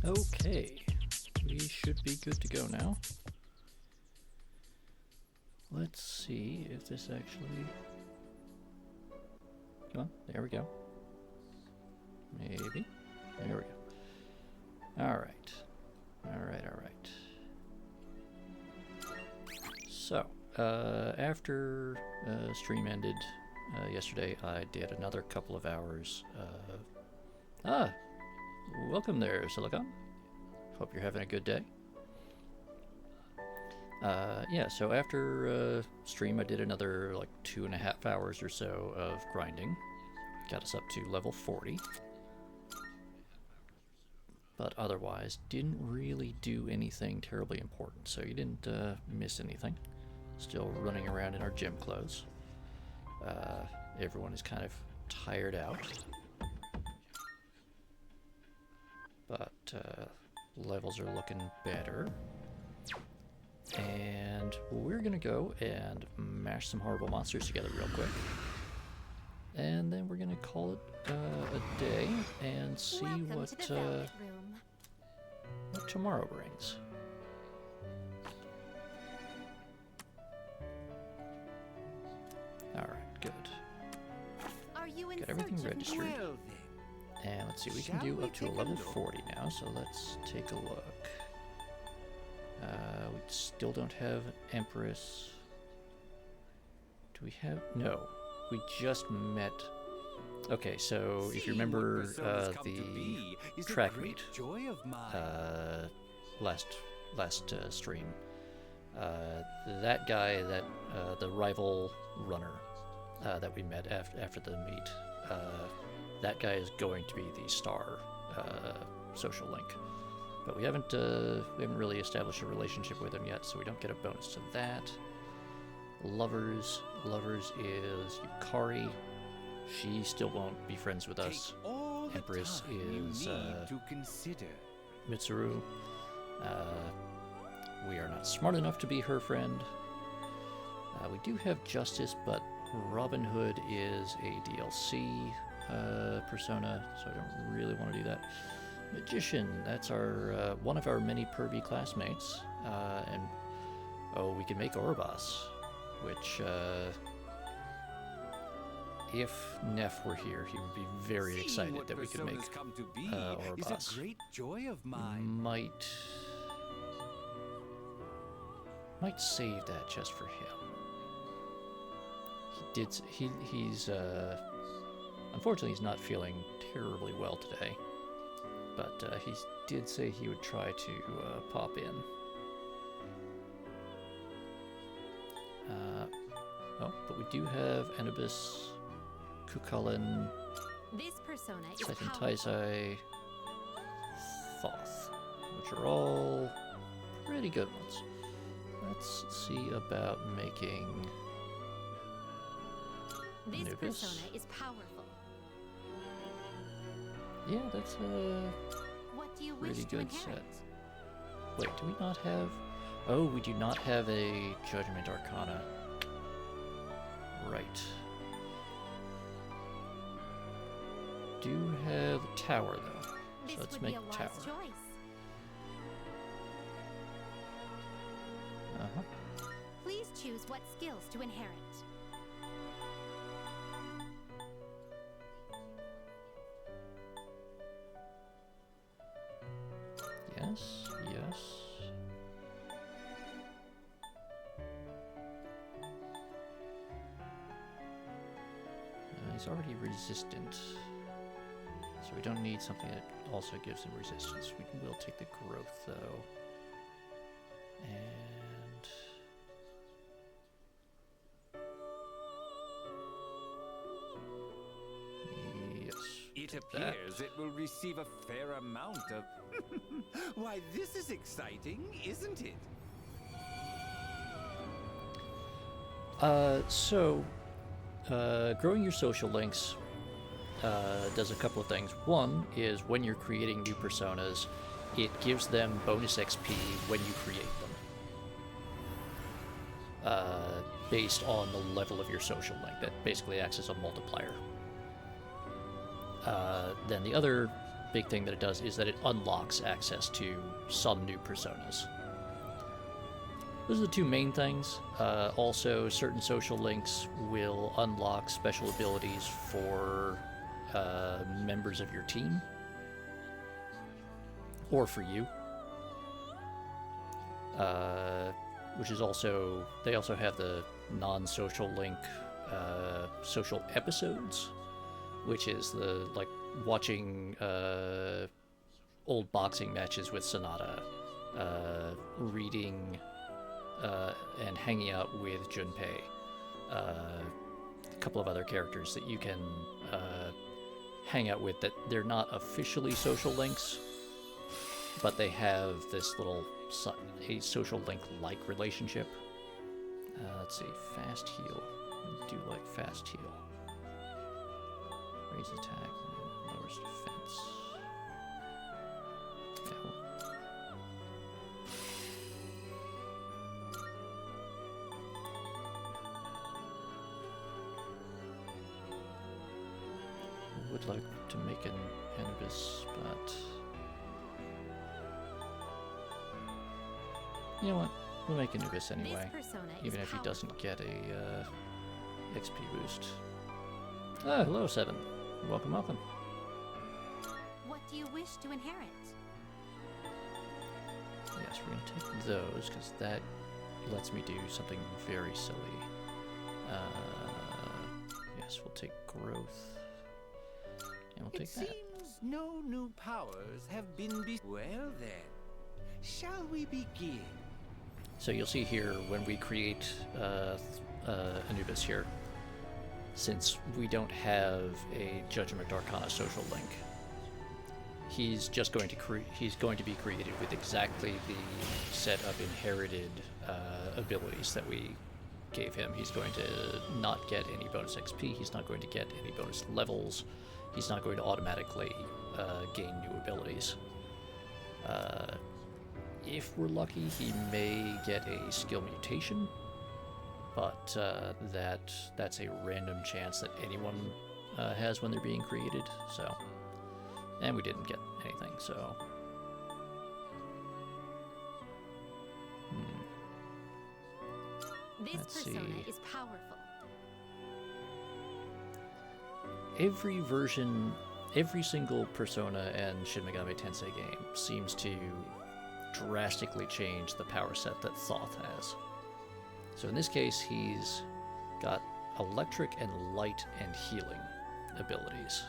Okay, we should be good to go now. Let's see if this actually... Come on, there we go. Maybe. There we go. Alright. Alright. So, after stream ended yesterday, I did another couple of hours of... welcome there, Silicon. Hope you're having a good day. Yeah, so after stream, I did another like 2.5 hours or so of grinding. Got us up to level 40. But otherwise, didn't really do anything terribly important, so you didn't miss anything. Still running around in our gym clothes. Everyone is kind of tired out. But levels are looking better. And we're gonna go and mash some horrible monsters together real quick. And then we're gonna call it a day and see what tomorrow brings. Alright, good. Got everything registered. And let's see, we can do up to a level 40 now, so let's take a look. We still don't have Empress. Do we have... No. We just met... Okay, so if you remember the track meet last stream, that guy, the rival runner that we met after the meet, that guy is going to be the star social link. But we haven't really established a relationship with him yet, so we don't get a bonus to that. Lovers is Yukari. She still won't be friends with us. Empress is Mitsuru. We are not smart enough to be her friend. We do have Justice, but Robin Hood is a DLC persona, so I don't really want to do that. Magician, that's our one of our many pervy classmates, and oh, we can make Orobas, which if Neff were here, he would be very excited that we could make Orobas. Might save that just for him. He's unfortunately he's not feeling terribly well today. But he did say he would try to pop in. Oh, but we do have Anubis, Kukulin, Titan Taisai, Thoth, which are all pretty good ones. Let's see about making This Anubis. persona is powerful. Yeah, that's a What do you pretty wish to good inherit? set. Wait, do we not have... Oh, we do not have a Judgment Arcana. Right. Do have Tower, though. This So let's would make be a wise Tower. choice. Uh-huh. Please choose what skills to inherit. Yes. He's already resistant. So we don't need something that also gives him resistance. We will take the growth, though. And... yes. It take appears that. it will receive a fair amount of... Why, this is exciting, isn't it? Growing your social links does a couple of things. One is when you're creating new personas, it gives them bonus XP when you create them. Based on the level of your social link. That basically acts as a multiplier. Then the other big thing that it does is that it unlocks access to some new personas. Those are the two main things. Also, certain social links will unlock special abilities for members of your team, or for you. Which is also, they also have the non-social link social episodes, which is the, like, watching old boxing matches with Sonata, reading and hanging out with Junpei, a couple of other characters that you can hang out with that they're not officially social links, but they have this little a social link-like relationship. Let's see, fast heal. I do like fast heal. Raise attack, lowers defense. Yeah. Would like to make an Anubis, but you know what? We'll make Anubis anyway, even if he doesn't get a XP boost. Ah, hello, 7. Welcome, welcome. What do you wish to inherit? Yes, we're gonna take those because that lets me do something very silly. Yes, we'll take growth, and we'll take that. It seems no new powers have been well then, shall we begin? So you'll see here when we create Anubis here, since we don't have a Judgment Arcana social link, he's just going to be created with exactly the set of inherited abilities that we gave him. He's going to not get any bonus XP. He's not going to get any bonus levels. He's not going to automatically gain new abilities. If we're lucky, he may get a skill mutation, but that's a random chance that anyone has when they're being created. So, and we didn't get anything. So, This let's persona see. is powerful. Every single Persona and Shin Megami Tensei game seems to drastically change the power set that Thoth has. So in this case, he's got electric and light and healing abilities.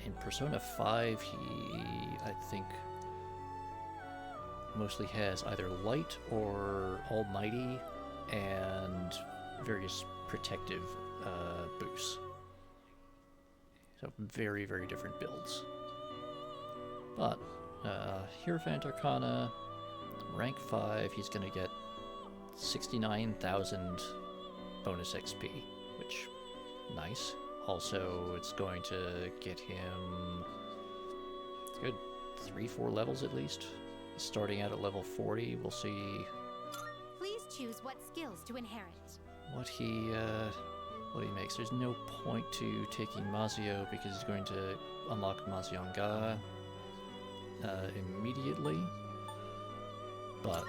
In Persona 5, he, I think, mostly has either light or almighty and various protective boosts. So very, very different builds. But Hierophant Arcana, rank 5, he's going to get 69,000 bonus XP, which, nice. Also, it's going to get him, good, 3-4 levels at least. Starting out at level 40, we'll see Please choose what skills to inherit. what he makes. There's no point to taking Mazio because he's going to unlock Mazionga immediately, but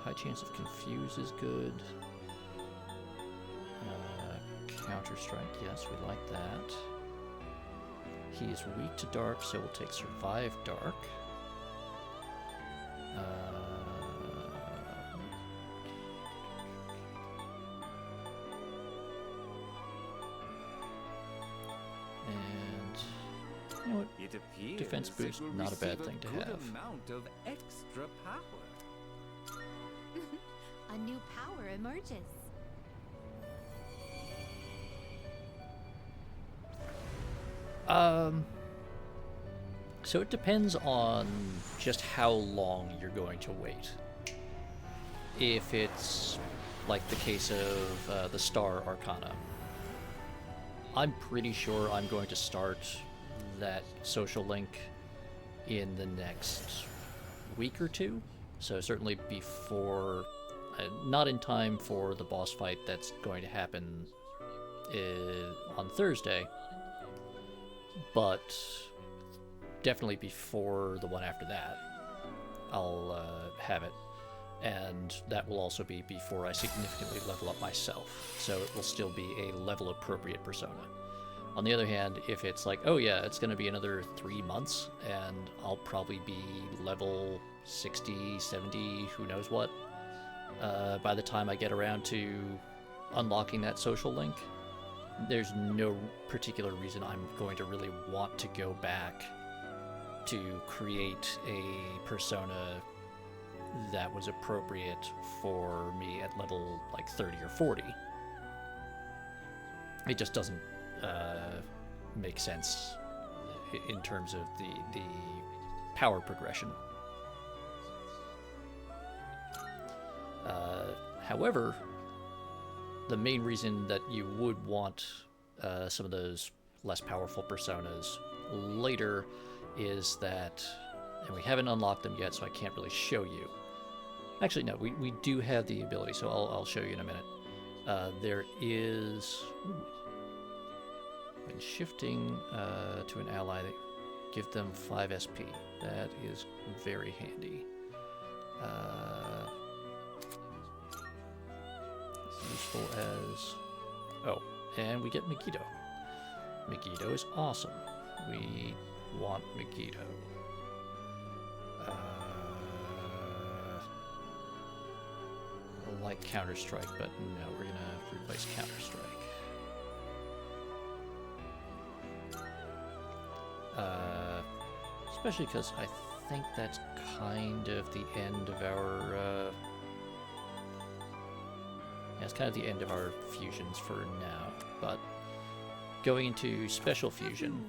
high chance of confuse is good. Counter strike, yes, we like that. He is weak to dark, so we'll take survive dark. And you know what? It appears Defense boost, it will not a bad receive thing to good have. amount of extra power. A new power emerges. So it depends on just how long you're going to wait. If it's like the case of the Star Arcana, I'm pretty sure I'm going to start that social link in the next week or two. So certainly before, not in time for the boss fight that's going to happen on Thursday. but definitely before the one after that, I'll have it. And that will also be before I significantly level up myself, so it will still be a level appropriate persona. On the other hand, if it's like, oh yeah, it's going to be another 3 months and I'll probably be level 60, 70, who knows what, by the time I get around to unlocking that social link, there's no particular reason I'm going to really want to go back to create a persona that was appropriate for me at level like 30 or 40. It just doesn't make sense in terms of the power progression. However, the main reason that you would want some of those less powerful personas later is that, and we haven't unlocked them yet, so I can't really show you. Actually, no, we do have the ability, so I'll show you in a minute. There is, when shifting to an ally, give them 5 SP. That is very handy. As useful as... Oh, and we get Megiddo. Megiddo is awesome. We want Megiddo. Like Counter-Strike, but no, we're gonna replace Counter-Strike. Especially because I think that's kind of the end of our... yeah, it's kind of the end of our fusions for now, but going into special fusion...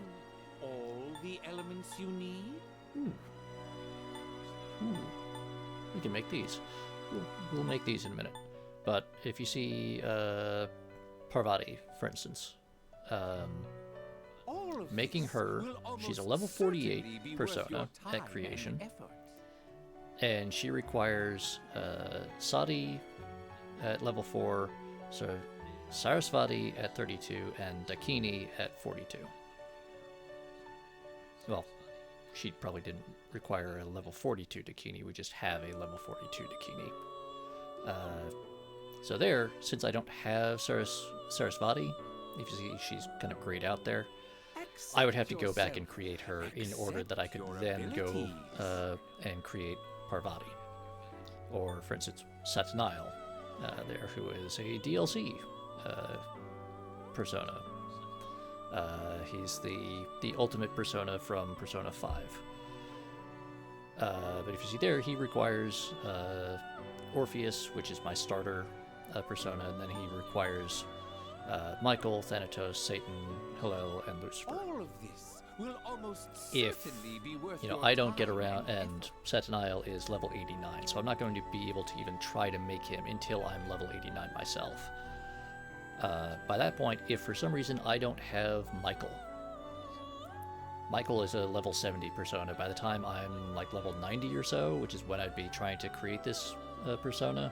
All the elements you need? Ooh. We can make these. We'll make these in a minute. But if you see Parvati, for instance, making her, she's a level 48 persona at creation, and she requires Sati at level 4, so Sarasvati at 32, and Dakini at 42. Well, she probably didn't require a level 42 Dakini, we just have a level 42 Dakini. So there, since I don't have Sarasvati, if you see she's kind of grayed out there, I would have to go back and create her in order that I could then go and create Parvati. Or, for instance, Satanael, there, who is a DLC persona. He's the ultimate persona from Persona 5. But if you see there, he requires Orpheus, which is my starter persona, and then he requires Michael, Thanatos, Satan, Hillel, and Lucifer. All of this will almost If, certainly be worth you know, your I don't get time around, and and Satanael is level 89, so I'm not going to be able to even try to make him until I'm level 89 myself. By that point, if for some reason I don't have Michael is a level 70 persona. By the time I'm like level 90 or so, which is when I'd be trying to create this persona,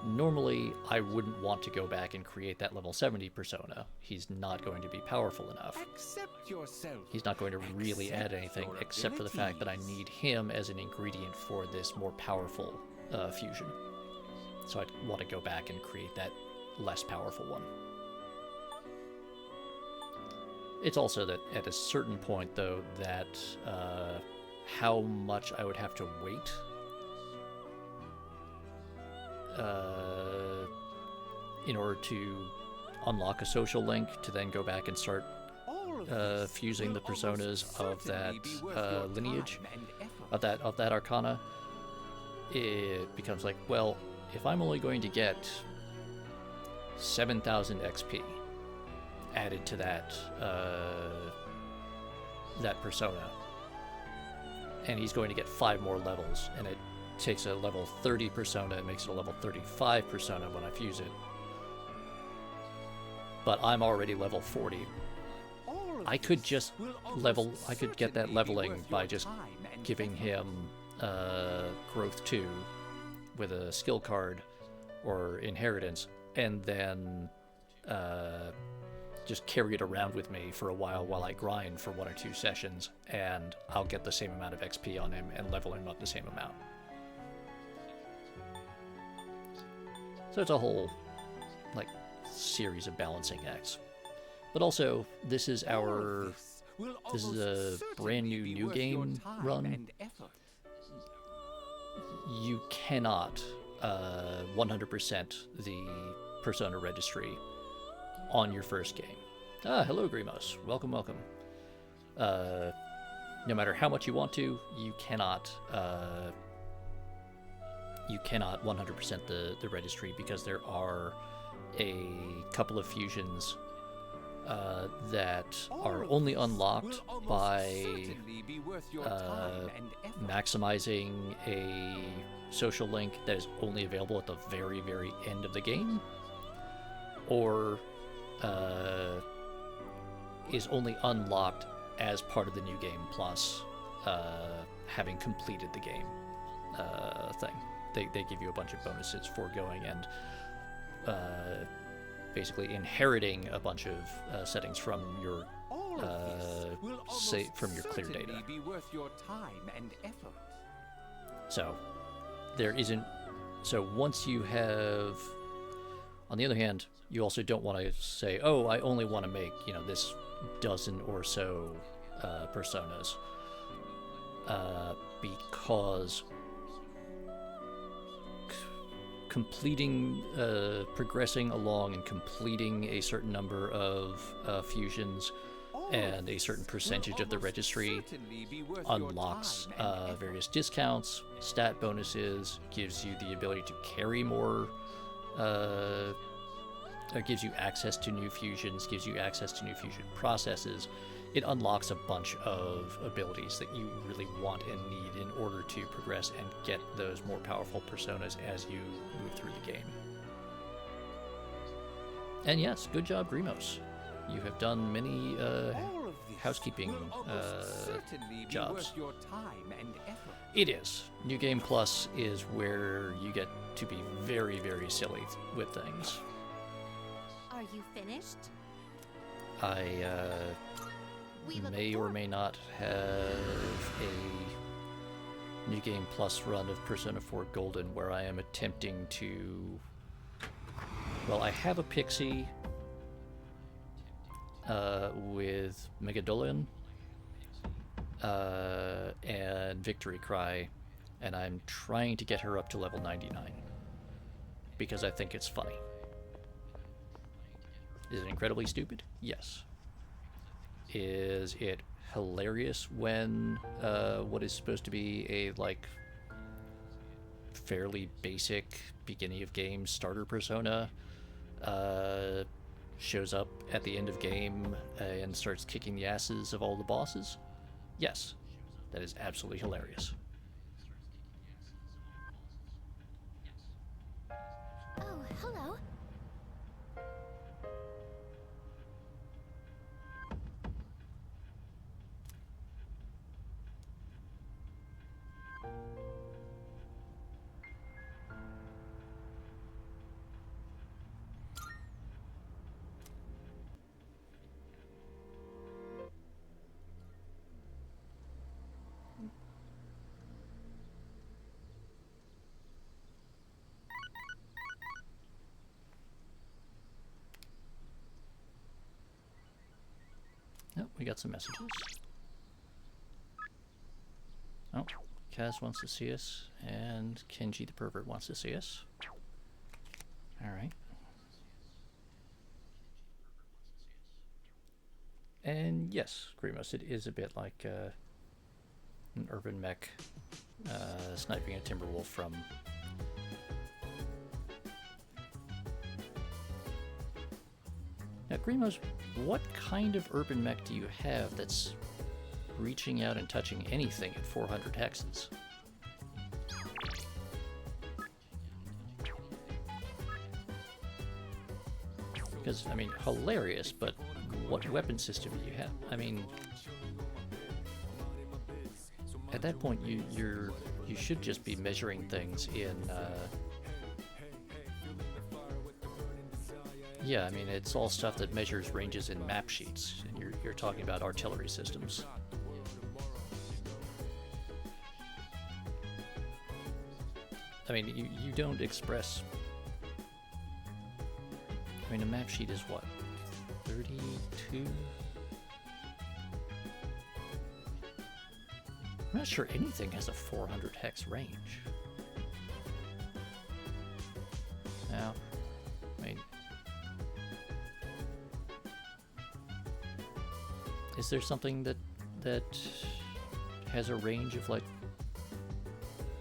normally I wouldn't want to go back and create that level 70 persona. He's not going to be powerful enough. accept yourself. He's not going to really add anything your except for the fact that I abilities. need him as an ingredient for this more powerful fusion. So I'd want to go back and create that less powerful one. It's also that at a certain point, though, that how much I would have to wait in order to unlock a social link to then go back and start All of this fusing the will almost personas of that certainly be worth your lineage, time and effort. of that arcana. It becomes like, well, if I'm only going to get 7,000 XP added to that that persona, and he's going to get 5 more levels, and it takes a level 30 persona and makes it a level 35 persona when I fuse it, but I'm already level 40. All of I could this just will level, almost I could get that certainly be leveling worth by your just time and giving effort. him growth 2 with a skill card or inheritance, and then just carry it around with me for a while I grind for 1 or 2 sessions, and I'll get the same amount of XP on him and level him up the same amount. So it's a whole, like, series of balancing acts. But also, this is a brand new game run. You cannot 100% the Persona registry on your first game. Ah, hello Grimos. Welcome, welcome. No matter how much you want to, you cannot 100% the registry, because there are a couple of fusions that are only unlocked by maximizing a social link that is only available at the very, very end of the game, or is only unlocked as part of the new game plus having completed the game thing. They give you a bunch of bonuses for going and basically inheriting a bunch of settings from your from your clear data. Be worth your time and effort. So there isn't. So once you have, on the other hand, you also don't want to say, oh, I only want to make, you know, this dozen or so personas, because completing, progressing along and completing a certain number of fusions and a certain percentage of the registry unlocks various discounts, stat bonuses, gives you the ability to carry more, gives you access to new fusions, gives you access to new fusion processes. It unlocks a bunch of abilities that you really want and need in order to progress and get those more powerful personas as you move through the game. And yes, good job, Grimos. You have done many housekeeping jobs. It is. New Game Plus is where you get to be very, very silly with things. Are you finished? I may or may not have a New Game Plus run of Persona 4 Golden where I am attempting to... Well, I have a Pixie with Megadolion and Victory Cry, and I'm trying to get her up to level 99 because I think it's funny. Is it incredibly stupid? Yes. Is it hilarious when what is supposed to be a, like, fairly basic beginning of game starter persona shows up at the end of game and starts kicking the asses of all the bosses? Yes, that is absolutely hilarious. Oh, hello. Oh, we got some messages. Oh, Kaz wants to see us, and Kenji the pervert wants to see us. Alright. And yes, Grimos, it is a bit like an urban mech sniping a Timberwolf from... Now, Grimos, what kind of urban mech do you have that's reaching out and touching anything at 400 hexes? Because, I mean, hilarious, but what weapon system do you have? I mean, at that point, you should just be measuring things in, Yeah, I mean, it's all stuff that measures ranges in map sheets. And you're talking about artillery systems. I mean, you don't express... I mean, a map sheet is what? 32? I'm not sure anything has a 400 hex range. Now, I mean... Is there something that has a range of like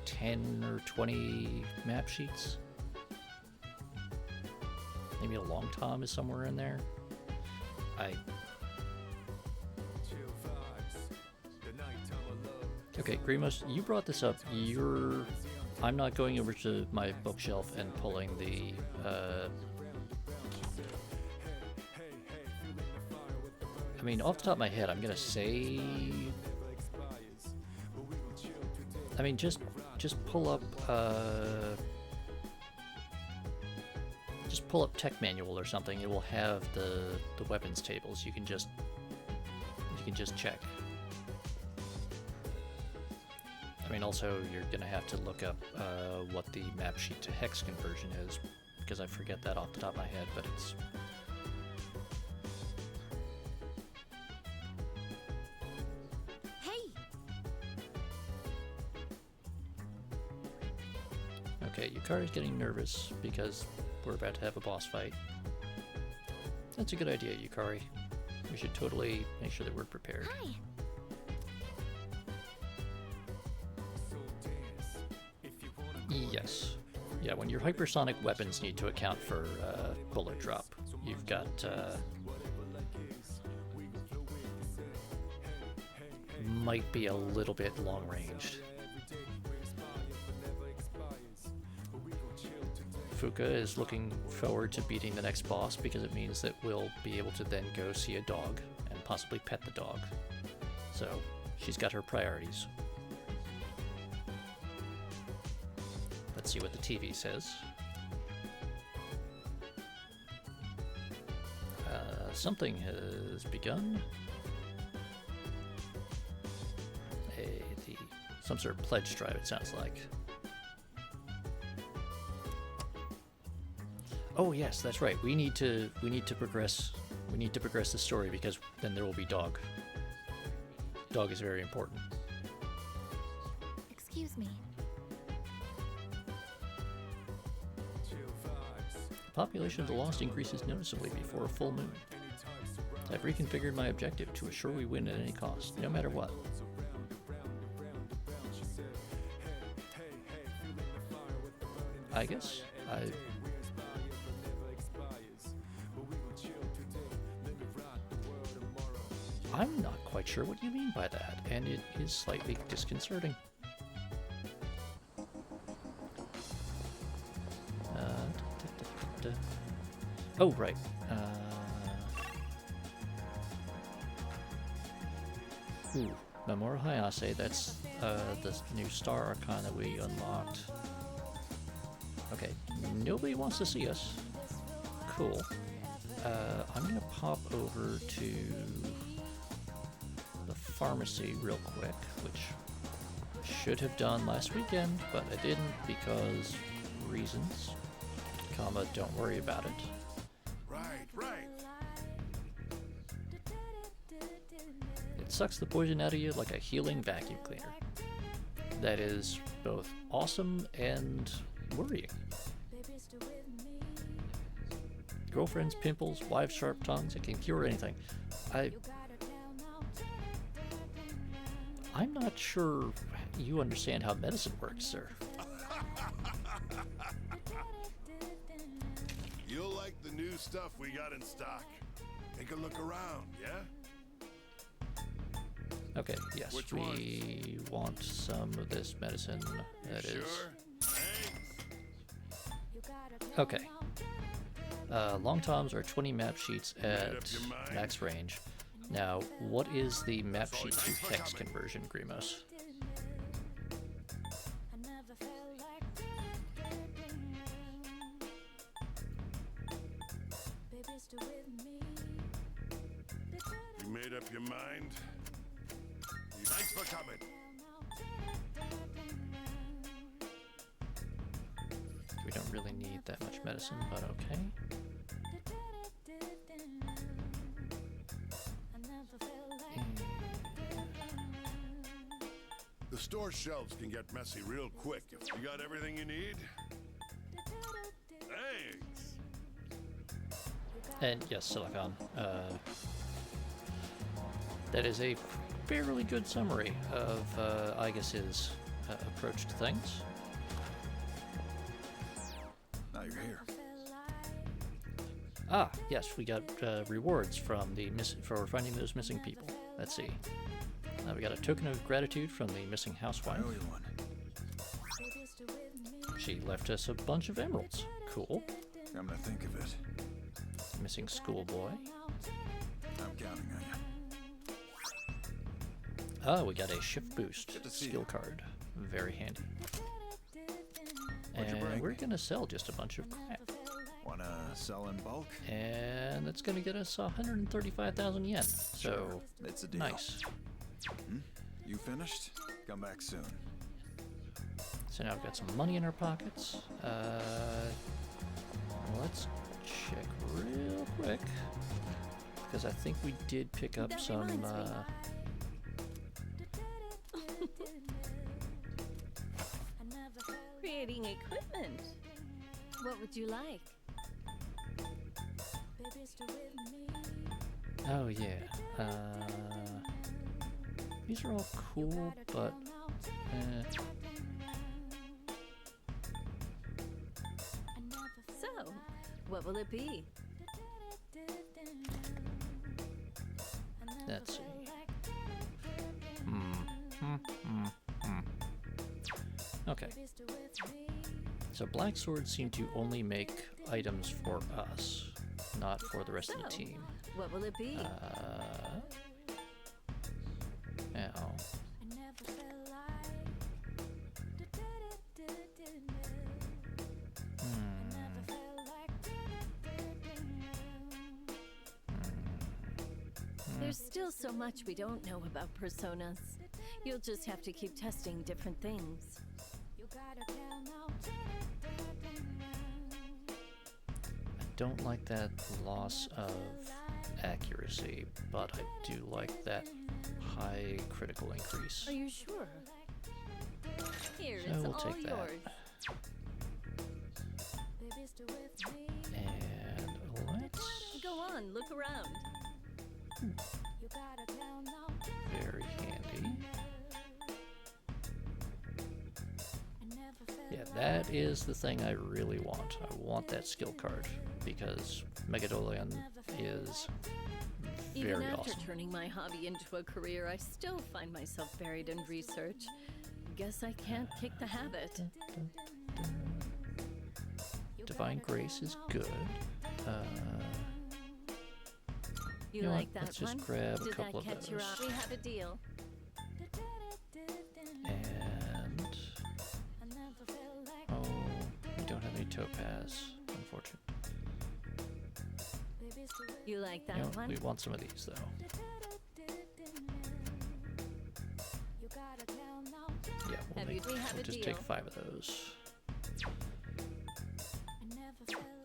10 or 20 map sheets? Maybe a long tom is somewhere in there? Okay, Grimos, you brought this up. I'm not going over to my bookshelf and pulling the I mean, off the top of my head, I'm gonna say... I mean, just pull up tech manual or something. It will have the weapons tables. You can just check. I mean, also you're gonna have to look up what the map sheet to hex conversion is, because I forget that off the top of my head, but it's... Okay, Yukari's getting nervous because we're about to have a boss fight. That's a good idea, Yukari. We should totally make sure that we're prepared. Hi. Yes. Yeah, when your hypersonic weapons need to account for bullet drop, you've got... might be a little bit long-ranged. Fuka is looking forward to beating the next boss because it means that we'll be able to then go see a dog and possibly pet the dog. So she's got her priorities. Let's see what the TV says. Something has begun. Some sort of pledge drive, it sounds like. Oh yes, that's right. We need to progress. We need to progress the story because then there will be dog. Dog is very important. Excuse me. The population of the Lost increases noticeably before a full moon. I've reconfigured my objective to assure we win at any cost, no matter what. I guess I'm not quite sure what you mean by that, and it is slightly disconcerting. Oh, right. Ooh, Memorial Hayase, that's the new star archon that we unlocked. Okay, nobody wants to see us. Cool. I'm gonna pop over to the pharmacy real quick, which I should have done last weekend, but I didn't because reasons. Comma, don't worry about it. Right. It sucks the poison out of you like a healing vacuum cleaner. That is both awesome and worrying. Girlfriends, pimples, wives' sharp tongues, it can cure anything. I'm not sure you understand how medicine works, sir. You'll like the new stuff we got in stock. Take a look around, yeah? Okay, yes, Which we want some of this medicine. That is... Okay. Long toms are 20 map sheets at max range. Now, what is the map sheet to hex conversion, Grimos? You made up your mind? Thanks for coming. We don't really need that much medicine, but okay. The store shelves can get messy real quick. If you got everything you need? Thanks. And yes, Silicon. That is a fairly good summary of Igus's approach to things. Now you're here. Ah, yes, we got rewards from the for finding those missing people. Let's see. We got a token of gratitude from the missing housewife. I owe you one. She left us a bunch of emeralds. Cool. Come to think of it, Missing schoolboy. I'm counting on you. Ah, we got a shift boost Good to see skill you. card. Very handy. What'd you And bring? we're gonna sell just a bunch of crap. Wanna sell in bulk? And that's gonna get us 135,000 yen. So It's a deal. nice. You finished? Come back soon. So now we've got some money in our pockets. Let's check real quick, because I think we did pick up That some. reminds me. Creating equipment. What would you like? Oh yeah. These are all cool, but. So, what will it be? Let's see. Okay. So black swords seem to only make items for us, not for the rest of the So, team. What will it be? Ow. There's still so much we don't know about personas. You'll just have to keep testing different things. I don't like that loss of accuracy, but I do like that high critical increase. Are you sure? Here, So it's we'll all take that. yours. And let's... Go on, look around. Very handy. Yeah, that is the thing I really want. I want that skill card, because Megadolion is Even very after awesome. turning my hobby into a career, I still find myself buried in research. Guess I can't kick the habit. Divine Grace is good. You know what, like that let's just one? grab a Did couple that of catch your eye? those. We have a deal. And... Oh, we don't have any topaz, unfortunately. You like that You know, one? we want some of these, though. Yeah, We have we'll a just deal. take 5 of those.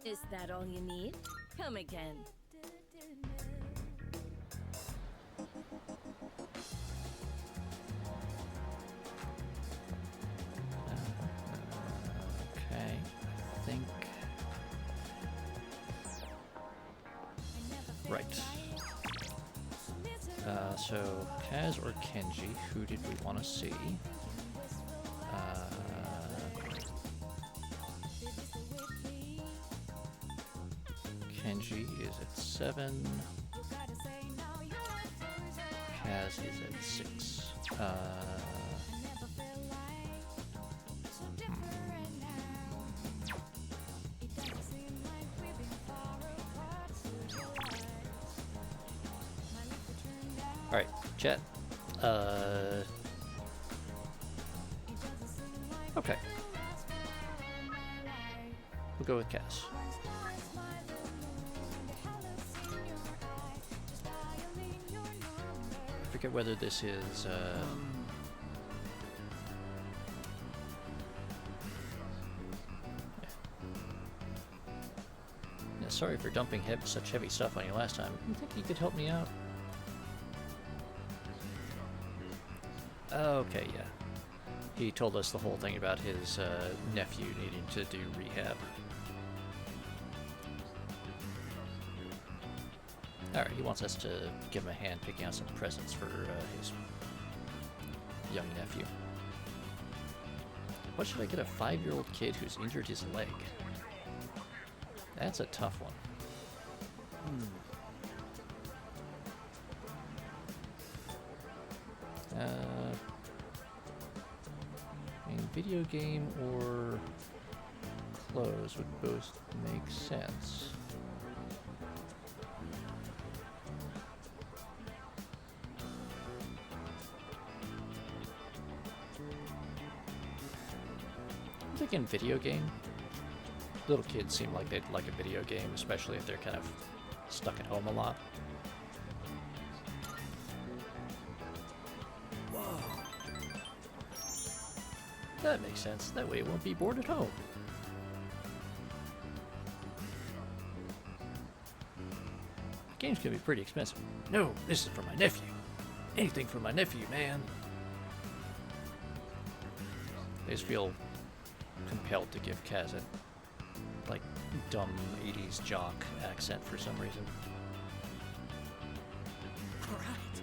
Is that all you need? Come again. Okay, I think... Right. So, Kaz or Kenji, who did we want to see? Kenji is at 7. Kaz is at 6. Alright, chat. Okay. We'll go with Cass. look at whether this is... Yeah, sorry for dumping such heavy stuff on you last time. You think you could help me out? Okay, yeah. He told us the whole thing about his nephew needing to do rehab. Alright, he wants us to give him a hand picking out some presents for his young nephew. What should I get a 5-year-old kid who's injured his leg? That's a tough one. I mean, video game or clothes would both make sense. I'm thinking video game. Little kids seem like they'd like a video game, especially if they're kind of stuck at home a lot. Whoa. That makes sense. That way it won't be bored at home. Games can be pretty expensive. No, this is for my nephew. Anything for my nephew, man. I just feel compelled to give Kaz a, like, dumb 80s jock accent for some reason. Right.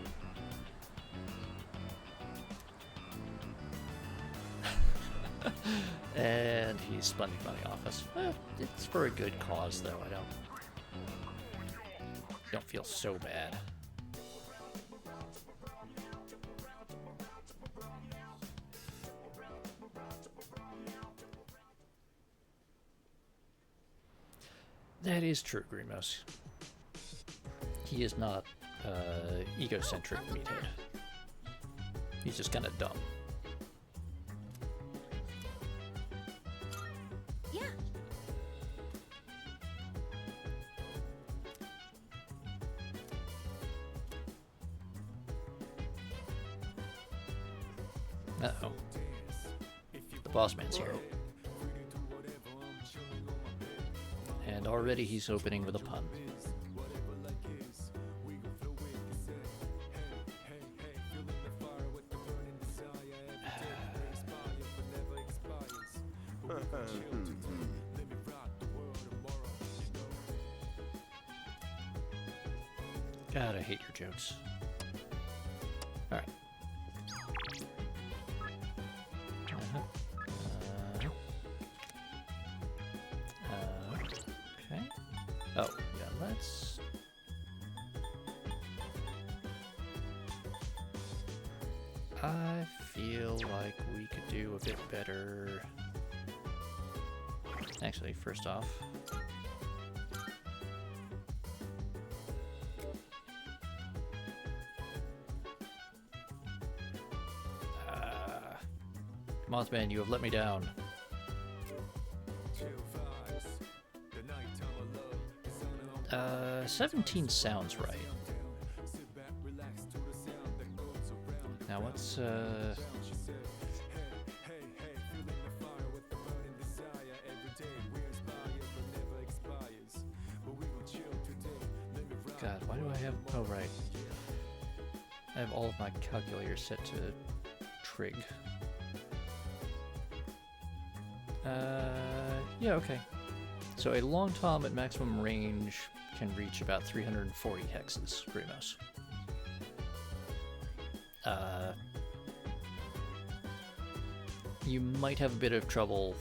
And he's spending money off us. It's for a good cause, though. I don't feel so bad. That is true, Grimos. He is not egocentric meathead. He's just kind of dumb. Yeah. Uh-oh. The boss man's here. And already he's opening with a pun. God, I hate your jokes. Alright. Okay. Oh, yeah, let's... I feel like we could do a bit better... Actually, first off... Mothman, you have let me down. 17 sounds right. Now what's God, why do I have... Oh, right. I have all of my calculators set to trig. Yeah, okay. So a long tom at maximum range can reach about 340 hexes, Grimos. You might have a bit of trouble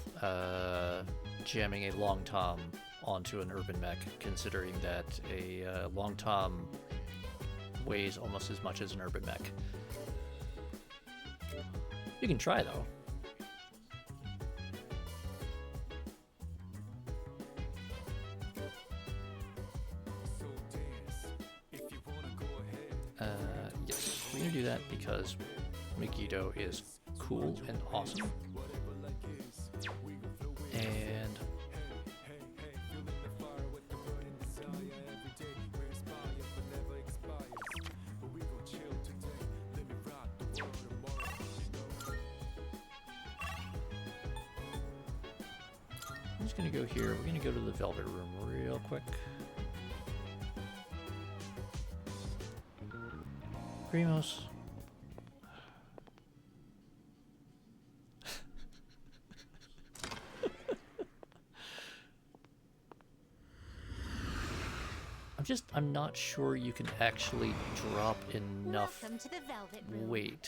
jamming a long tom onto an urban mech, considering that a long tom weighs almost as much as an urban mech. You can try, though. Yes, we're gonna do that because Megiddo is cool and awesome. And gonna go here. We're gonna go to the Velvet Room real quick. Grimos. I'm not sure you can actually drop enough Welcome to the Velvet Room. weight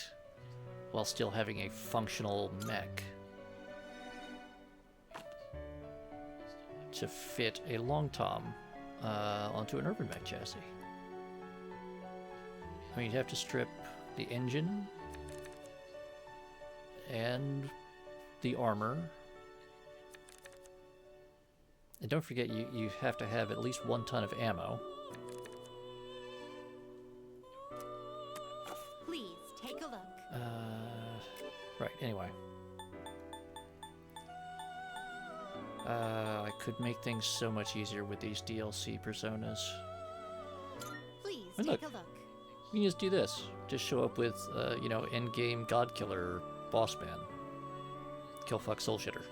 while still having a functional mech to fit a long tom onto an urban mech chassis. I mean, you'd have to strip the engine and the armor. And don't forget, you have to have at least 1 ton of ammo. Please take a look. Right, anyway. I could make things so much easier with these DLC personas. Please And take look. a look. You can just do this. Just show up with, you know, endgame God Killer boss man. Killfuck Soul Shitter.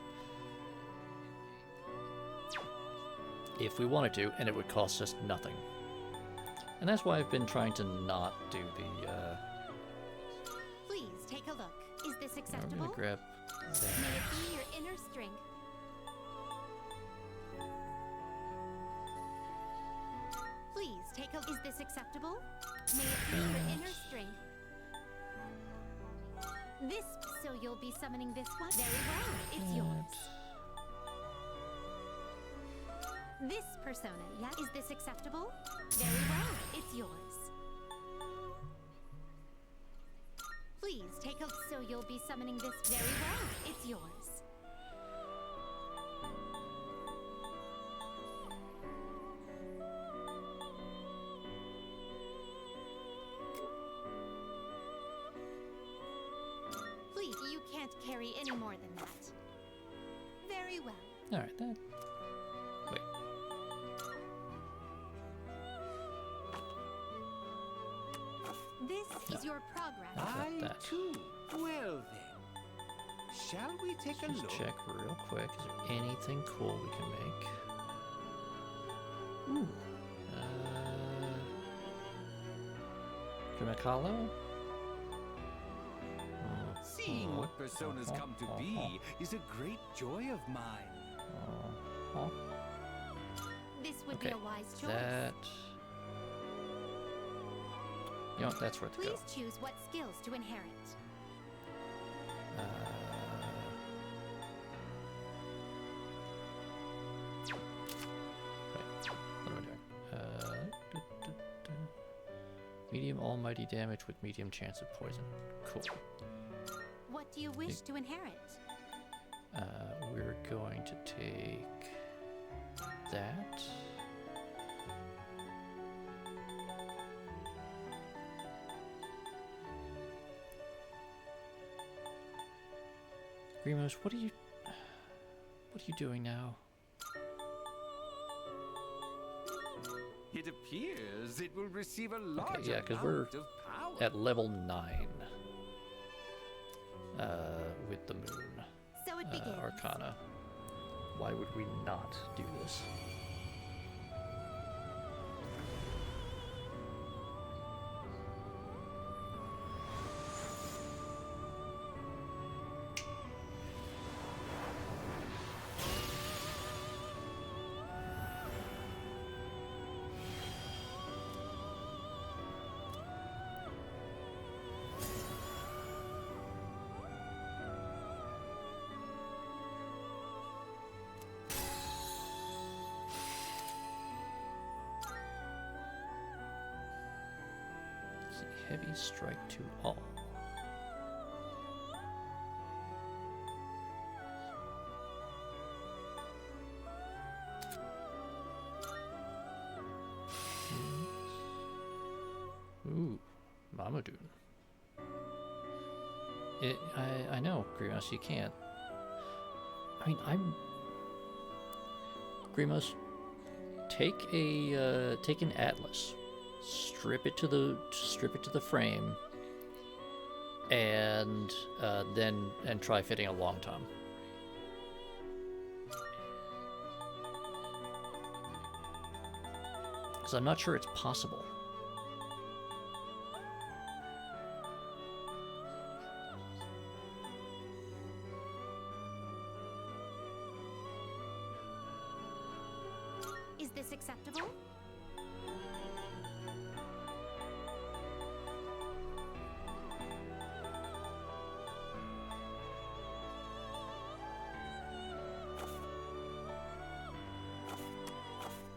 If we wanted to, and it would cost us nothing. And that's why I've been trying to not do the, Please take a look. Is this we're acceptable? gonna grab May that. it be your inner strength. Please take a. Is this acceptable? May it be your inner strength. This, so you'll be summoning this one. Very well, it's yours. This persona, yes. Is this acceptable? Very well, it's yours. Please take a. So you'll be summoning this. Very well, it's yours. Please, you can't carry any more than that. Very well. Alright, that. Wait. This is your progress. Got I that. too. Well then. Shall we take a Just look? check real quick. Is there anything cool we can make? Ooh. Grimacalo? Seeing what personas come to be is a great joy of mine. This would Okay, be a wise choice. that. You know what? That's worth a go. Please choose what skills to inherit. Right. What am I doing? Medium almighty damage with medium chance of poison. Cool. What do you wish to inherit? We're going to take that. Grimos, what are you doing now? It appears it will receive a large yeah, 'cause amount we're of power. At level 9. With the moon. So it begins. Arcana. Why would we not do this? Heavy strike to all. Ooh, Mamadou. I know, Grimos, you can't. I mean, Grimos, take an Atlus. Strip it to the frame, and then try fitting a long tom. Because I'm not sure it's possible. Is this acceptable?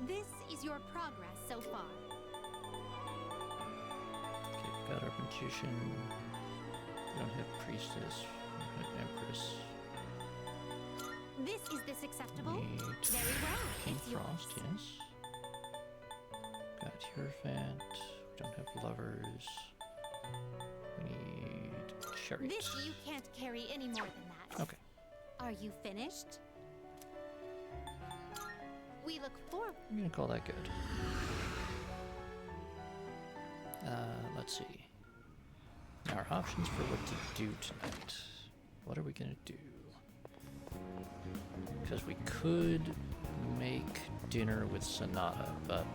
This is your progress so far. Okay, we've got our magician. We don't have priestess. We don't have empress. Is this acceptable? Need Very well. King It's yours. Frost, yes. Got Hierophant. We don't have lovers. We need chariot. This you can't carry any more than that. Okay. Are you finished? We look forward. I'm gonna call that good. Let's see. Our options for what to do tonight. What are we gonna do? Because we could make dinner with Sonata, but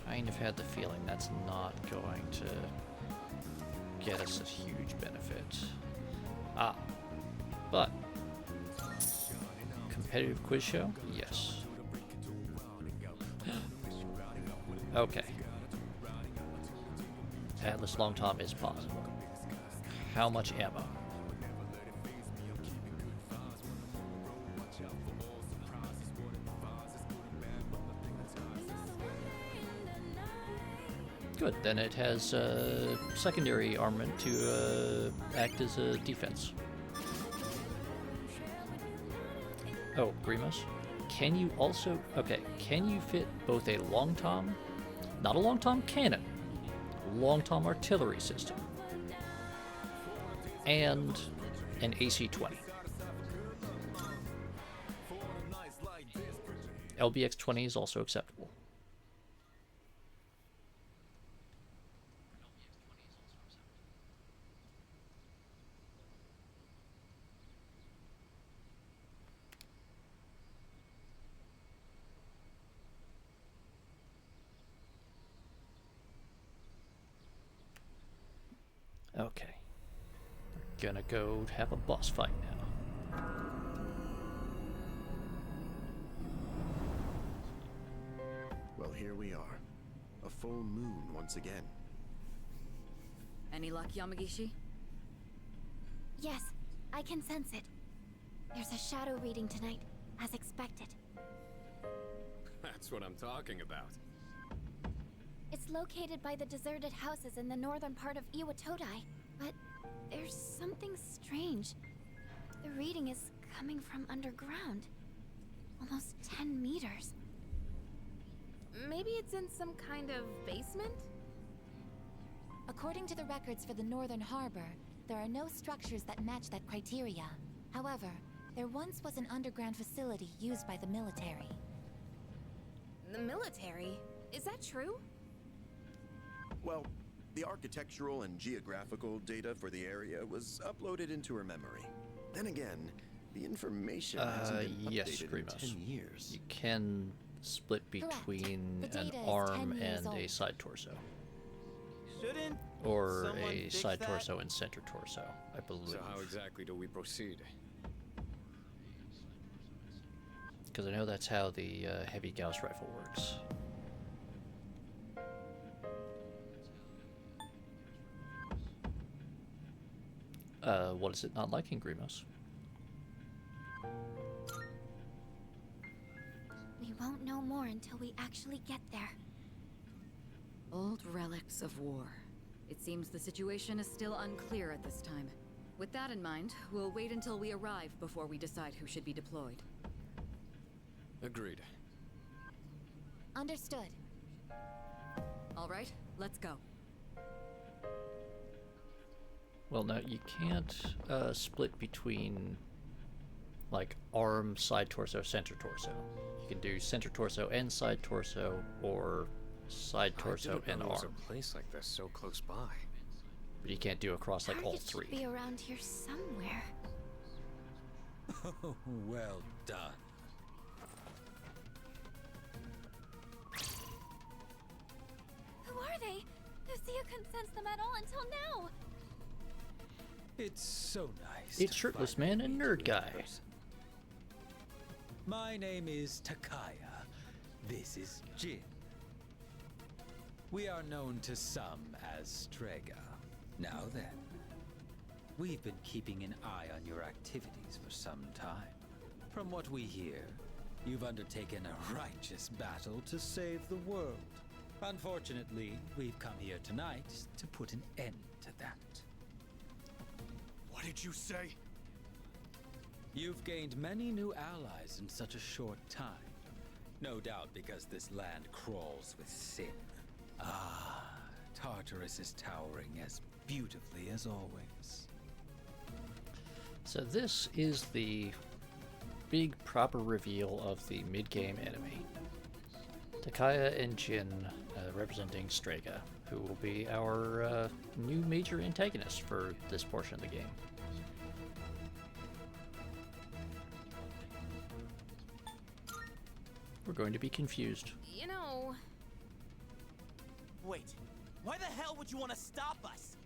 I kind of had the feeling that's not going to get us a huge benefit. But competitive quiz show? Yes. Okay. Atlus Long Tom is possible. How much ammo? Good, then it has secondary armament to act as a defense. Oh, Grimos? Can you also... Okay, can you fit both a Long Tom, not a Long Tom cannon, Long Tom artillery system, and an AC-20? LBX-20 is also acceptable. Okay. We're gonna go have a boss fight now. Well, here we are. A full moon once again. Any luck, Yamagishi? Yes, I can sense it. There's a shadow reading tonight, as expected. That's what I'm talking about. It's located by the deserted houses in the northern part of Iwatodai, but there's something strange. The reading is coming from underground. Almost 10 meters. Maybe it's in some kind of basement? According to the records for the Northern Harbor, there are no structures that match that criteria. However, there once was an underground facility used by the military. The military? Is that true? Well, the architectural and geographical data for the area was uploaded into her memory. Then again, the information hasn't been yes, updated in Grimos. 10 years. You can split between The an data is arm 10 years and a old. side torso. Shouldn't Or someone a fix side that? torso and center torso, I believe. So how exactly do we proceed? Because I know that's how the heavy Gauss rifle works. What is it not liking, Grimos? We won't know more until we actually get there. Old relics of war. It seems the situation is still unclear at this time. With that in mind, we'll wait until we arrive before we decide who should be deployed. Agreed. Understood. All right, let's go. Well, no, you can't split between, like, arm, side torso, center torso. You can do center torso and side torso, or side torso I didn't and know there was arm. a place like this so close by. But you can't do across, like, all Target should three. be around here somewhere. Oh, well done. Who are they? Lucia couldn't sense them at all until now. It's so nice. It's to shirtless finally man and meet nerd you in guy. person. My name is Takaya. This is Jin. We are known to some as Strega. Now then, we've been keeping an eye on your activities for some time. From what we hear, you've undertaken a righteous battle to save the world. Unfortunately, we've come here tonight to put an end to that. What did you say? You've gained many new allies in such a short time. No doubt because this land crawls with sin. Ah, Tartarus is towering as beautifully as always. So this is the big proper reveal of the mid-game enemy. Takaya and Jin representing Strega, who will be our new major antagonist for this portion of the game. We're going to be confused. You know... Wait, why the hell would you want to stop us?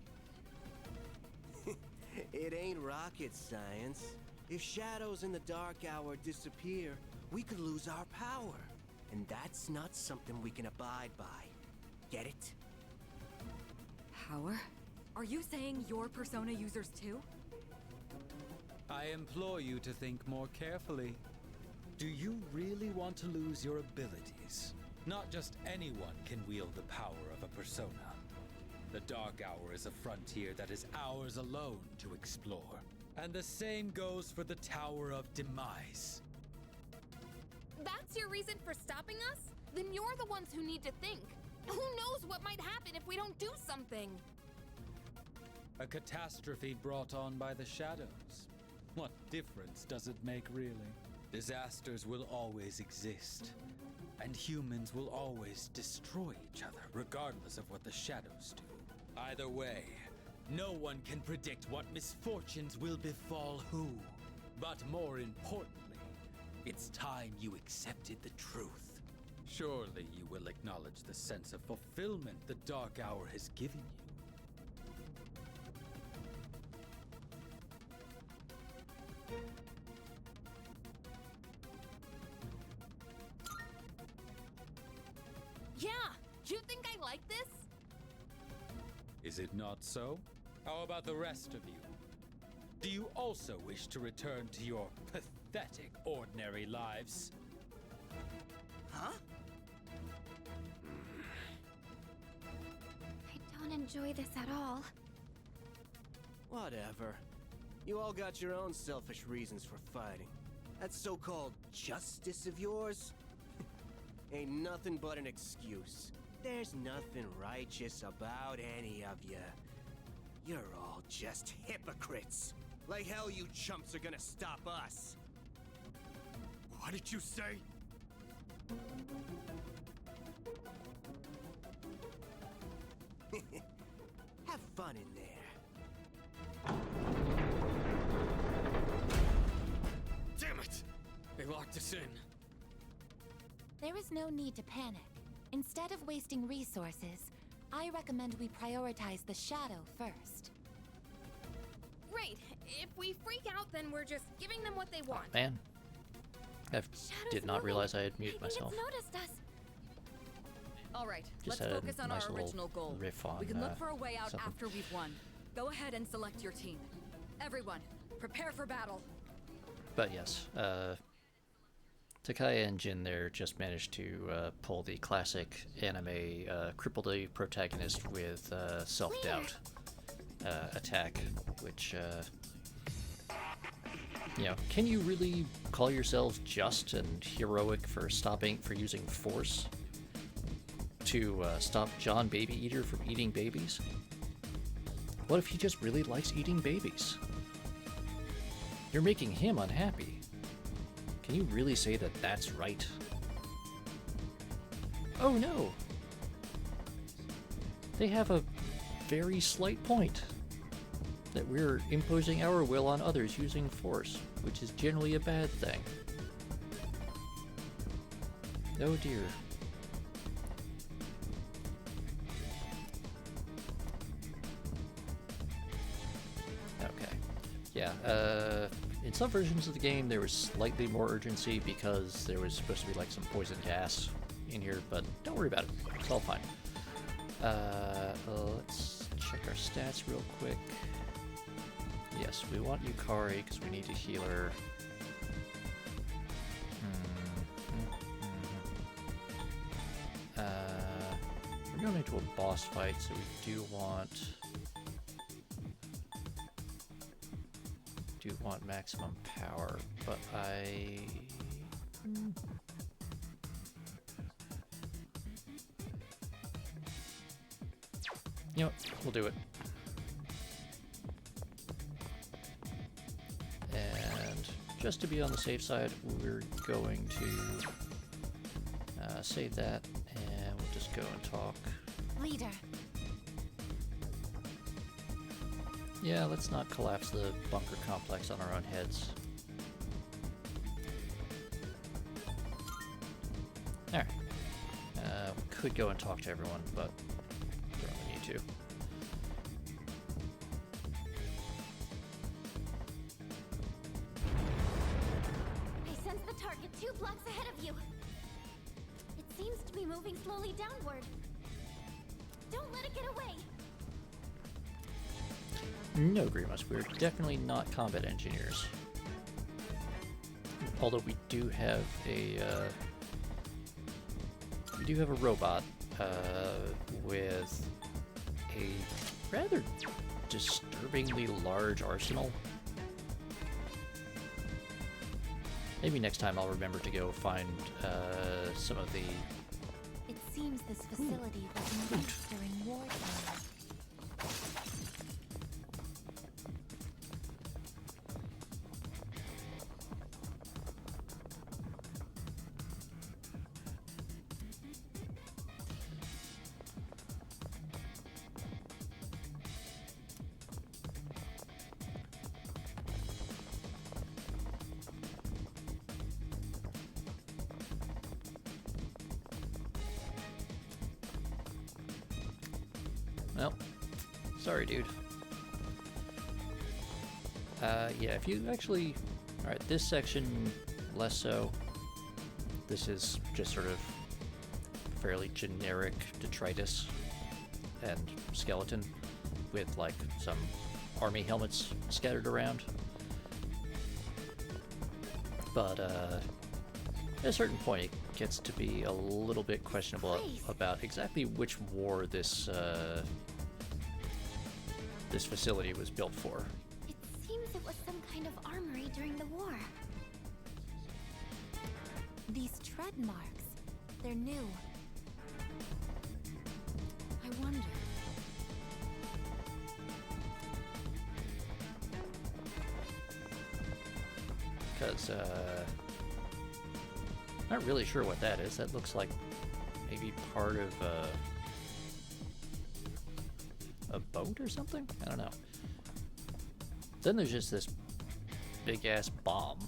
It ain't rocket science. If shadows in the dark hour disappear, we could lose our power. And that's not something we can abide by. Get it? Power? Are you saying you're Persona users too? I implore you to think more carefully. Do you really want to lose your abilities? Not just anyone can wield the power of a persona. The Dark Hour is a frontier that is ours alone to explore. And the same goes for the Tower of Demise. That's your reason for stopping us? Then you're the ones who need to think. Who knows what might happen if we don't do something? A catastrophe brought on by the shadows. What difference does it make, really? Disasters will always exist, and humans will always destroy each other, regardless of what the shadows do. Either way, no one can predict what misfortunes will befall who. But more importantly, it's time you accepted the truth. Surely you will acknowledge the sense of fulfillment the Dark Hour has given you. Yeah, do you think I like this? Is it not so? How about the rest of you? Do you also wish to return to your pathetic ordinary lives? Huh? I don't enjoy this at all. Whatever. You all got your own selfish reasons for fighting. That so-called justice of yours ain't nothing but an excuse. There's nothing righteous about any of you. You're all just hypocrites. Like hell you chumps are gonna stop us. What did you say? Have fun in there. Damn it! They locked us in. There is no need to panic. Instead of wasting resources, I recommend we prioritize the shadow first. Right. If we freak out, then we're just giving them what they want. Man, I did not moving. realize I had muted I think myself. it's noticed us. All right, Just let's had a focus on nice our little original goal. riff on, We can look for a way out something. after we've won. Go ahead and select your team. Everyone, prepare for battle. But yes, Takaya and Jin there just managed to pull the classic anime cripple the protagonist with self-doubt attack, which, you know, can you really call yourselves just and heroic for using force to stop John Baby Eater from eating babies? What if he just really likes eating babies? You're making him unhappy. Can you really say that that's right? Oh no! They have a very slight point. That we're imposing our will on others using force, which is generally a bad thing. Oh dear. Yeah, in some versions of the game there was slightly more urgency because there was supposed to be like some poison gas in here, but don't worry about it. It's all fine. Let's check our stats real quick. Yes, we want Yukari because we need to heal her. We're going into a boss fight, so we do want maximum power, but you know what, we'll do it. And just to be on the safe side, we're going to save that, and we'll just go and talk. Leader. Yeah, let's not collapse the bunker complex on our own heads. Alright. We could go and talk to everyone, but we don't really need to. I sense the target 2 blocks ahead of you. It seems to be moving slowly downward. Don't let it get away. No, Grimace, we're definitely not combat engineers. Although we do have a robot with a rather disturbingly large arsenal. Maybe next time I'll remember to go find some of the... It seems this facility was in use during wartime. Well, sorry, dude. Yeah, if you actually... Alright, this section, less so. This is just sort of fairly generic detritus and skeleton with, like, some army helmets scattered around. But, at a certain point, it gets to be a little bit questionable about exactly which war this this facility was built for. It seems it was some kind of armory during the war. These tread marks, they're new. I wonder. Because, not really sure what that is. That looks like maybe part of a boat or something? I don't know. Then there's just this big ass bomb.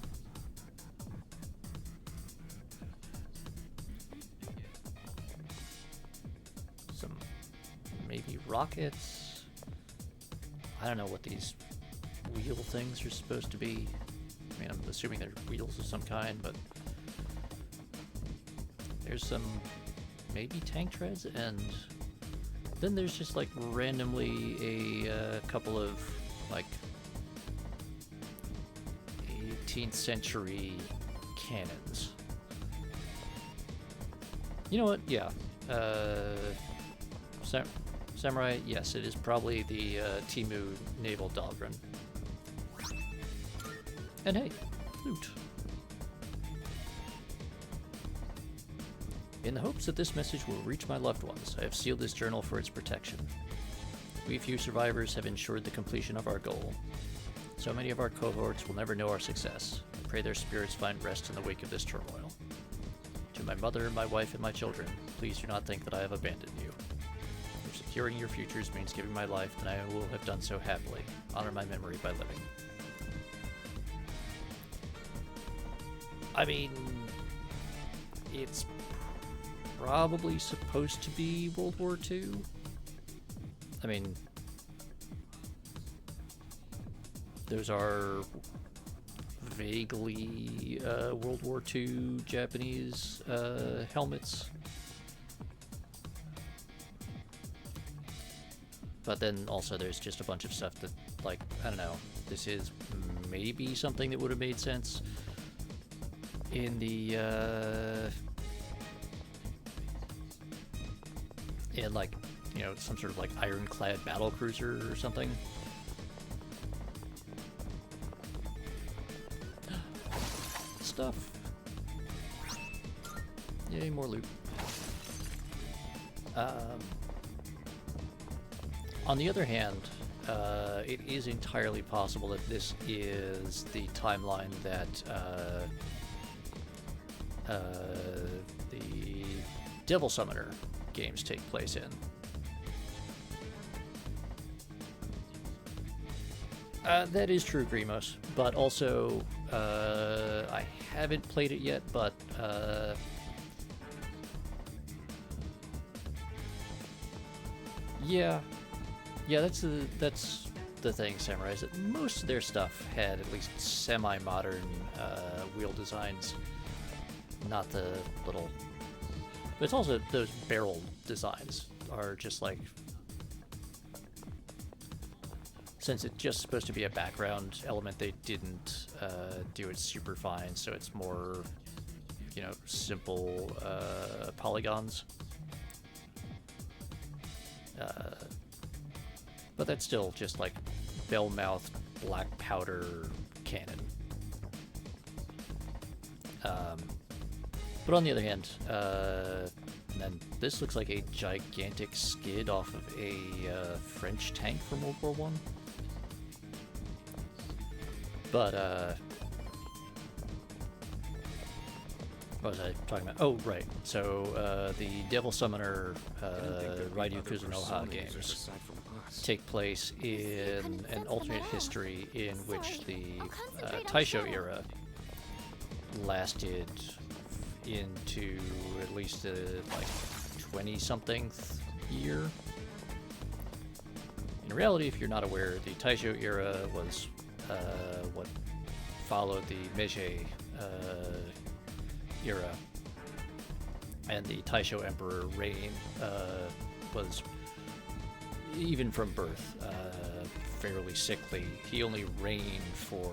Some maybe rockets. I don't know what these wheel things are supposed to be. I mean, I'm assuming they're wheels of some kind, but there's some maybe tank treads, and then there's just like randomly a couple of like 18th century cannons. You know what? Yeah. Samurai, yes, it is probably the Timu Naval Dahlgren. And hey, loot. In the hopes that this message will reach my loved ones, I have sealed this journal for its protection. We few survivors have ensured the completion of our goal. So many of our cohorts will never know our success. I pray their spirits find rest in the wake of this turmoil. To my mother, my wife, and my children, please do not think that I have abandoned you. If securing your futures means giving my life, then I will have done so happily. Honor my memory by living. I mean, it's probably supposed to be World War II. I mean, those are vaguely World War II Japanese helmets. But then also there's just a bunch of stuff that, like, I don't know, this is maybe something that would have made sense in the, in, like, you know, some sort of, like, ironclad battle cruiser or something. Stuff. Yay, more loot. On the other hand, it is entirely possible that this is the timeline that the Devil Summoner games take place in. That is true, Grimos, but also I haven't played it yet, but yeah, that's the thing, Samurai, is that most of their stuff had at least semi-modern wheel designs, not the little. But it's also those barrel designs are just like, since it's just supposed to be a background element, they didn't do it super fine, so it's more, you know, simple polygons. But that's still just like bell-mouthed black powder cannon. But on the other hand, then this looks like a gigantic skid off of a French tank from World War I. But, what was I talking about? Oh, right. So, the Devil Summoner Raidu Kuzunoha games take place in an alternate history in which the Taisho era lasted into at least like 20-something year. In reality, if you're not aware, the Taisho era was what followed the Meiji era, and the Taisho Emperor reign was, even from birth, fairly sickly. He only reigned for,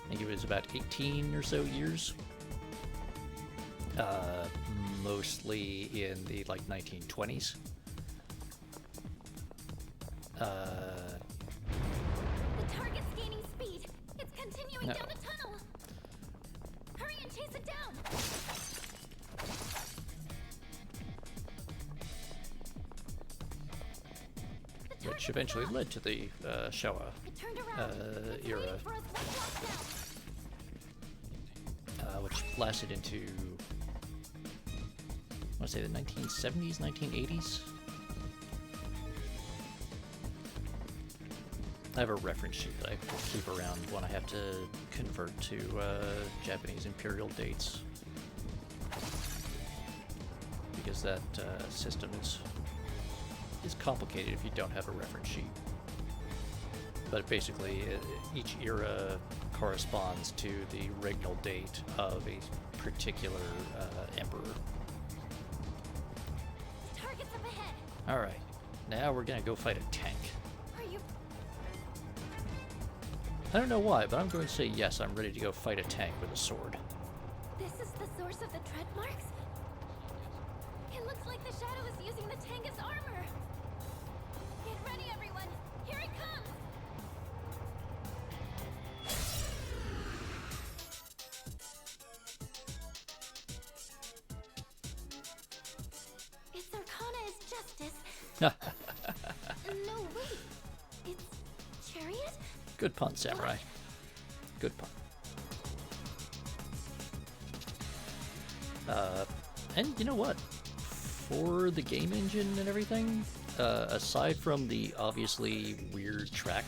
I think it was about 18 or so years, mostly in the like 1920s. The target's gaining speed. It's continuing down the tunnel. Hurry and chase it down. Which eventually led to the Showa era, which lasted into, I want to say, the 1970s, 1980s. I have a reference sheet that I keep around when I have to convert to Japanese imperial dates, because that system is complicated if you don't have a reference sheet. But basically, each era corresponds to the regnal date of a particular emperor. Target's up ahead. All right, now we're gonna go fight a tank. Are you? I don't know why, but I'm going to say yes. I'm ready to go fight a tank with a sword. This is the source of the tread marks? It looks like the shadow is using the tank as armor. Get ready, everyone. Here it comes. Its arcana is justice. No, wait. It's chariot? Good pun, Samurai. Good pun. And you know what? For the game engine and everything, aside from the obviously weird track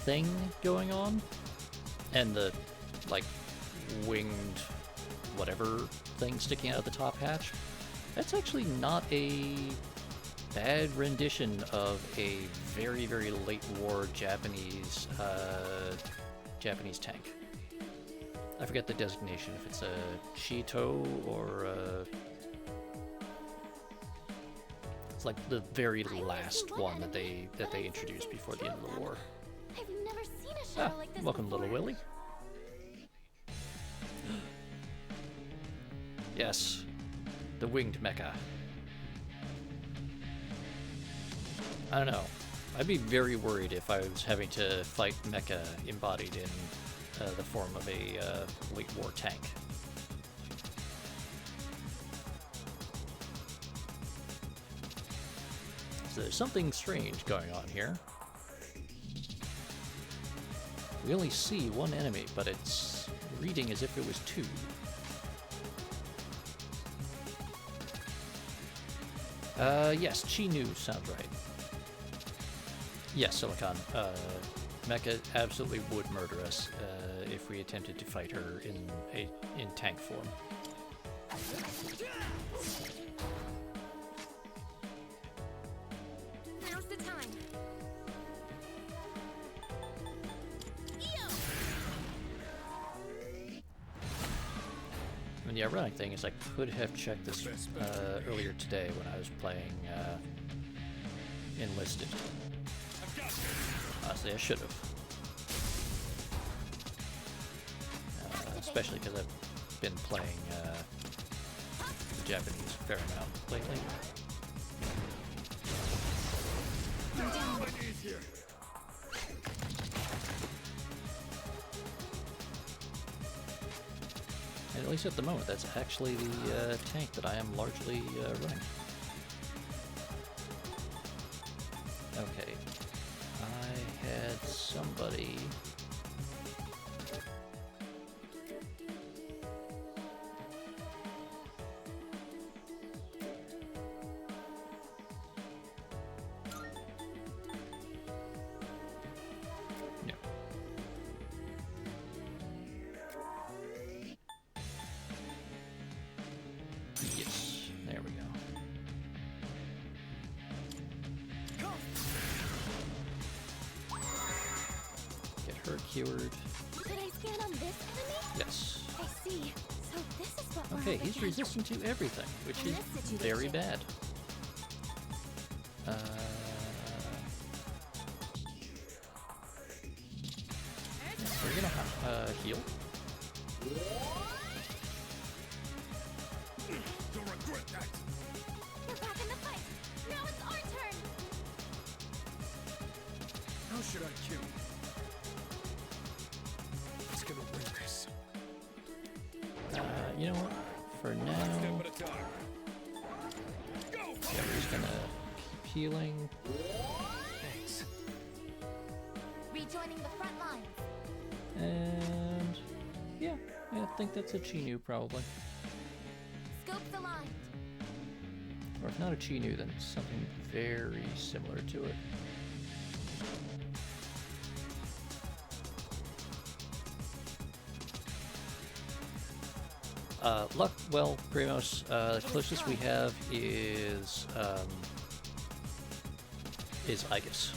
thing going on, and the, like, winged whatever thing sticking out of the top hatch, that's actually not a bad rendition of a very, very late war Japanese tank. I forget the designation, if it's a Chito or it's like the very last one that they introduced before the end of the war. I've never seen a shadow like this Welcome, before. little Willie. Yes, the winged mecha. I don't know. I'd be very worried if I was having to fight mecha embodied in the form of a late war tank. So there's something strange going on here. We only see one enemy, but it's reading as if it was two. Yes, Chi-Nu sounds right. Yes, Silicon. Mecha absolutely would murder us if we attempted to fight her in tank form. Now's the time. And the ironic thing is I could have checked this earlier today when I was playing Enlisted. Honestly, I should have. Especially because I've been playing the Japanese a fair amount lately. And at least at the moment, that's actually the tank that I am largely running. Okay. I had somebody... Yes, there we go. Get her cured. Could I scan on this enemy? Yes. I see. So this is what we're Okay, up he's against. resistant to everything, which In is this situation. very bad. We're gonna heal. You'll regret that. We're back in the fight. Now it's our turn. How should I kill? It's gonna win this. You know what? For now, yeah, we're just gonna keep healing. Thanks. Rejoining the front lines. And yeah, I think that's a Chi-Nu probably. Scopes aligned. Or if not a Chi-Nu, then something very similar to it. Luck, well, Primos, the closest we have is Igus.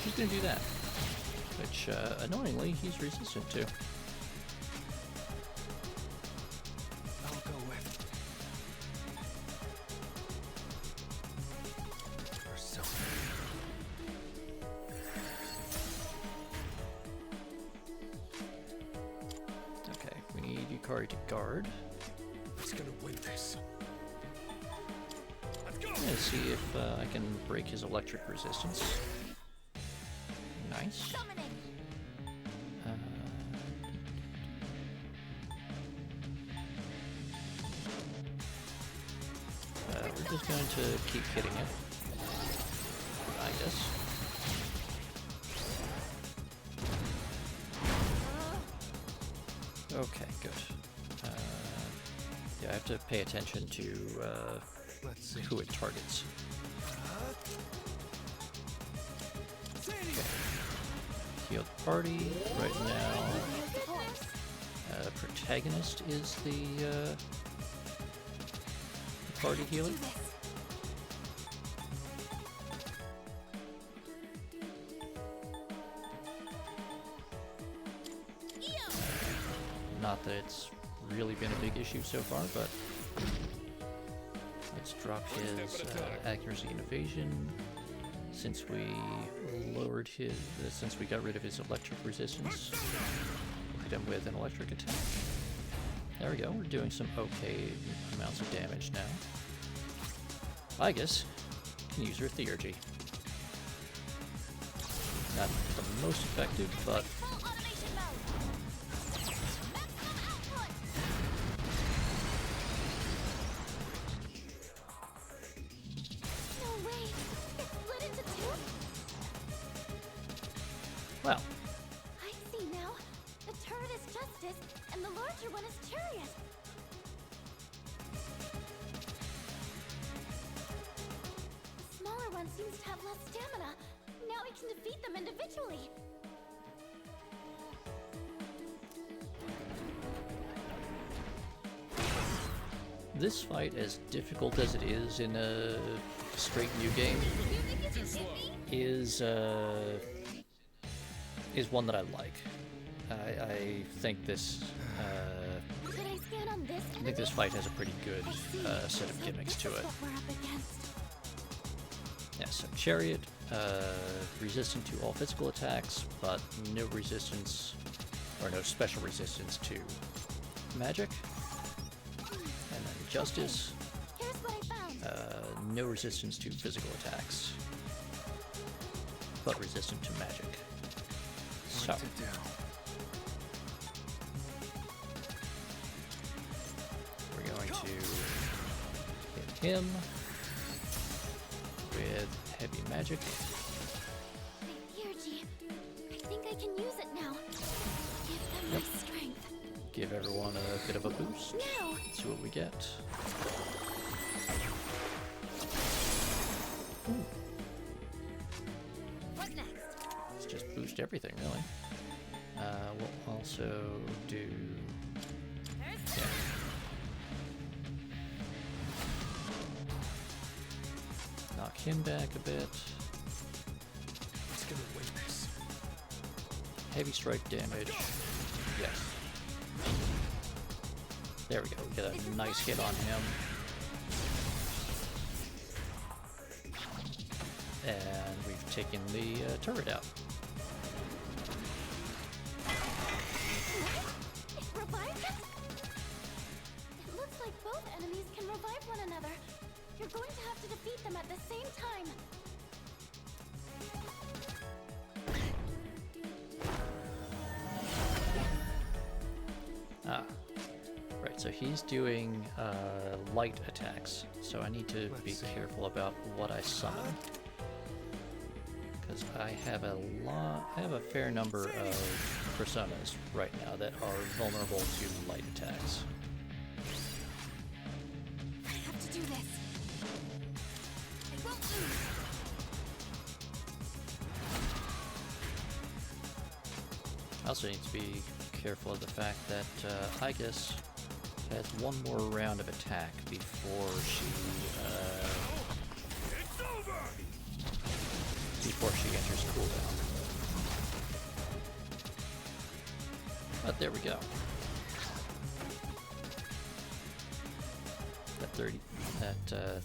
He's gonna do that, which annoyingly he's resistant to. I'll go with. Or something. Okay, we need Yukari to guard. It's gonna win this. Let's see if I can break his electric resistance. Nice. We're just going to keep hitting it, I guess. Okay, good. Yeah, I have to pay attention to who it targets. Okay. Heal the party right now. Protagonist is the party healer. Not that it's really been a big issue so far, but let's drop his accuracy and evasion. Since we lowered his, since we got rid of his electric resistance, we'll hit him with an electric attack. There we go. We're doing some okay amounts of damage now. I guess can use her theurgy. Not the most effective, but well. I see now. The turret is Justice, and the larger one is Chariot. The smaller one seems to have less stamina. Now we can defeat them individually. This fight, as difficult as it is in a straight new game, is one that I like. I think this I think this fight has a pretty good set of gimmicks to it. Yeah, so Chariot, resistant to all physical attacks, but no resistance, or no special resistance to magic. And then Justice, no resistance to physical attacks, but resistant to magic. So, we're going to hit him with heavy magic. Theurgy. I think I can use it now. Give them my strength. Give everyone a bit of a boost. Now. Let's see what we get. What next? Let's just boost everything, really. We'll also do... Yeah. Knock him back a bit. Let's get away this. Heavy strike damage. Yes. There we go. We get a nice hit on him. And we've taken the turret out. It revived it? It looks like both enemies can revive one another. You're going to have to defeat them at the same time. Ah. Right, so he's doing light attacks. So I need to be careful about what I summon. Because I have a fair number of personas right now that are vulnerable to light attacks. I have to do this. I won't lose. I also need to be careful of the fact that Igus has one more round of attack before she enters cooldown. But there we go. That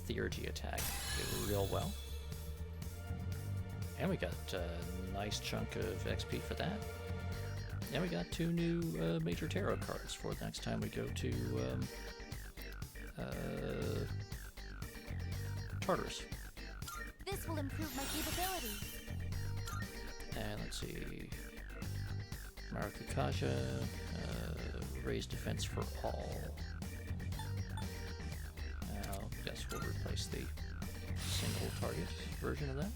theurgy attack did real well. And we got a nice chunk of XP for that. And we got 2 new major tarot cards for the next time we go to Tartarus. This will improve my capabilities. And let's see, Marukakaja, raise defense for all. I guess we'll replace the single target version of that.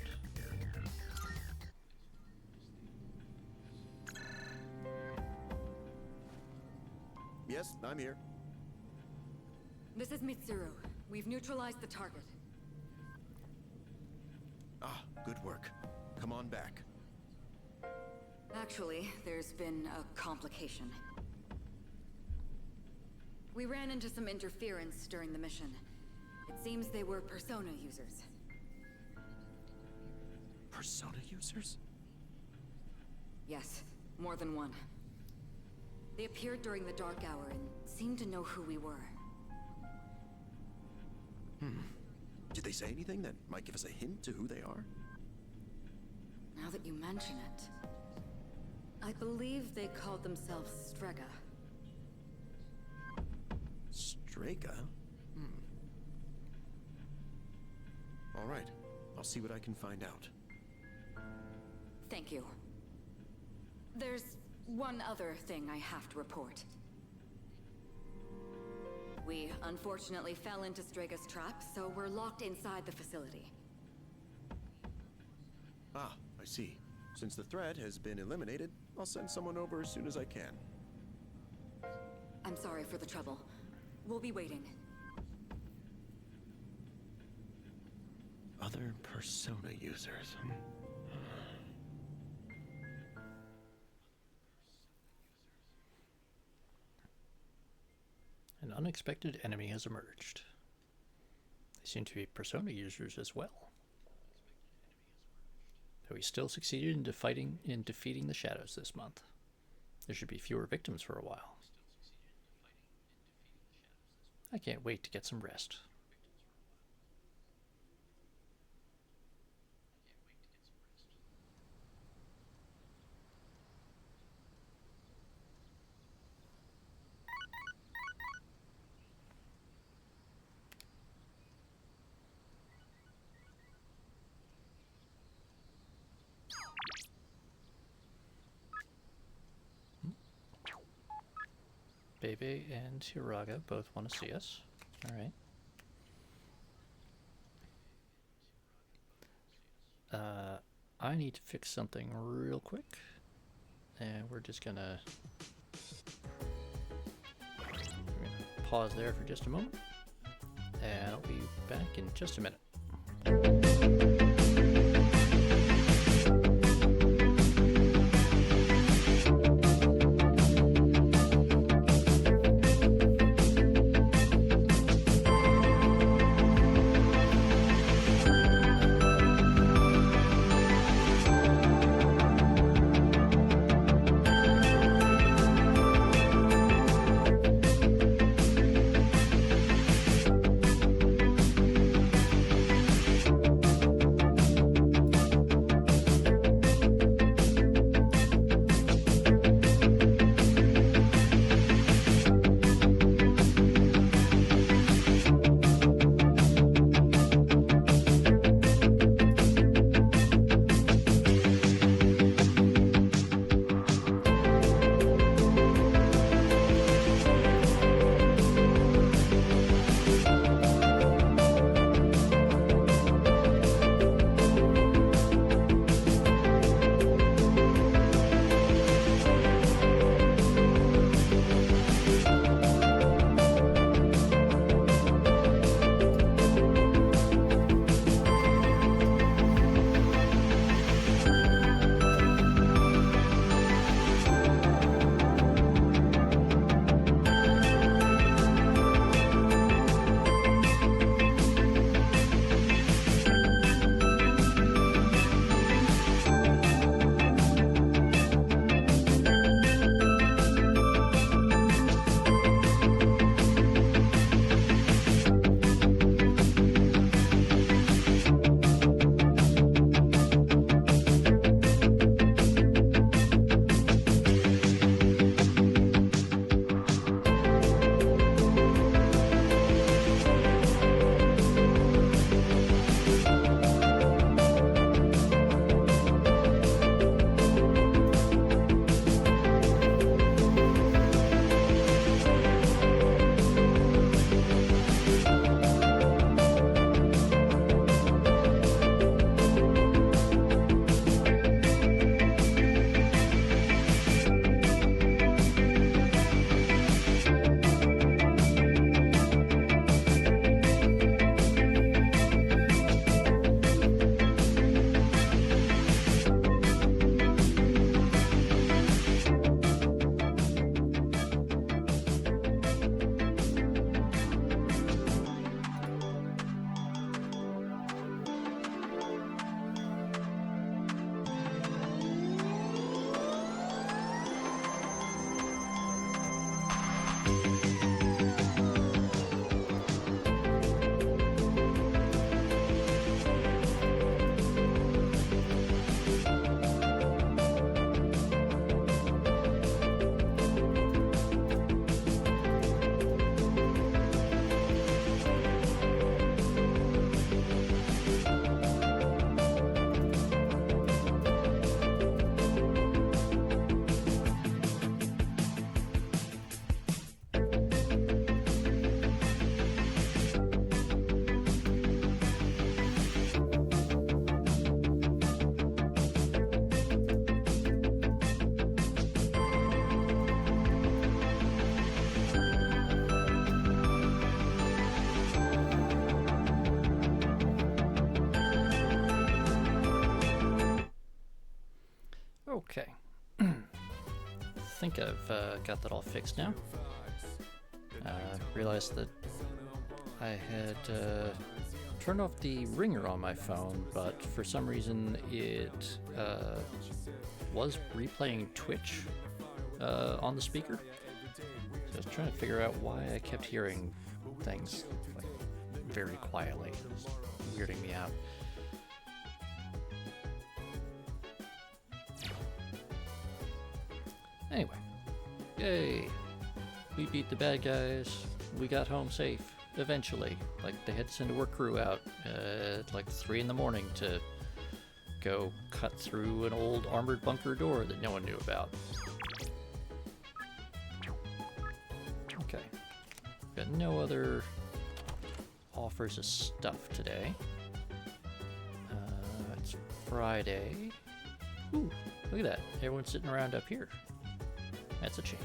Yes, I'm here. This is Mitsuru. We've neutralized the target. Ah, good work. Come on back. Actually, there's been a complication. We ran into some interference during the mission. It seems they were Persona users. Persona users? Yes, more than one. They appeared during the dark hour and seemed to know who we were. Did they say anything that might give us a hint to who they are? Now that you mention it, I believe they called themselves Strega. Strega? All right. I'll see what I can find out. Thank you. There's one other thing I have to report. We unfortunately fell into Strega's trap, so we're locked inside the facility. Ah, I see. Since the threat has been eliminated, I'll send someone over as soon as I can. I'm sorry for the trouble. We'll be waiting. Other Persona users. An unexpected enemy has emerged. They seem to be Persona users as well. Though he still succeeded in defeating the shadows this month. There should be fewer victims for a while. I can't wait to get some rest. Bebe and Hiraga both want to see us. All right. I need to fix something real quick. And we're gonna pause there for just a moment. And I'll be back in just a minute. Okay. Think I've got that all fixed now. Realized that I had turned off the ringer on my phone, but for some reason it was replaying Twitch on the speaker. So I was trying to figure out why I kept hearing things like very quietly, weirding me out. Anyway, yay! We beat the bad guys. We got home safe, eventually. Like, they had to send a work crew out at like 3 in the morning to go cut through an old armored bunker door that no one knew about. Okay. Got no other offers of stuff today. It's Friday. Ooh, look at that. Everyone's sitting around up here. That's a change.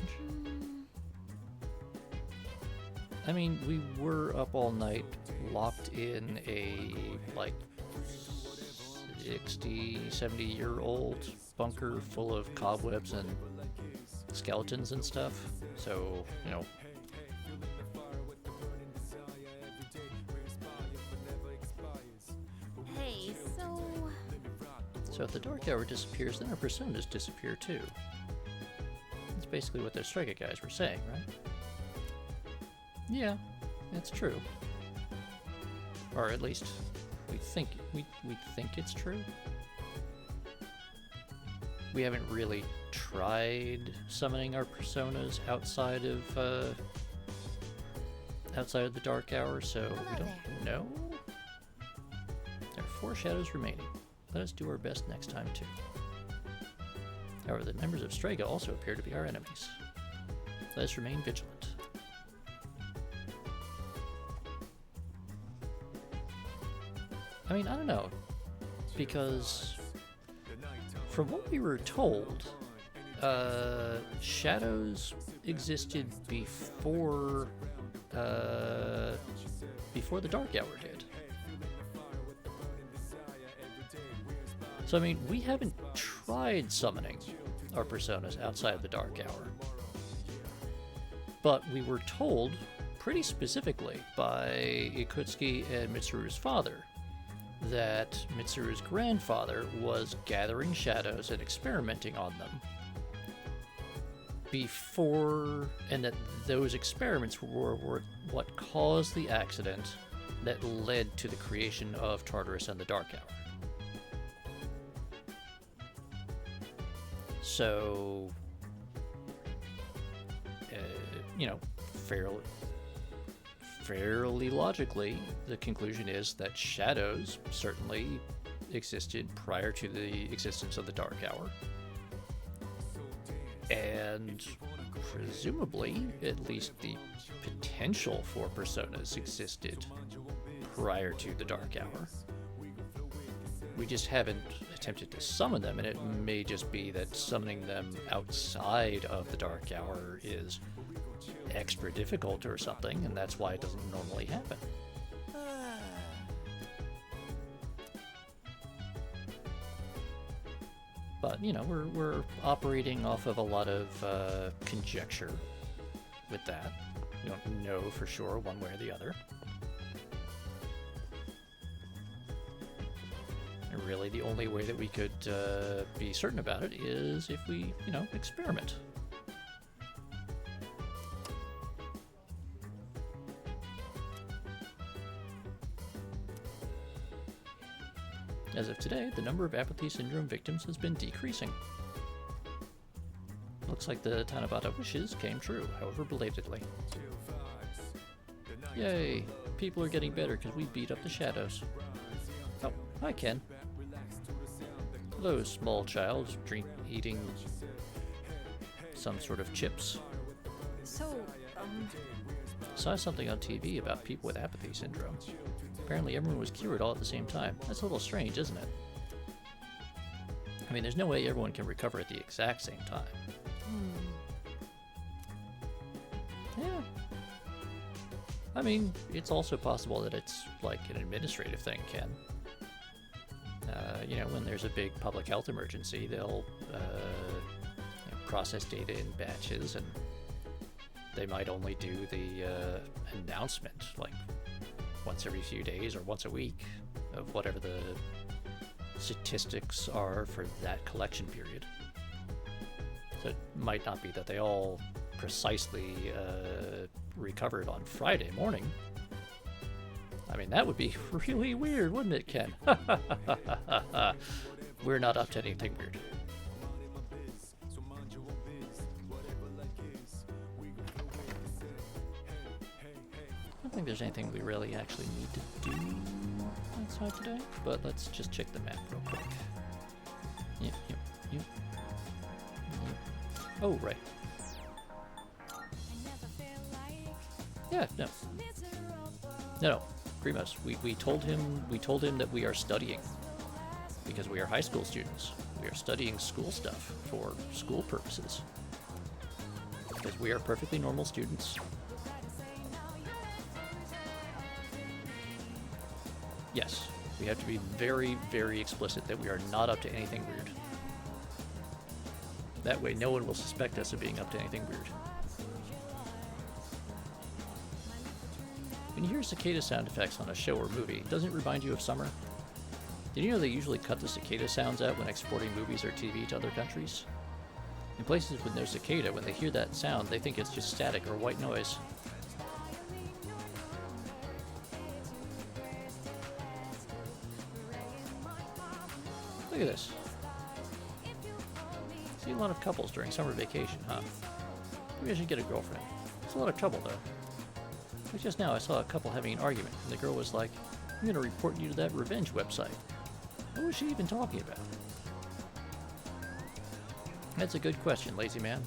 I mean, we were up all night, locked in a, like, 60, 70-year-old bunker full of cobwebs and skeletons and stuff. So, you know. Hey, So if the Dark Hour disappears, then our personas disappear too. That's basically what those Striker guys were saying, right? Yeah, that's true. Or at least we think it's true. We haven't really tried summoning our personas outside of the Dark Hour, so we don't know. There are 4 shadows remaining. Let us do our best next time too. However, the members of Strega also appear to be our enemies. Let us remain vigilant. I mean, I don't know, because from what we were told, shadows existed before the Dark Hour did. So I mean, we haven't tried summoning our personas outside of the Dark Hour, but we were told pretty specifically by Ikutsuki and Mitsuru's father that Mitsuru's grandfather was gathering shadows and experimenting on them before, and that those experiments were what caused the accident that led to the creation of Tartarus and the Dark Hour. So, you know, fairly logically, the conclusion is that shadows certainly existed prior to the existence of the Dark Hour. And presumably, at least the potential for personas existed prior to the Dark Hour. We just haven't attempted to summon them, and it may just be that summoning them outside of the Dark Hour is extra difficult or something, and that's why it doesn't normally happen. But, you know, we're operating off of a lot of conjecture with that. We don't know for sure one way or the other. And really, the only way that we could be certain about it is if we, you know, experiment. As of today, the number of apathy syndrome victims has been decreasing. Looks like the Tanabata wishes came true, however belatedly. Yay! People are getting better because we beat up the shadows. Oh, hi Ken. Hello, small child, eating some sort of chips. Saw something on TV about people with apathy syndrome. Apparently everyone was cured all at the same time. That's a little strange, isn't it? I mean, there's no way everyone can recover at the exact same time. Yeah. I mean, it's also possible that it's like an administrative thing, Ken. You know, when there's a big public health emergency, they'll process data in batches, and they might only do the announcement like once every few days or once a week of whatever the statistics are for that collection period. So it might not be that they all precisely recovered on Friday morning. I mean, that would be really weird, wouldn't it, Ken? We're not up to anything weird. I don't think there's anything we really actually need to do outside today, but let's just check the map real quick. Yep. Oh, right. Yeah, no. Grimace, we told him that we are studying because we are high school students. We are studying school stuff for school purposes because we are perfectly normal students. Yes, we have to be very, very explicit that we are not up to anything weird. That way no one will suspect us of being up to anything weird. When you hear cicada sound effects on a show or movie, doesn't it remind you of summer? Did you know they usually cut the cicada sounds out when exporting movies or TV to other countries? In places with no cicada, when they hear that sound, they think it's just static or white noise. Look at this. See a lot of couples during summer vacation, huh? Maybe I should get a girlfriend. It's a lot of trouble, though. Like just now, I saw a couple having an argument, and the girl was like, "I'm gonna report you to that revenge website." What was she even talking about? That's a good question, lazy man.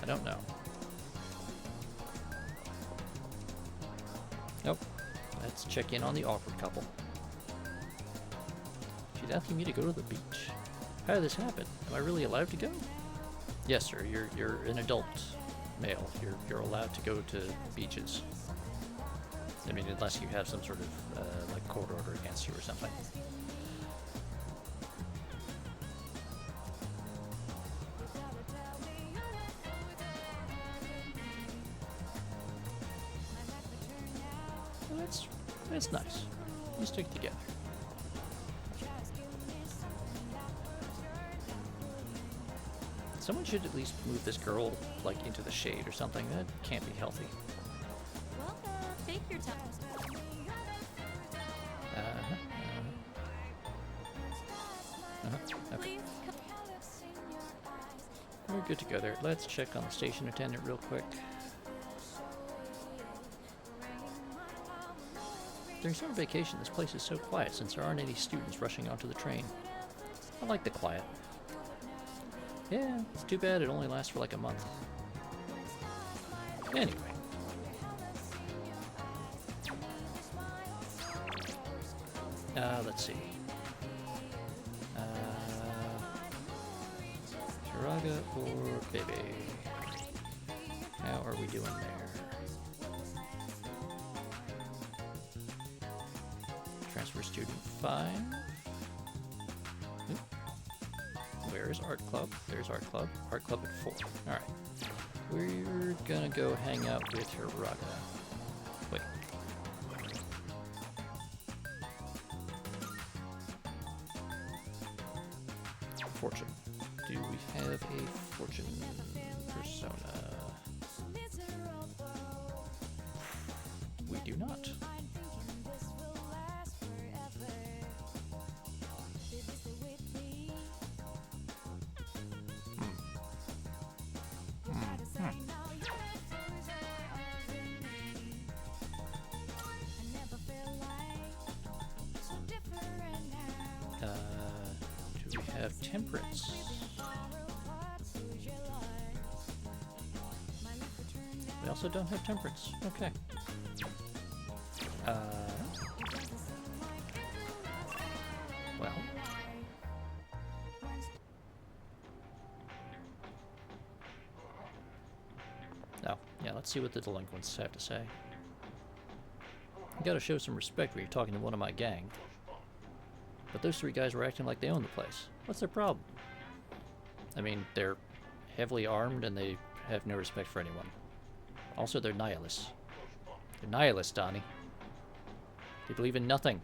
I don't know. Nope. Let's check in on the awkward couple. She's asking me to go to the beach. How did this happen? Am I really allowed to go? Yes, sir. You're an adult male. You're allowed to go to beaches. I mean, unless you have some sort of like court order against you or something. Well, that's nice. You stick together. Someone should at least move this girl like into the shade or something. That can't be healthy. Take your time. Okay. We're good to go there. Let's check on the station attendant real quick. During summer vacation, this place is so quiet since there aren't any students rushing onto the train. I like the quiet. Yeah, it's too bad it only lasts for like a month. Anyway. Let's see. Shiraga or Bebe? How are we doing there? Transfer student 5. Oop. Where's Art Club? There's Art Club. Art Club at 4. Alright. We're gonna go hang out with Shiraga. Wait. Fortune. Do we have a fortune persona? We do not. Do we have temperance? We also don't have temperance. Okay. Well. Oh, yeah, let's see what the delinquents have to say. You gotta show some respect when you're talking to one of my gang. But those three guys were acting like they own the place. What's their problem? I mean, they're heavily armed and they have no respect for anyone. Also, they're nihilists. They're nihilists, Donnie. They believe in nothing.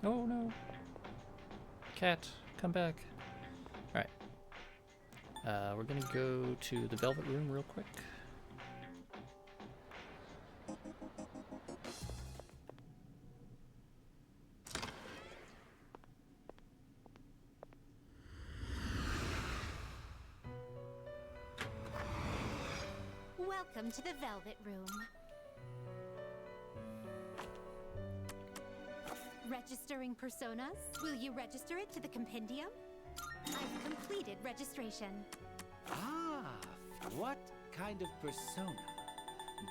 Oh no. Cat, come back. Alright. We're gonna go to the Velvet Room real quick. Welcome to the Velvet Room. Registering personas? Will you register it to the compendium? I've completed registration. Ah, what kind of persona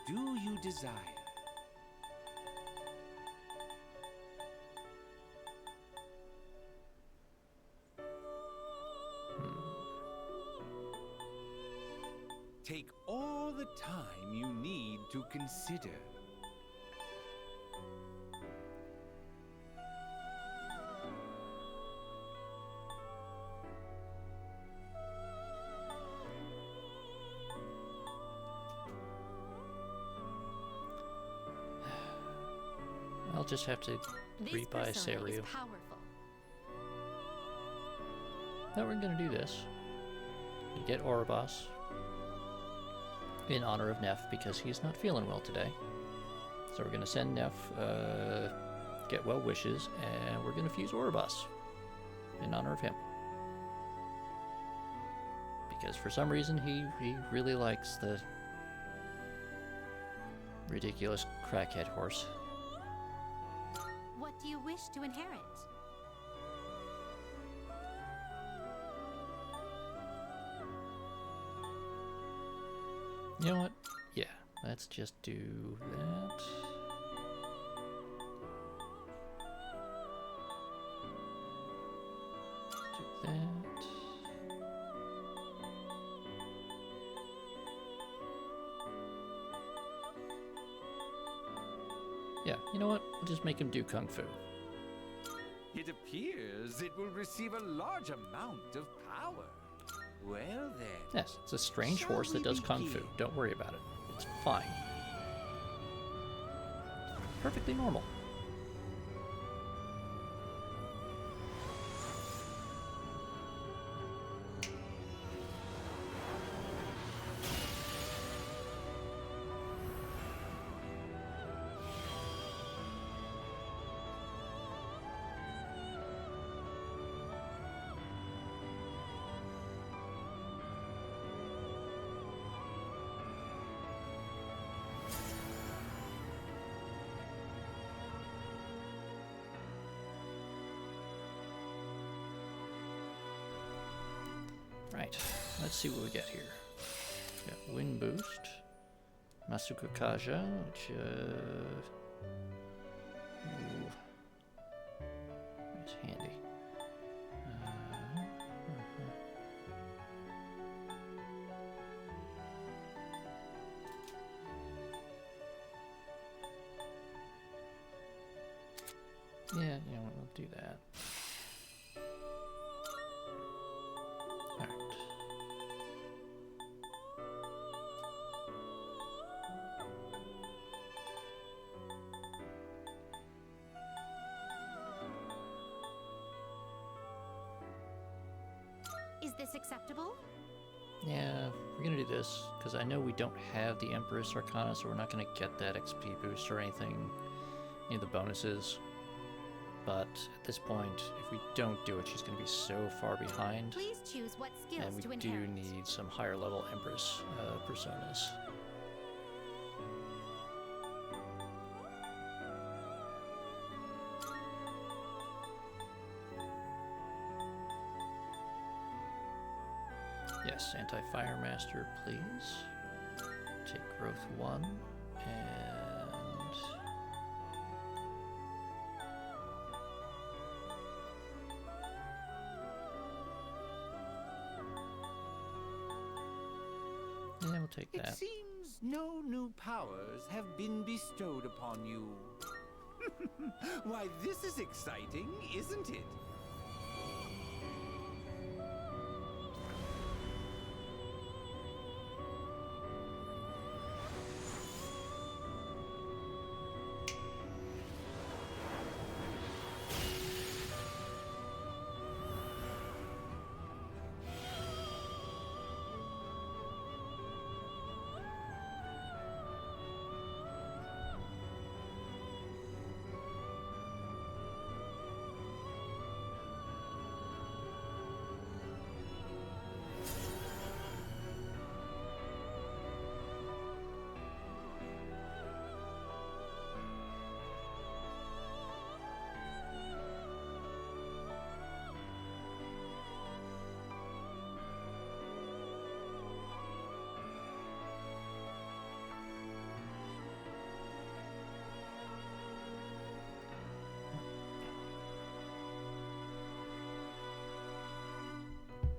do you desire? Take all the time you need to consider. I'll just have to rebuy This persona is Seiryu. powerful. Now we're gonna do this. We get Oribos in honor of Neff because he's not feeling well today. So we're gonna send Neff get well wishes, and we're gonna fuse Oribos in honor of him. Because for some reason he really likes the ridiculous crackhead horse. What do you wish to inherit? You know what? Yeah, let's just do that. Do that. Yeah, you know what? We'll just make him do Kung Fu. It appears it will receive a large amount of power. Well then. Yes, it's a strange Shall horse that we does Kung Fu. begin? Don't worry about it. It's fine. Perfectly normal. Right, let's see what we get here. We got Wind Boost, Masuka Kaja, which, ooh, it's handy. Yeah, you know what, we'll do that. Alright. Is this acceptable? Yeah, we're gonna do this, because I know we don't have the Empress Arcana, so we're not gonna get that XP boost or anything, any of the bonuses. But at this point, if we don't do it, she's gonna be so far behind. Please choose what skills And we to do inherit. need some higher level Empress personas. Yes, Anti-Fire Master, please. Take growth 1, and take It that. seems no new powers have been bestowed upon you. Why, this is exciting, isn't it?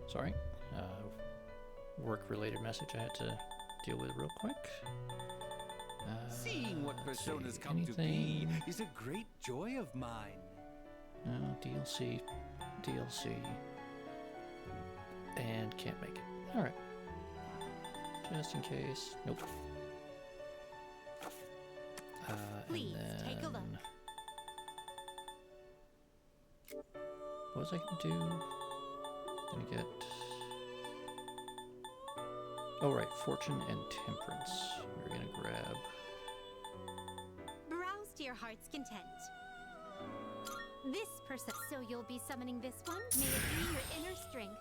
Sorry. Work-related message I had to deal with real quick. Seeing what let's see, personas come to be anything? is a great joy of mine. No, DLC. And can't make it. Alright. Just in case. Nope. Please, and then... take a look. What was I gonna do? Gonna get... Oh right, Fortune and Temperance. We're gonna grab... Browse to your heart's content. This person, so you'll be summoning this one? May it be your inner strength.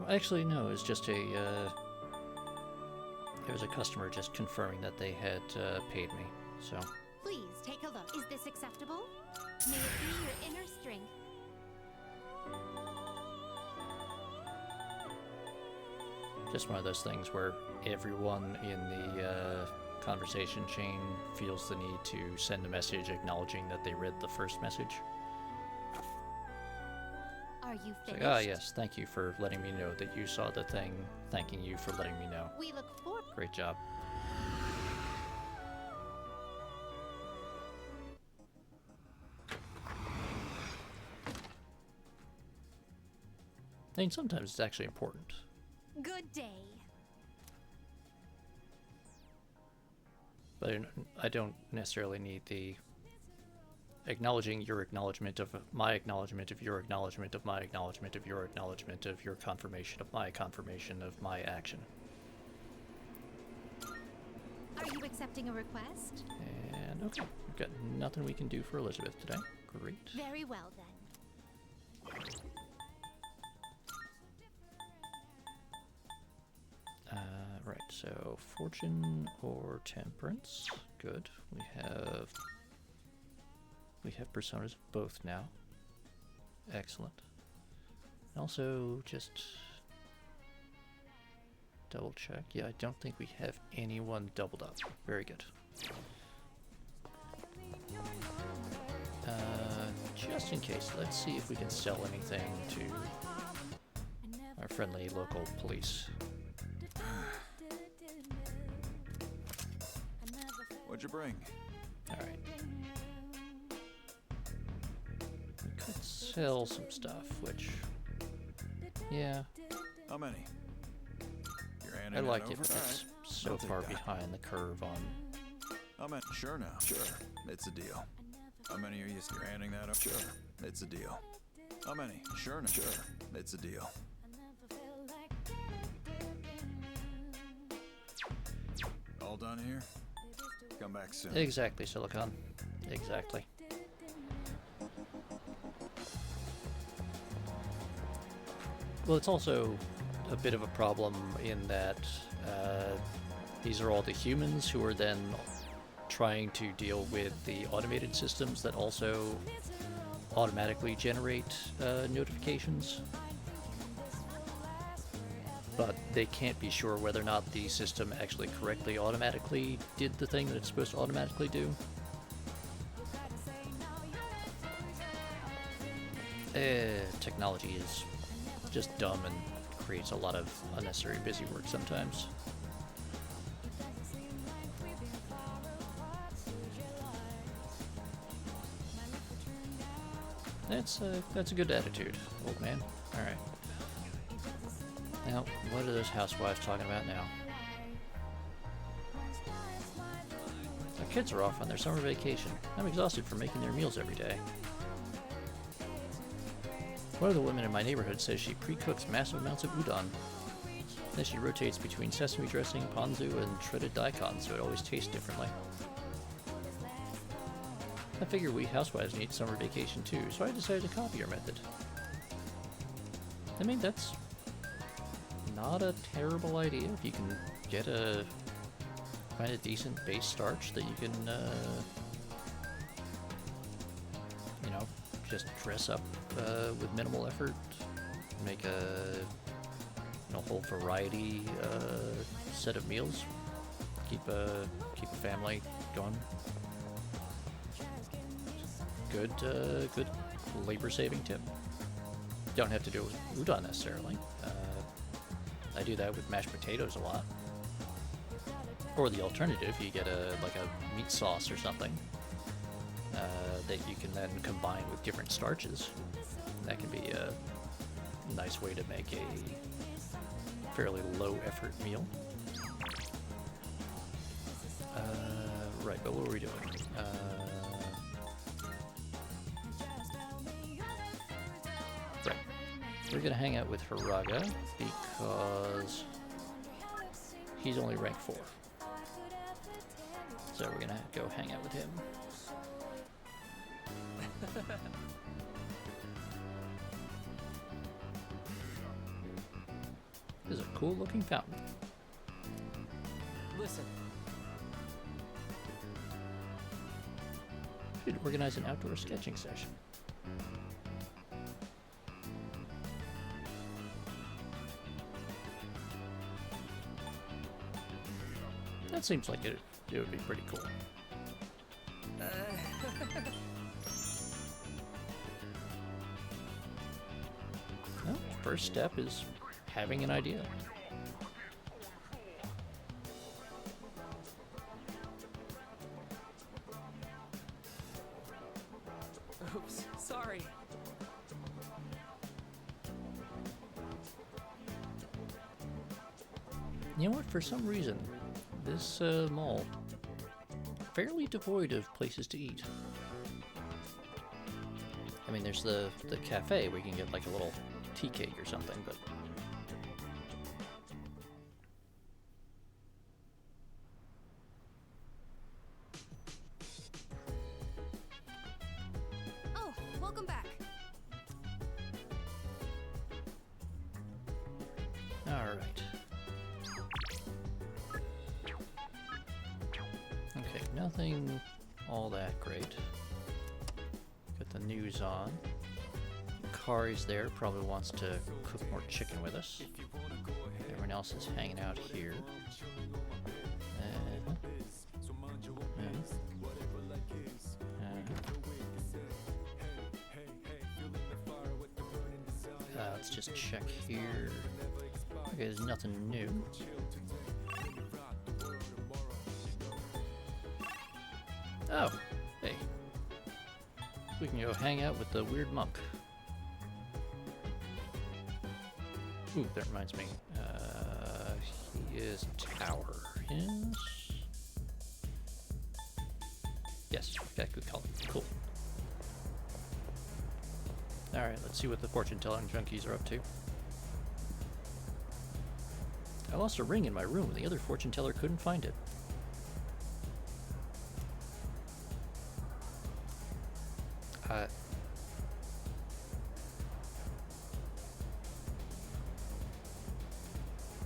Actually no, it's just a, it was a customer just confirming that they had, paid me, so... Please take a look. Is this acceptable? May it be your inner strength. Just one of those things where everyone in the conversation chain feels the need to send a message acknowledging that they read the first message. Are you It's finished? like, ah yes, thank you for letting me know that you saw the thing. Thanking you for letting me know. We look forward. Great job. I mean, sometimes it's actually important. Good day. But I don't necessarily need the acknowledging your acknowledgement of my acknowledgement of your acknowledgement of my acknowledgement of your acknowledgement of your confirmation of my confirmation of my action. Are you accepting a request? And okay, we've got nothing we can do for Elizabeth today. Great. Very well then. Right, so Fortune or Temperance. Good. We have personas of both now. Excellent. And also just double check. Yeah, I don't think we have anyone doubled up. Very good. Just in case, let's see if we can sell anything to our friendly local police. What'd you bring? Alright. We could sell some stuff, which... Yeah. How many? You're handing I like it it, over? but it's so I'll take far that. behind the curve on... How many? Sure now. Sure. It's a deal. How many are you? You're handing that over? Sure. It's a deal. How many? Sure now. Sure. It's a deal. All done here? Come back soon. Exactly, Silicon. Exactly. Well, it's also a bit of a problem in that these are all the humans who are then trying to deal with the automated systems that also automatically generate notifications. But they can't be sure whether or not the system actually correctly automatically did the thing that it's supposed to automatically do. Technology is just dumb and creates a lot of unnecessary busy work sometimes. That's a good attitude, old man. All right. Now, what are those housewives talking about now? Our kids are off on their summer vacation. I'm exhausted from making their meals every day. One of the women in my neighborhood says she pre-cooks massive amounts of udon. Then she rotates between sesame dressing, ponzu, and shredded daikon, so it always tastes differently. I figure we housewives need summer vacation too, so I decided to copy her method. I mean, that's not a terrible idea if you can get a kind of decent base starch that you can, you know, just dress up with minimal effort, make a whole variety set of meals, keep a family going. Good labor-saving tip. Don't have to do it with udon necessarily. I do that with mashed potatoes a lot. Or the alternative, you get a meat sauce or something that you can then combine with different starches. That can be a nice way to make a fairly low-effort meal. Right, but what were we doing? Right. We're gonna hang out with Hiraga because he's only rank 4. So we're gonna go hang out with him. This is a cool looking fountain. Listen. Should organize an outdoor sketching session. That seems like it would be pretty cool. Well, first step is having an idea. Oops, sorry. You know what? For some reason, this mall fairly devoid of places to eat. I mean, there's the cafe where you can get like a little tea cake or something, but Oh, welcome back. all right. Okay, nothing all that great. Got the news on. Kari's there, probably wants to cook more chicken with us. Everyone else is hanging out here. Let's just check here. Okay, there's nothing new. Oh, hey. We can go hang out with the weird monk. Ooh, that reminds me. He is Tower. Yes, okay, good call. Cool. Alright, let's see what the fortune-telling junkies are up to. I lost a ring in my room and the other fortune teller couldn't find it.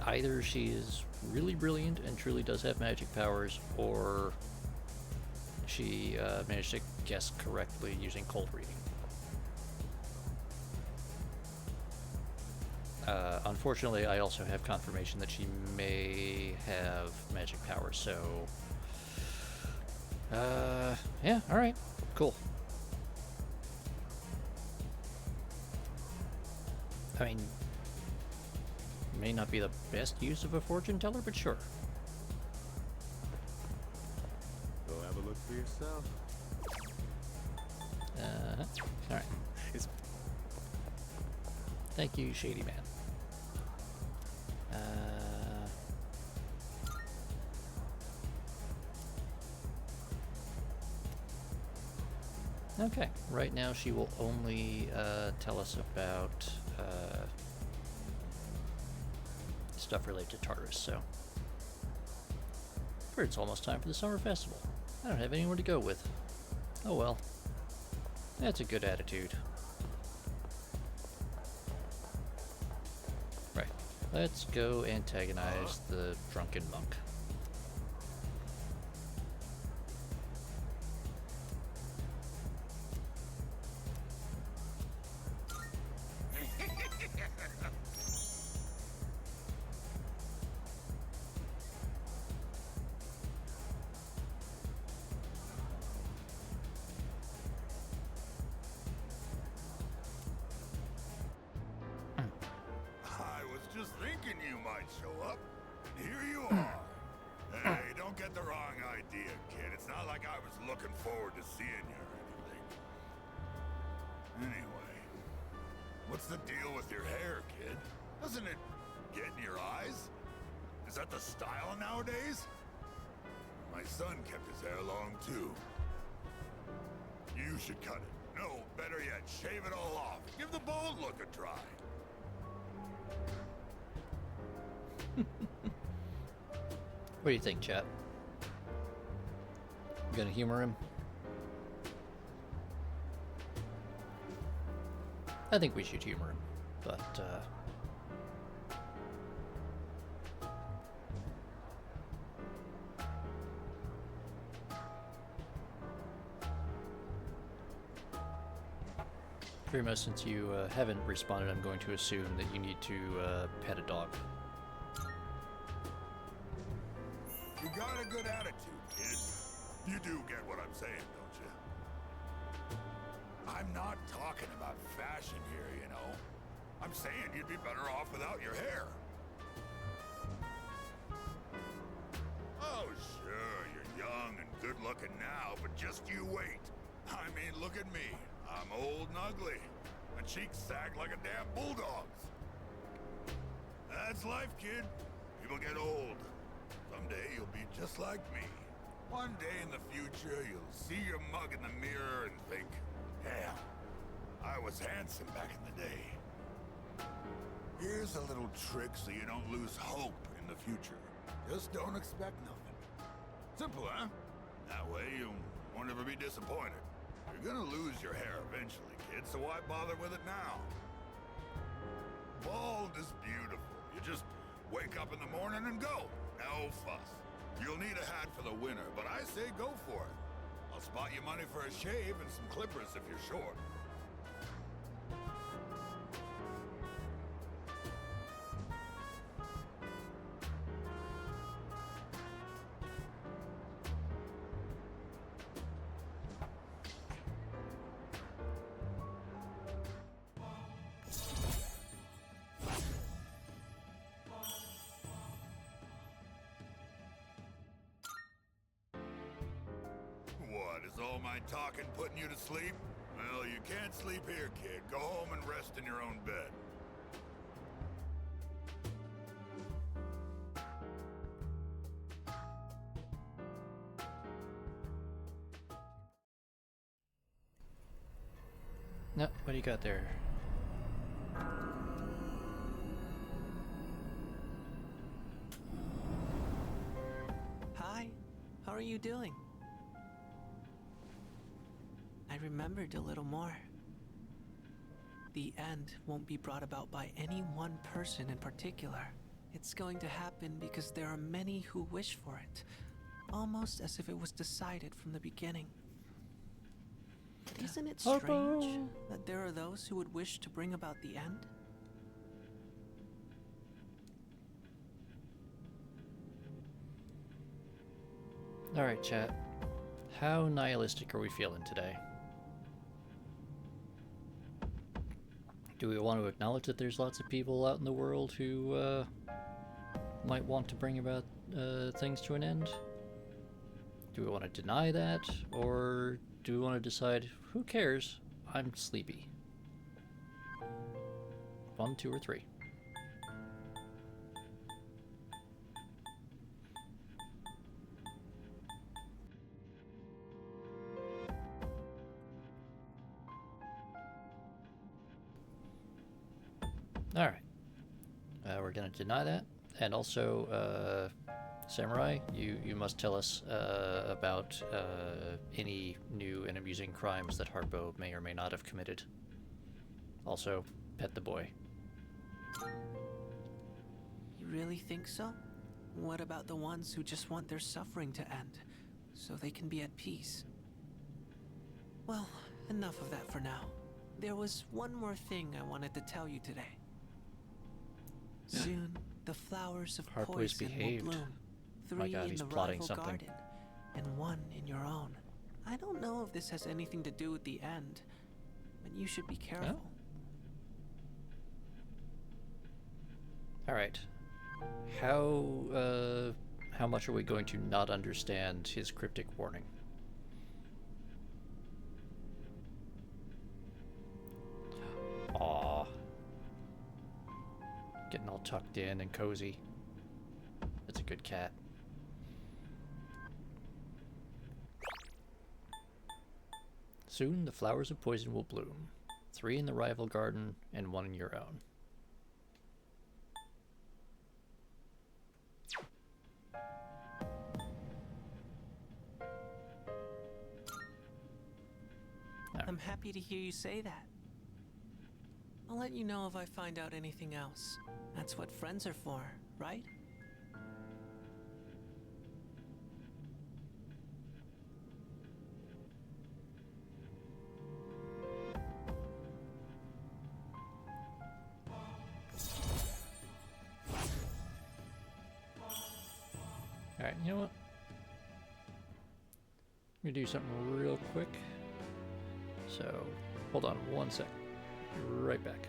Either she is really brilliant and truly does have magic powers, or she managed to guess correctly using cold reading. Unfortunately, I also have confirmation that she may have magic powers, so... yeah, alright, cool. I mean, may not be the best use of a fortune teller, but sure. Go have a look for yourself. Alright. Thank you, Shady Man. Okay, right now she will only tell us about stuff related to Tartarus, so. But it's almost time for the summer festival. I don't have anyone to go with. Oh well. That's a good attitude. Right, let's go antagonize the drunken monk. Just thinking you might show up, and here you are. Hey, don't get the wrong idea, kid. It's not like I was looking forward to seeing you or anything. Anyway, what's the deal with your hair, kid? Doesn't it get in your eyes? Is that the style nowadays? My son kept his hair long, too. You should cut it. No, better yet, shave it all off. Give the bald look a try. What do you think, chat? You gonna humor him? I think we should humor him, but pretty much since you haven't responded, I'm going to assume that you need to pet a dog. You got a good attitude, kid. You do get what I'm saying, don't you? I'm not talking about fashion here, you know. I'm saying you'd be better off without your hair. Oh, sure, you're young and good-looking now, but just you wait. I mean, look at me. I'm old and ugly. My cheeks sag like a damn bulldog's. That's life, kid. People get old. Someday you'll be just like me. One day in the future, you'll see your mug in the mirror and think, damn, I was handsome back in the day. Here's a little trick so you don't lose hope in the future. Just don't expect nothing. Simple, huh? That way you won't ever be disappointed. You're gonna lose your hair eventually, kid, so why bother with it now? Bald is beautiful. You just wake up in the morning and go. No fuss. You'll need a hat for the winter, but I say go for it. I'll spot you money for a shave and some clippers if you're short. All my talking putting you to sleep? Well, you can't sleep here, kid. Go home and rest in your own bed. No, what do you got there? Hi, how are you doing? I remembered a little more. The end won't be brought about by any one person in particular. It's going to happen because there are many who wish for it, almost as if it was decided from the beginning. Isn't it strange that there are those who would wish to bring about the end? Alright, chat. How nihilistic are we feeling today? Do we want to acknowledge that there's lots of people out in the world who might want to bring about things to an end? Do we want to deny that, or do we want to decide, who cares, I'm sleepy? 1, 2, or 3. Alright. We're going to deny that. And also, Samurai, you must tell us about any new and amusing crimes that Harpo may or may not have committed. Also, pet the boy. You really think so? What about the ones who just want their suffering to end, so they can be at peace? Well, enough of that for now. There was one more thing I wanted to tell you today. Soon, the flowers of Harpo's poison behaved. will bloom. 3 My God, in he's the plotting rival something. garden, and 1 in your own. I don't know if this has anything to do with the end, but you should be careful. Alright. How much are we going to not understand his cryptic warning? Aww. Getting all tucked in and cozy. That's a good cat. Soon the flowers of poison will bloom. 3 in the rival garden and 1 in your own. I'm happy to hear you say that. I'll let you know if I find out anything else. That's what friends are for, right? Alright, you know what? Let me do something real quick. So, hold on 1 sec. Be right back.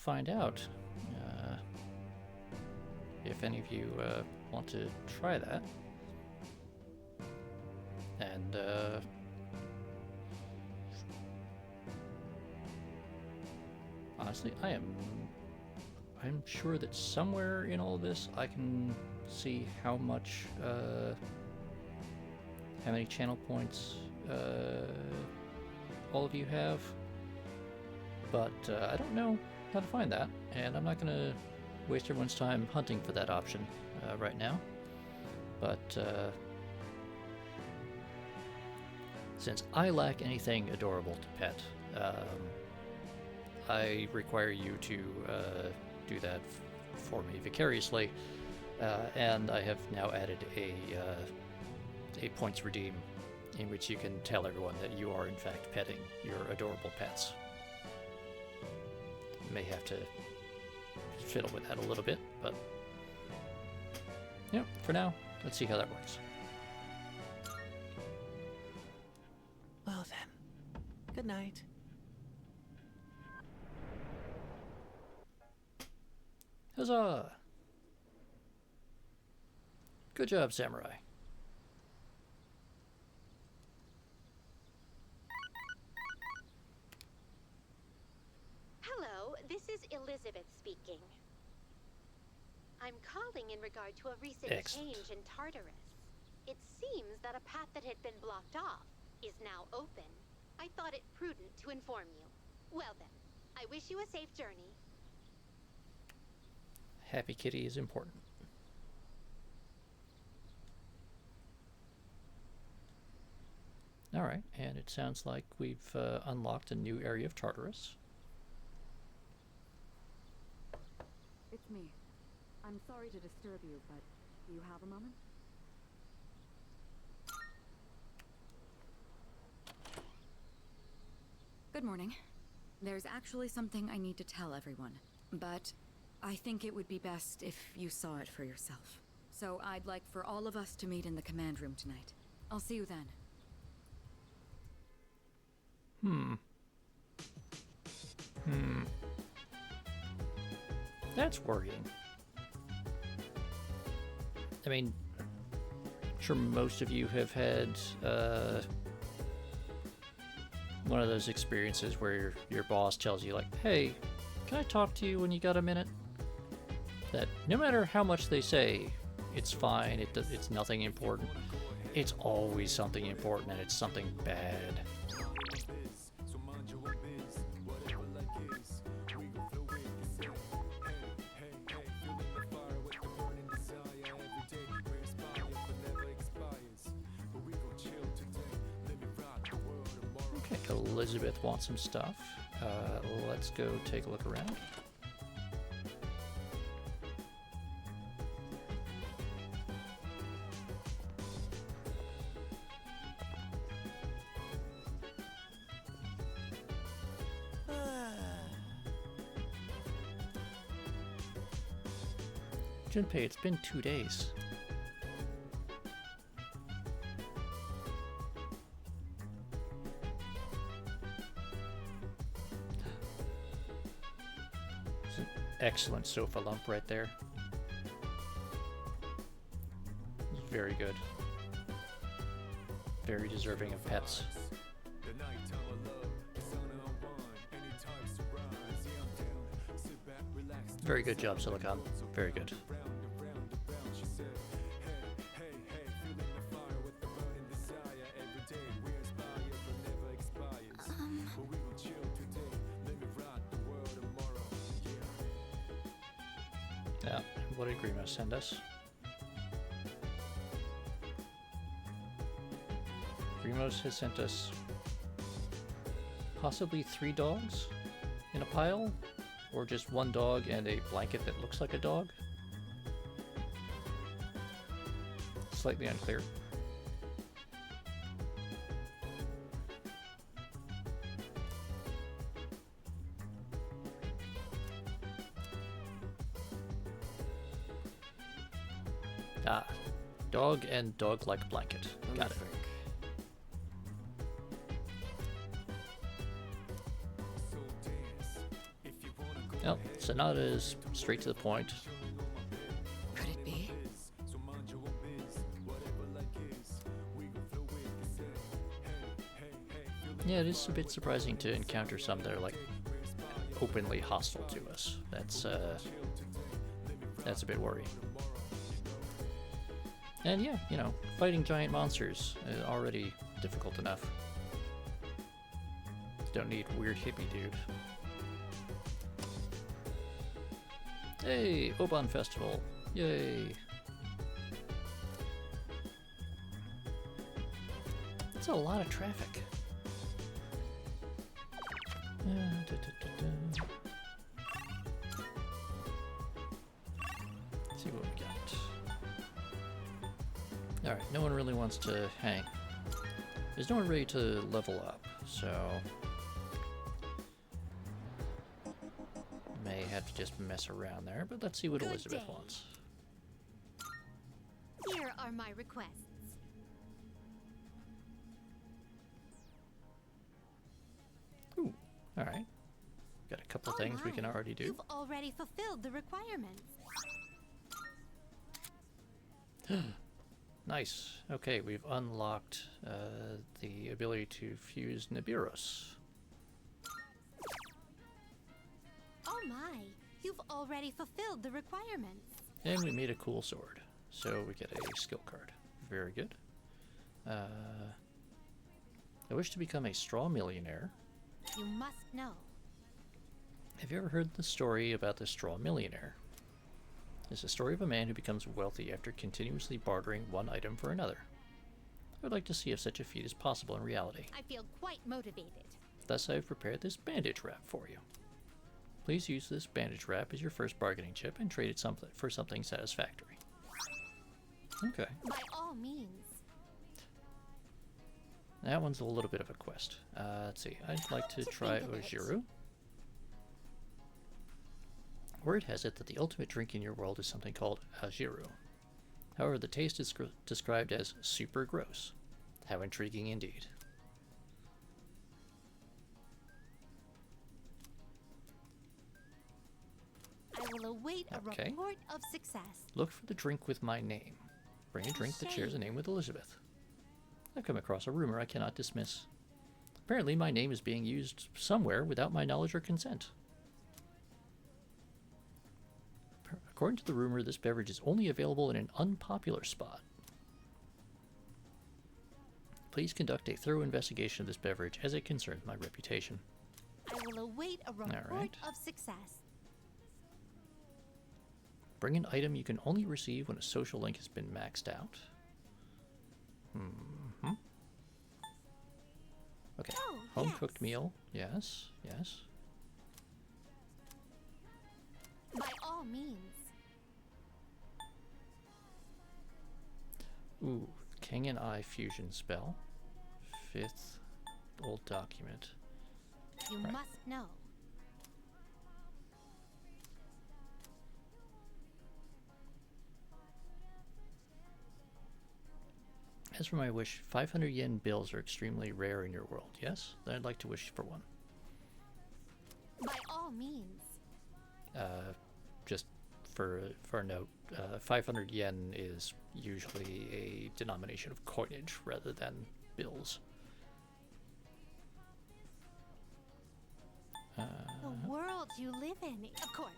find out if any of you want to try that. And honestly, I'm sure that somewhere in all this I can see how much how many channel points all of you have, but I don't know how to find that, and I'm not gonna waste everyone's time hunting for that option right now. But since I lack anything adorable to pet, I require you to do that for me vicariously, and I have now added a points redeem in which you can tell everyone that you are in fact petting your adorable pets. You may have to fiddle with that a little bit, but yeah, for now, let's see how that works. Well then, good night. Huzzah! Good job, Samurai. Hello, this is Elizabeth speaking. I'm calling in regard to a recent Excellent. change in Tartarus. It seems that a path that had been blocked off is now open. I thought it prudent to inform you. Well then, I wish you a safe journey. Happy Kitty is important. Alright, and it sounds like we've unlocked a new area of Tartarus. It's me. I'm sorry to disturb you, but do you have a moment? Good morning. There's actually something I need to tell everyone, but I think it would be best if you saw it for yourself. So I'd like for all of us to meet in the command room tonight. I'll see you then. That's worrying. I mean, I'm sure most of you have had one of those experiences where your boss tells you, like, hey, can I talk to you when you got a minute? That no matter how much they say, it's fine, it's nothing important, it's always something important, and it's something bad. Elizabeth wants some stuff. Let's go take a look around. Junpei, it's been 2 days. Excellent sofa lump right there. Very good. Very deserving of pets. Very good job, Silicon. Very good. Yeah, what did Grima send us? Grimos has sent us possibly 3 dogs in a pile, or just 1 dog and a blanket that looks like a dog. Slightly unclear. Ah, dog and dog-like blanket. Got it. Well, Sonata is straight to the point. Could it be? Yeah, it is a bit surprising to encounter some that are like openly hostile to us. That's a bit worrying. And yeah, you know, fighting giant monsters is already difficult enough. Don't need weird hippie dude. Hey, Oban Festival. Yay. That's a lot of traffic. Let's see what we got. Alright, no one really wants to hang. There's no one ready to level up, so may have to just mess around there, but let's see what Elizabeth wants. Here are my requests. Ooh, alright. Got a couple things we can already do. You've already fulfilled the requirements. Nice. Okay, we've unlocked the ability to fuse Nibiros. Oh my, you've already fulfilled the requirements. And we made a cool sword, so we get a skill card. Very good. I wish to become a straw millionaire. You must know. Have you ever heard the story about the straw millionaire? It's a story of a man who becomes wealthy after continuously bartering one item for another. I would like to see if such a feat is possible in reality. I feel quite motivated. Thus I have prepared this bandage wrap for you. Please use this bandage wrap as your first bargaining chip and trade it for something satisfactory. Okay. By all means. That one's a little bit of a quest. Let's see. I'd like to try Ojiru. Word has it that the ultimate drink in your world is something called Ajiru. However, the taste is described as super gross. How intriguing indeed. I will await a report of success. Look for the drink with my name. Bring a drink that shares a name with Elizabeth. I've come across a rumor I cannot dismiss. Apparently my name is being used somewhere without my knowledge or consent. According to the rumor, this beverage is only available in an unpopular spot. Please conduct a thorough investigation of this beverage as it concerns my reputation. I will await a report of success. Bring an item you can only receive when a social link has been maxed out. Okay. Oh, Home cooked meal. Yes, yes. By all means. Ooh, King and I fusion spell. 5th old document. You must know. As for my wish, 500 yen bills are extremely rare in your world, yes? Then I'd like to wish for one. By all means. Just for a note, 500 yen is usually a denomination of coinage rather than bills. The world you live in, of course.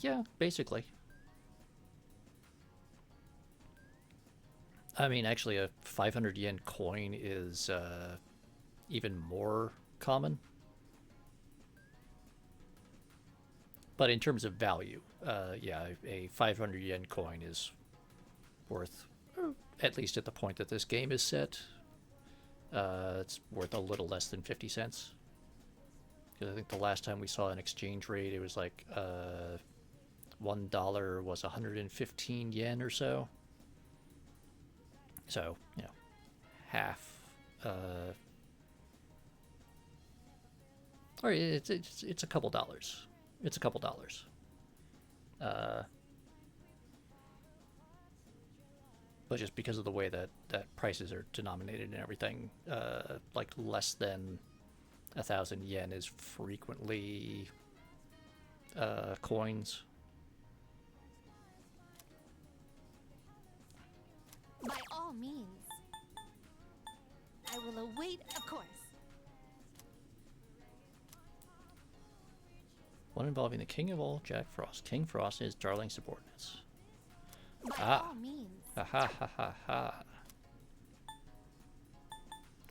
Yeah, basically. I mean, actually, a 500 yen coin is even more common. But in terms of value, yeah, a 500 yen coin is worth, at least at the point that this game is set, it's worth a little less than 50 cents. Because I think the last time we saw an exchange rate, it was like $1 was 115 yen or so. So, you know, half. Or it's a couple dollars. It's a couple dollars. But just because of the way that prices are denominated and everything, like less than 1,000 yen is frequently coins. By all means. I will await, of course. One involving the King of all, Jack Frost. King Frost and his darling subordinates. By Ah. all means. Ha ha ha ha ha.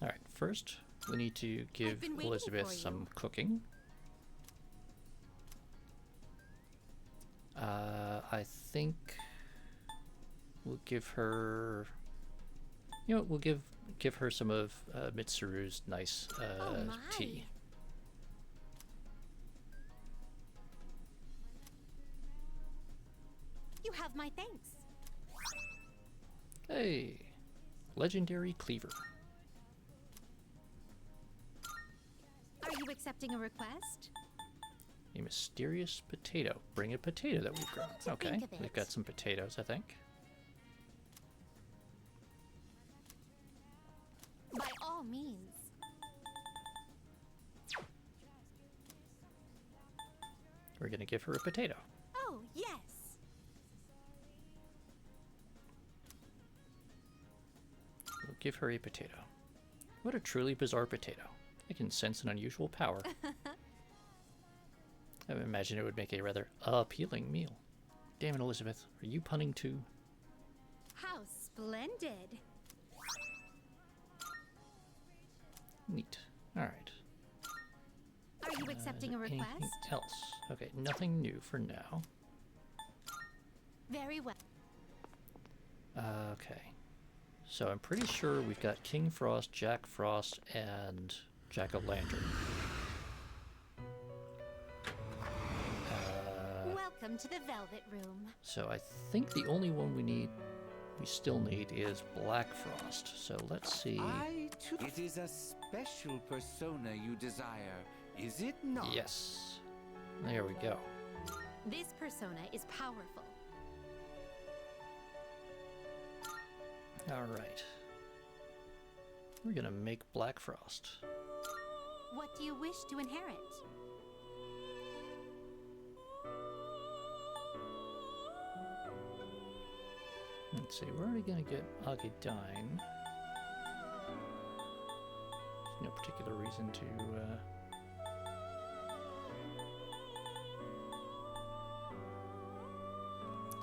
Alright, first we need to give been waiting Elizabeth for you. some cooking. I think we'll give her, you know, we'll give her some of Mitsuru's nice Oh my. tea. You have my thanks. Hey, legendary cleaver. Are you accepting a request? A mysterious potato. Bring a potato that we've grown. to Okay, think of we've it. got some potatoes, I think. By all means. We're gonna give her a potato. Oh, yes. We'll give her a potato. What a truly bizarre potato. I can sense an unusual power. I would imagine it would make a rather appealing meal. Damn it, Elizabeth. Are you punning too? How splendid. Neat. Alright. Are you accepting a Anything request? else? Okay, nothing new for now. Very well. Okay. So I'm pretty sure we've got King Frost, Jack Frost, and Jack-o'-lantern. Welcome to the Velvet Room. So I think the only one we still need is Black Frost. So let's see. It is a special persona you desire, is it not? Yes. There we go. This persona is powerful. Alright. We're gonna make Black Frost. What do you wish to inherit? Let's see, we're already gonna get Agedine. There's no particular reason to,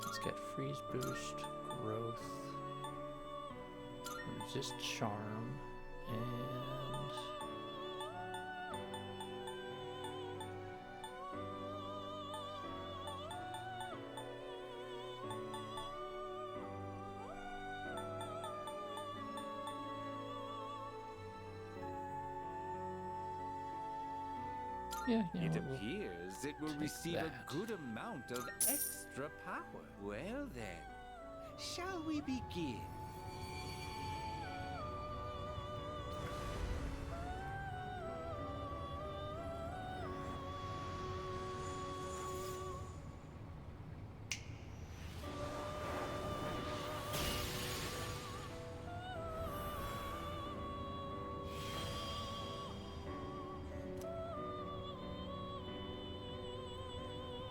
let's get Freeze Boost, Growth, Resist Charm, and... yeah, you know, It we'll appears it will take receive that. a good amount of extra power. Well then, shall we begin?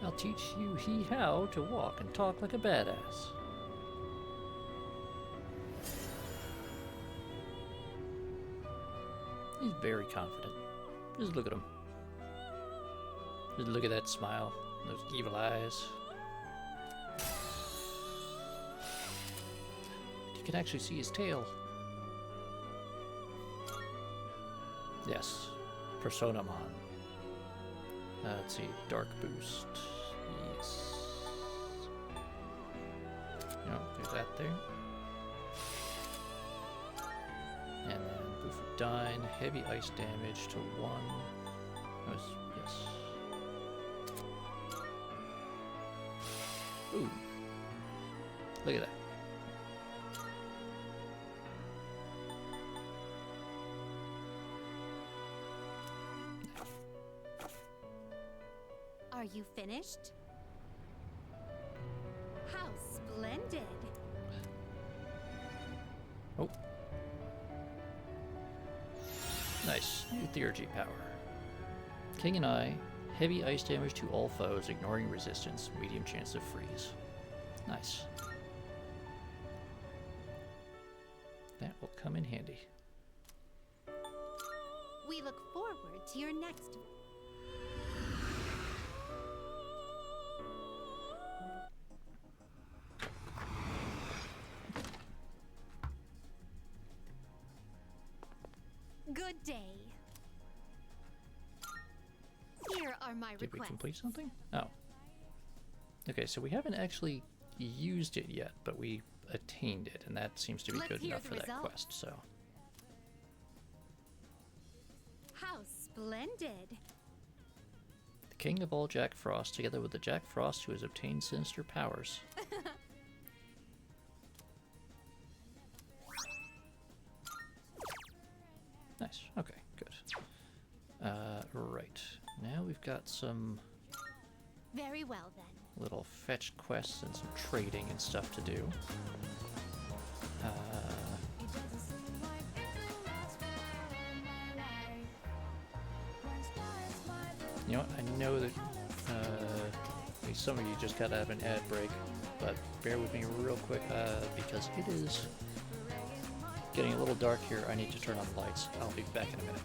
I'll teach you how to walk and talk like a badass. He's very confident. Just look at him. Just look at that smile, those evil eyes. You can actually see his tail. Yes, Personamon. Let's see, Dark Boost. Yes. No, do that there. And then Bufadine, heavy ice damage to 1. Yes. Ooh. Look at that. Are you finished? How splendid! Oh. Nice. New Theurgy power. King and I, heavy ice damage to all foes, ignoring resistance, medium chance of freeze. Nice. That will come in handy. We look forward to your next. Good day. Here are my Did we requests. complete something? Oh. Okay, so we haven't actually used it yet, but we attained it, and that seems to be Let's good hear enough the for that results. quest, so. How splendid! The King of all Jack Frost, together with the Jack Frost who has obtained sinister powers. Nice. Okay, good. Right. Now we've got some Very well then. little fetch quests and some trading and stuff to do. You know what? I know that some of you just gotta have an ad break, but bear with me real quick because it is getting a little dark here. I need to turn on the lights. I'll be back in a minute.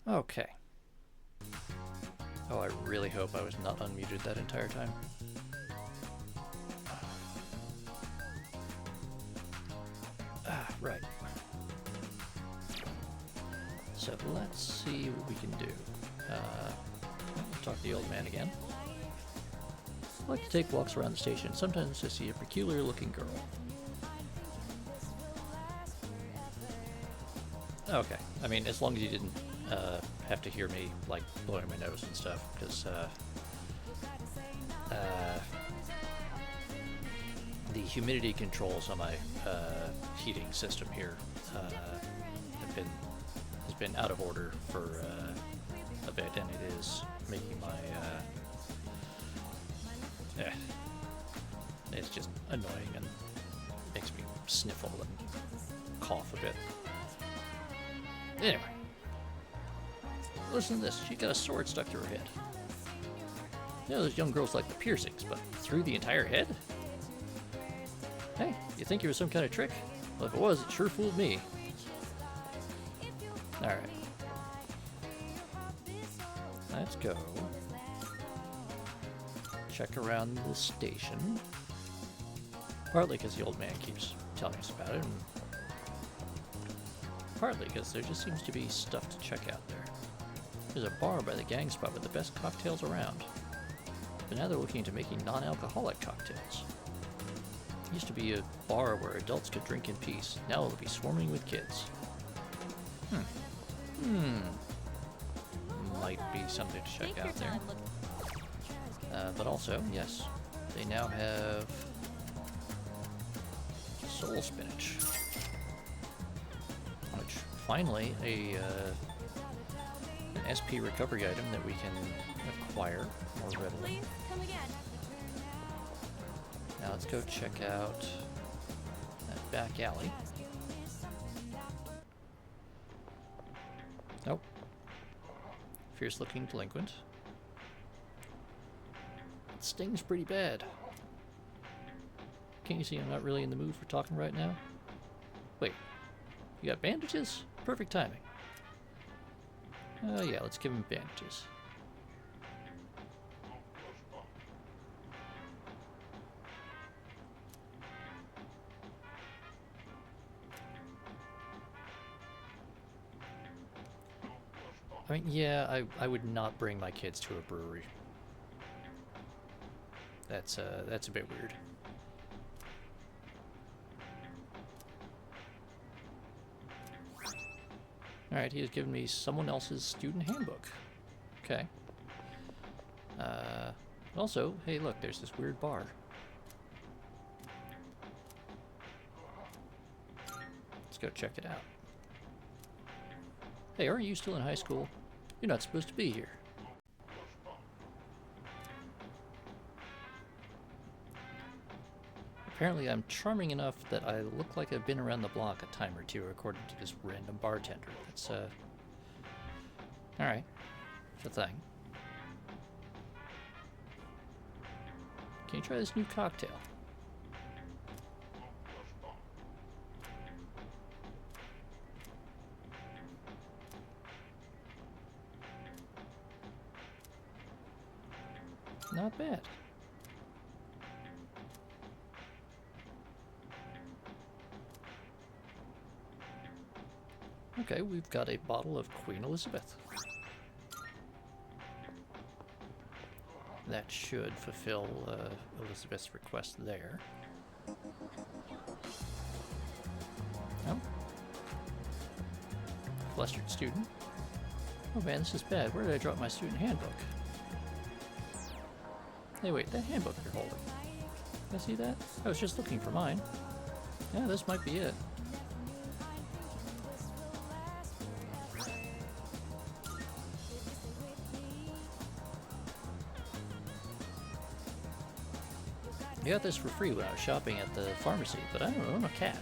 Okay. Oh, I really hope I was not unmuted that entire time. Right. So let's see what we can do. Talk to the old man again. I like to take walks around the station. Sometimes I see a peculiar looking girl. Okay. I mean, as long as you didn't have to hear me, like, blowing my nose and stuff, because the humidity controls on my heating system here has been out of order for a bit, and it is making my it's just annoying and makes me sniffle and cough a bit. Anyway, listen to this. She got a sword stuck to her head. You know, those young girls like the piercings, but through the entire head? Hey, you think it was some kind of trick? Well, if it was, it sure fooled me. Alright. Let's go. Check around the station. Partly because the old man keeps telling us about it, and partly because there just seems to be stuff to check out there. There's a bar by the gang spot with the best cocktails around. but now they're looking into making non-alcoholic cocktails. It used to be a bar where adults could drink in peace. Now it'll be swarming with kids. Might be something to check out there. But also, yes, they now have soul spinach, which finally an SP recovery item that we can acquire more readily. Please, come again. Now let's go check out that back alley. Nope. Fierce looking delinquent. It stings pretty bad. Can't you see I'm not really in the mood for talking right now? Wait, you got bandages? Perfect timing. Yeah, let's give him bandages. I mean, yeah, I would not bring my kids to a brewery. That's a bit weird. Alright, he has given me someone else's student handbook. Okay. Also, hey look, there's this weird bar. Let's go check it out. Hey, aren't you still in high school? You're not supposed to be here. Apparently I'm charming enough that I look like I've been around the block a time or two, according to this random bartender. That's, alright. It's a thing. Can you try this new cocktail? Not bad. Okay, we've got a bottle of Queen Elizabeth. That should fulfill Elizabeth's request there. Oh. Flustered student. Oh man, this is bad. Where did I drop my student handbook? Hey, wait, that handbook you're holding. Did I see that? I was just looking for mine. Yeah, this might be it. I got this for free when I was shopping at the pharmacy, but I don't own a cat.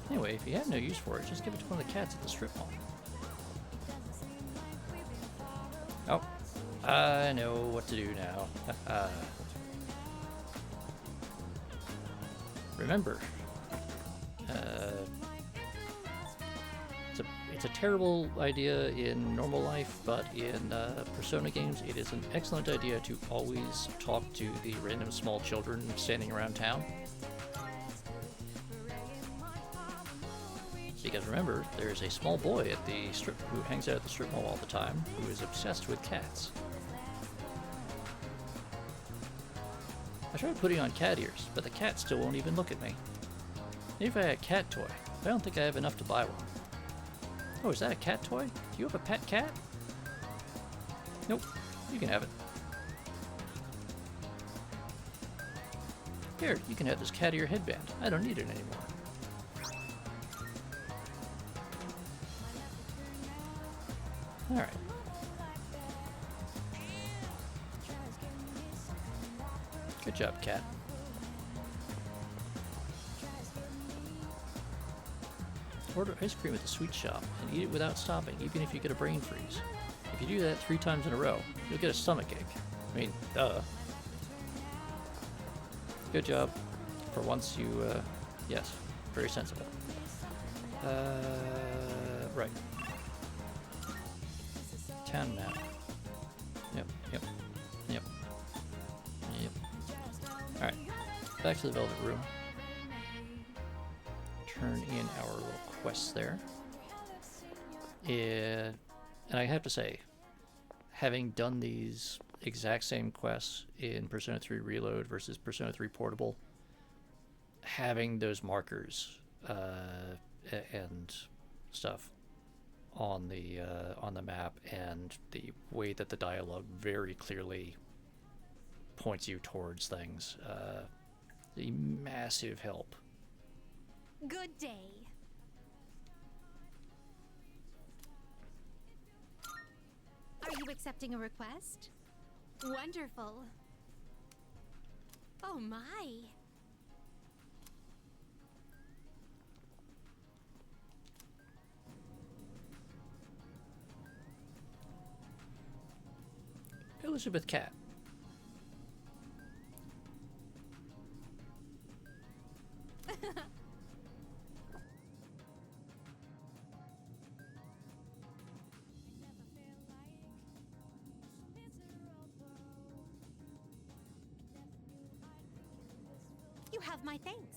Anyway, if you have no use for it, just give it to one of the cats at the strip mall. Oh, I know what to do now. Remember, it's a terrible idea in normal life, but in Persona games, it is an excellent idea to always talk to the random small children standing around town. Because remember, there is a small boy at the strip who hangs out at the strip mall all the time, who is obsessed with cats. I tried putting on cat ears, but the cat still won't even look at me. Maybe if I had a cat toy, but I don't think I have enough to buy one. Oh, is that a cat toy? Do you have a pet cat? Nope, you can have it. Here, you can have this cat ear headband. I don't need it anymore. Alright. Good job, cat. Order ice cream at the sweet shop and eat it without stopping, even if you get a brain freeze. If you do that 3 times in a row, you'll get a stomachache. I mean, duh. Good job. For once you, yes, very sensible. Right. Town map. Yep. Alright, back to the Velvet Room. Turn in our little quests there. And I have to say, having done these exact same quests in Persona 3 Reload versus Persona 3 Portable, having those markers and stuff on the map, and the way that the dialogue very clearly points you towards things, a massive help. Good day. Are you accepting a request? Wonderful. Oh my. Elizabeth Cat. You have my thanks.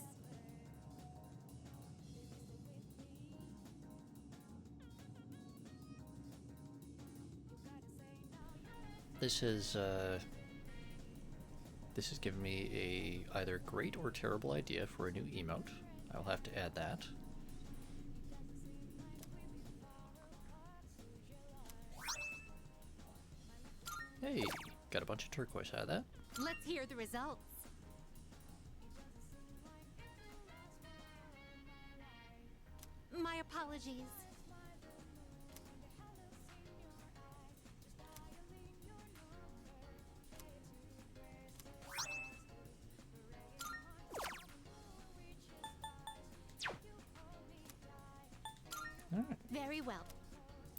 This has given me a either great or terrible idea for a new emote. I'll have to add that. Hey, got a bunch of turquoise out of that. Let's hear the results. My apologies. All right. Very well.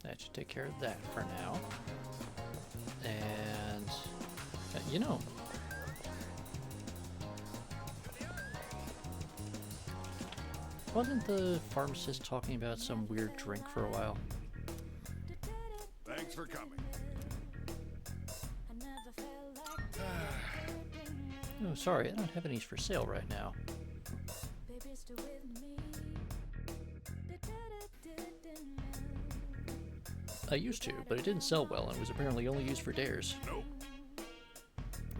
That should take care of that for now. And, you know, wasn't the pharmacist talking about some weird drink for a while? Thanks for coming. Oh, sorry, I don't have any for sale right now. I used to, but it didn't sell well and was apparently only used for dares. Nope.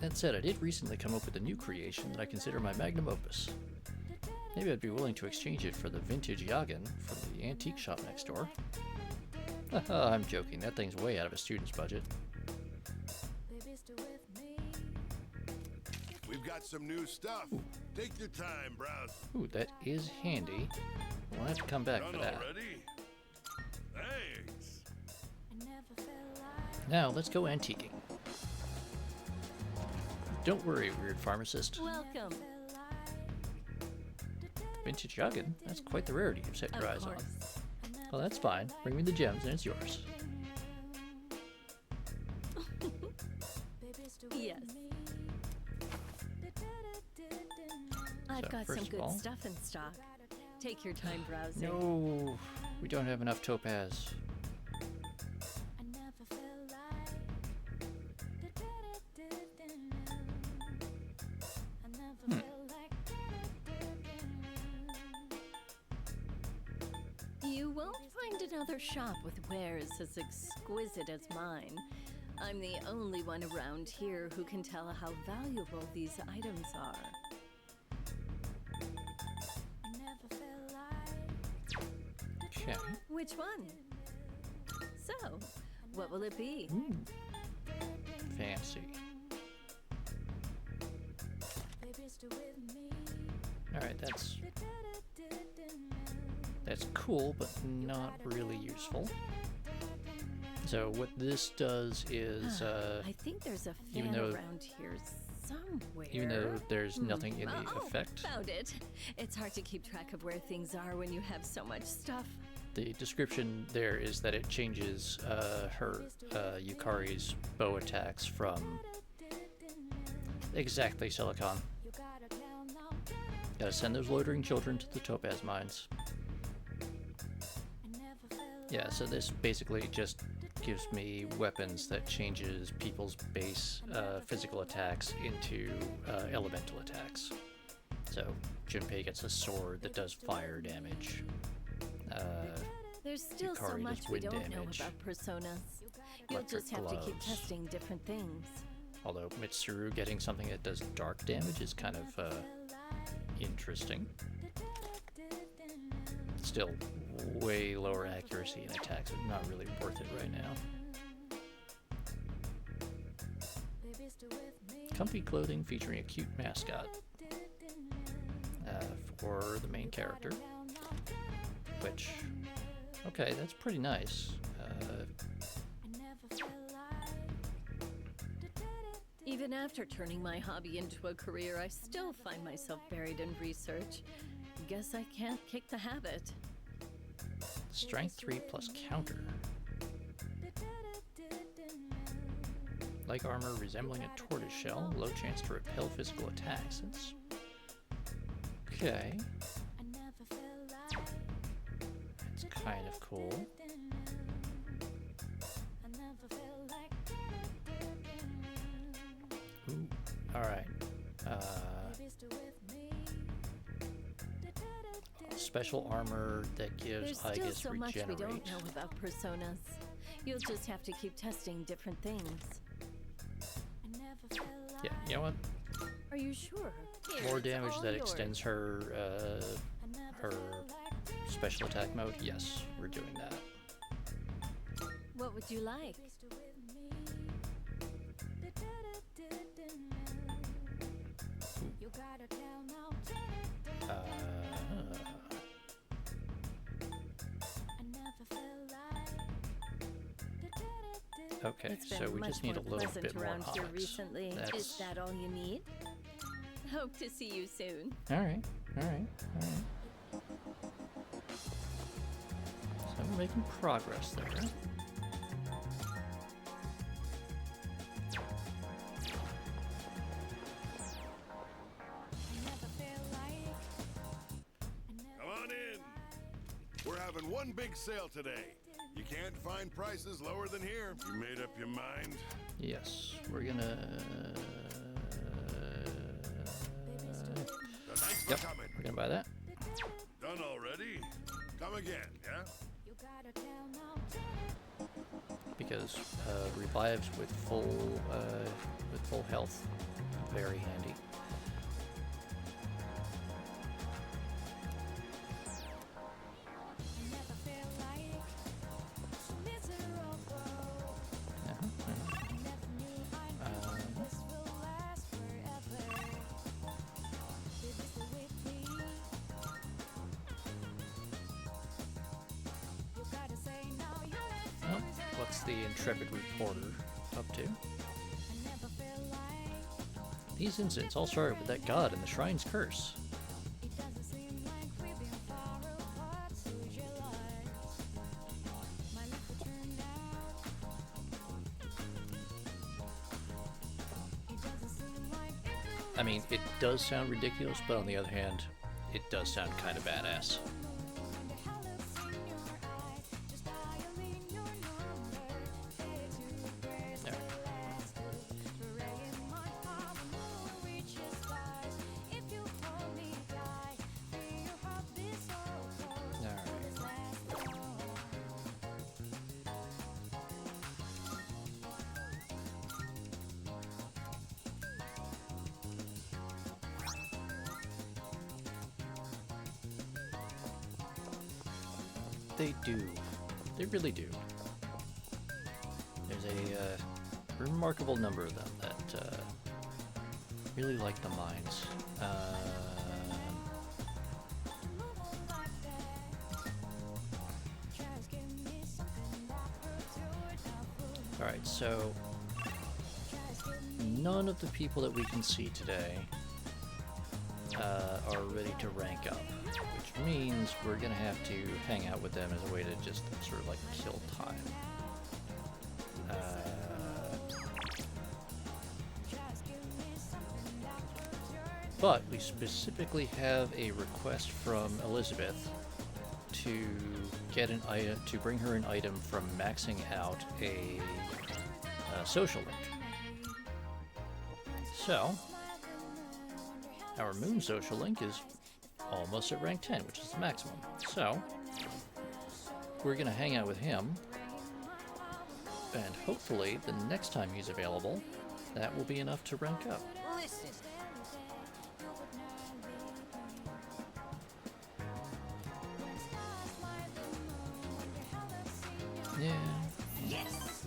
That said, I did recently come up with a new creation that I consider my magnum opus. Maybe I'd be willing to exchange it for the vintage Yagen from the antique shop next door. Haha, I'm joking, that thing's way out of a student's budget. We've got some new stuff. Ooh. Take your time, browse. Ooh, that is handy. We'll have to come back for that. Already? Thanks. Now, let's go antiquing. Don't worry, weird pharmacist. Welcome. Vintage Yagen? That's quite the rarity you've set your Of eyes course. on. Well, that's fine. Bring me the gems and it's yours. Yes. I've So, got first some of good all- stuff in stock. Take your time browsing. No, we don't have enough topaz. You won't find another shop with wares as exquisite as mine. I'm the only one around here who can tell how valuable these items are. Okay. Which one? So, what will it be? Ooh. Fancy. Alright, that's cool, but not really useful. So what this does is, I think there's a even fan though- around here somewhere. even though there's nothing in the Oh, effect, found it. It's hard to keep track of where things are when you have so much stuff. the description there is that it changes her Yukari's bow attacks from exactly Silicon. Gotta send those loitering children to the topaz mines. Yeah, so this basically just gives me weapons that changes people's base physical attacks into elemental attacks. So Junpei gets a sword that does fire damage. There's still so Yukari does much we wind don't know damage. about personas. You'll electric just have to keep gloves. testing different things. Although Mitsuru getting something that does dark damage is kind of interesting. Still way lower accuracy in attacks, but not really worth it right now. Comfy clothing featuring a cute mascot for the main character. Which, okay, that's pretty nice. Even after turning my hobby into a career, I still find myself buried in research. Guess I can't kick the habit. Strength 3 plus counter. Like armor resembling a tortoise shell, low chance to repel physical attacks. That's okay. It's kind of cool. Ooh, alright. Special armor that gives There's Aegis still so much we regenerate. don't know about personas. You'll just have to keep testing different things. Yeah, you know what? Are you sure? Here, More it's damage all that yours. extends her her special attack mode. Yes, we're doing that. What would you like? Okay, It's been so we much just need a more little pleasant bit more around here Onyx. recently. That's... Is that all you need? Hope to see you soon. Alright, alright, alright. So we're making progress there. Come on in. We're having one big sale today. You can't find prices lower than here. You made up your mind? Yes, we're gonna... Yep, we're gonna buy that. Done already? Come again, yeah? Because revives with full health, very handy. What's the intrepid reporter up to? These incidents all started with that god and the shrine's curse. I mean, it does sound ridiculous, but on the other hand, it does sound kind of badass. They do. They really do. There's a remarkable number of them that really like the mines. Alright, so none of the people that we can see today are ready to rank up, which means we're gonna have to hang out with them as a way to just sort of like kill time. But we specifically have a request from Elizabeth to get an item, to bring her an item from maxing out a social link. So our moon social link is almost at rank 10, which is the maximum. So we're gonna hang out with him And hopefully, the next time he's available, that will be enough to rank up. Listen. Yeah. Yes.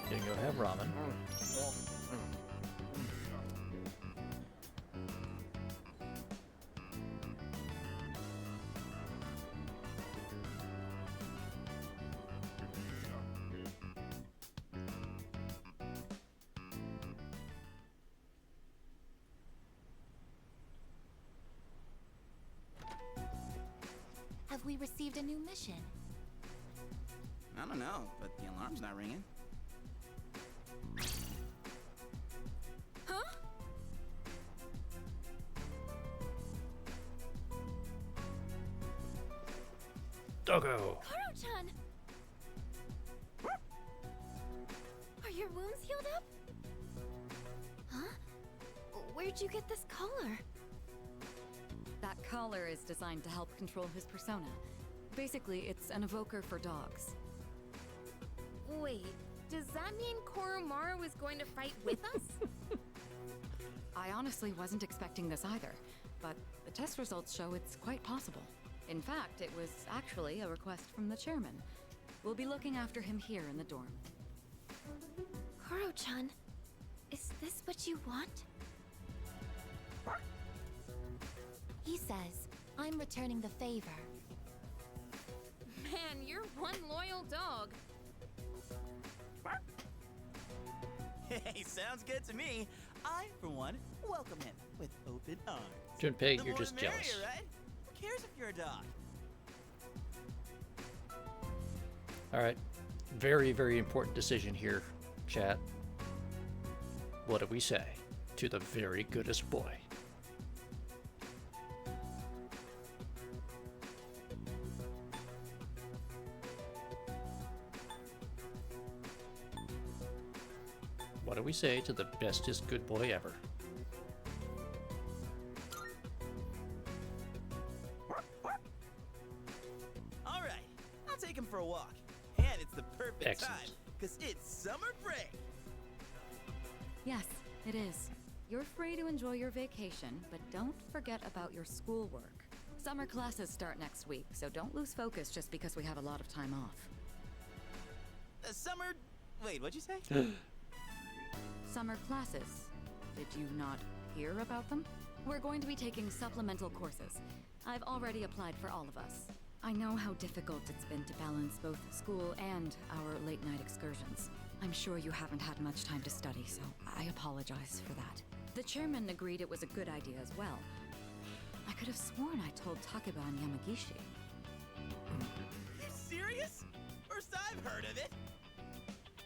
Gonna go have ramen. Have we received a new mission? I don't know, but the alarm's not ringing. Huh? Doggo! Koro-chan! Are your wounds healed up? Huh? Where'd you get this collar? That collar is designed to help control his persona. Basically, it's an evoker for dogs. Wait, does that mean Koromaru is going to fight with us? I honestly wasn't expecting this either, but the test results show it's quite possible. In fact, it was actually a request from the chairman. We'll be looking after him here in the dorm. Koro-chan, is this what you want? He says, I'm returning the favor. Man, you're one loyal dog. Hey, sounds good to me. I, for one, welcome him with open arms. Junpei, The you're more just the merrier, jealous. right? Who cares if you're a dog? Alright. Very, very important decision here, chat. What do we say to the very goodest boy? What do we say to the bestest good boy ever? All right, I'll take him for a walk. And it's the perfect Excellent. time, because it's summer break. Yes, it is. You're free to enjoy your vacation, but don't forget about your schoolwork. Summer classes start next week, so don't lose focus just because we have a lot of time off. Summer... Wait, what'd you say? Summer classes. Did you not hear about them? We're going to be taking supplemental courses. I've already applied for all of us. I know how difficult it's been to balance both school and our late-night excursions. I'm sure you haven't had much time to study, so I apologize for that. The chairman agreed it was a good idea as well. I could have sworn I told Takeba and Yamagishi. You serious? First I've heard of it.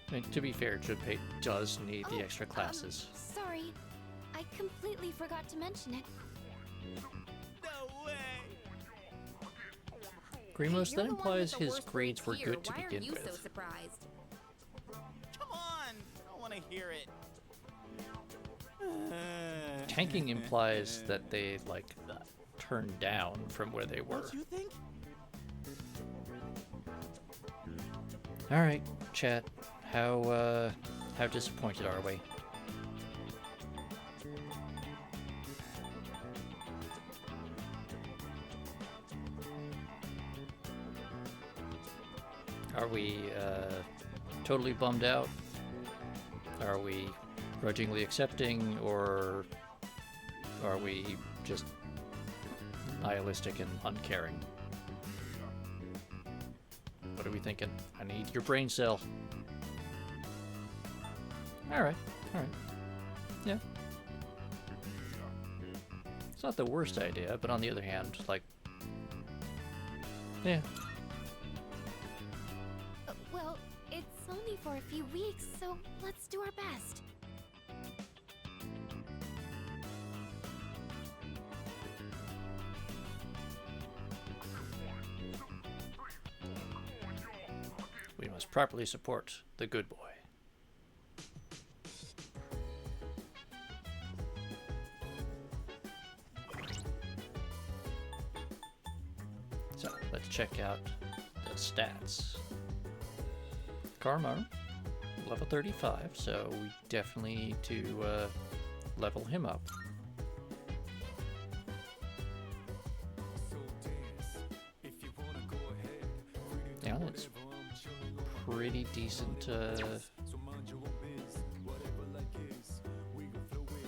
I mean, to be fair, Junpei does need the extra classes. Sorry. I completely forgot to mention it. No way. Grimos, You're that the one with implies the his worst grades were here. good to Why begin are you with. so surprised? Come on, I don't want to hear it. Tanking implies that they, like, turned down from where they were. Don't you think? Alright, chat. How disappointed are we? Are we totally bummed out? Are we grudgingly accepting, or are we just nihilistic and uncaring? What are we thinking? I need your brain cell. Alright, alright. Yeah. It's not the worst idea, but on the other hand, like... Yeah. Well, it's only for a few weeks, so let's do our best. We must properly support the good boy. So let's check out the stats. Karma, level 35, so we definitely need to level him up. Yeah, that's pretty decent. You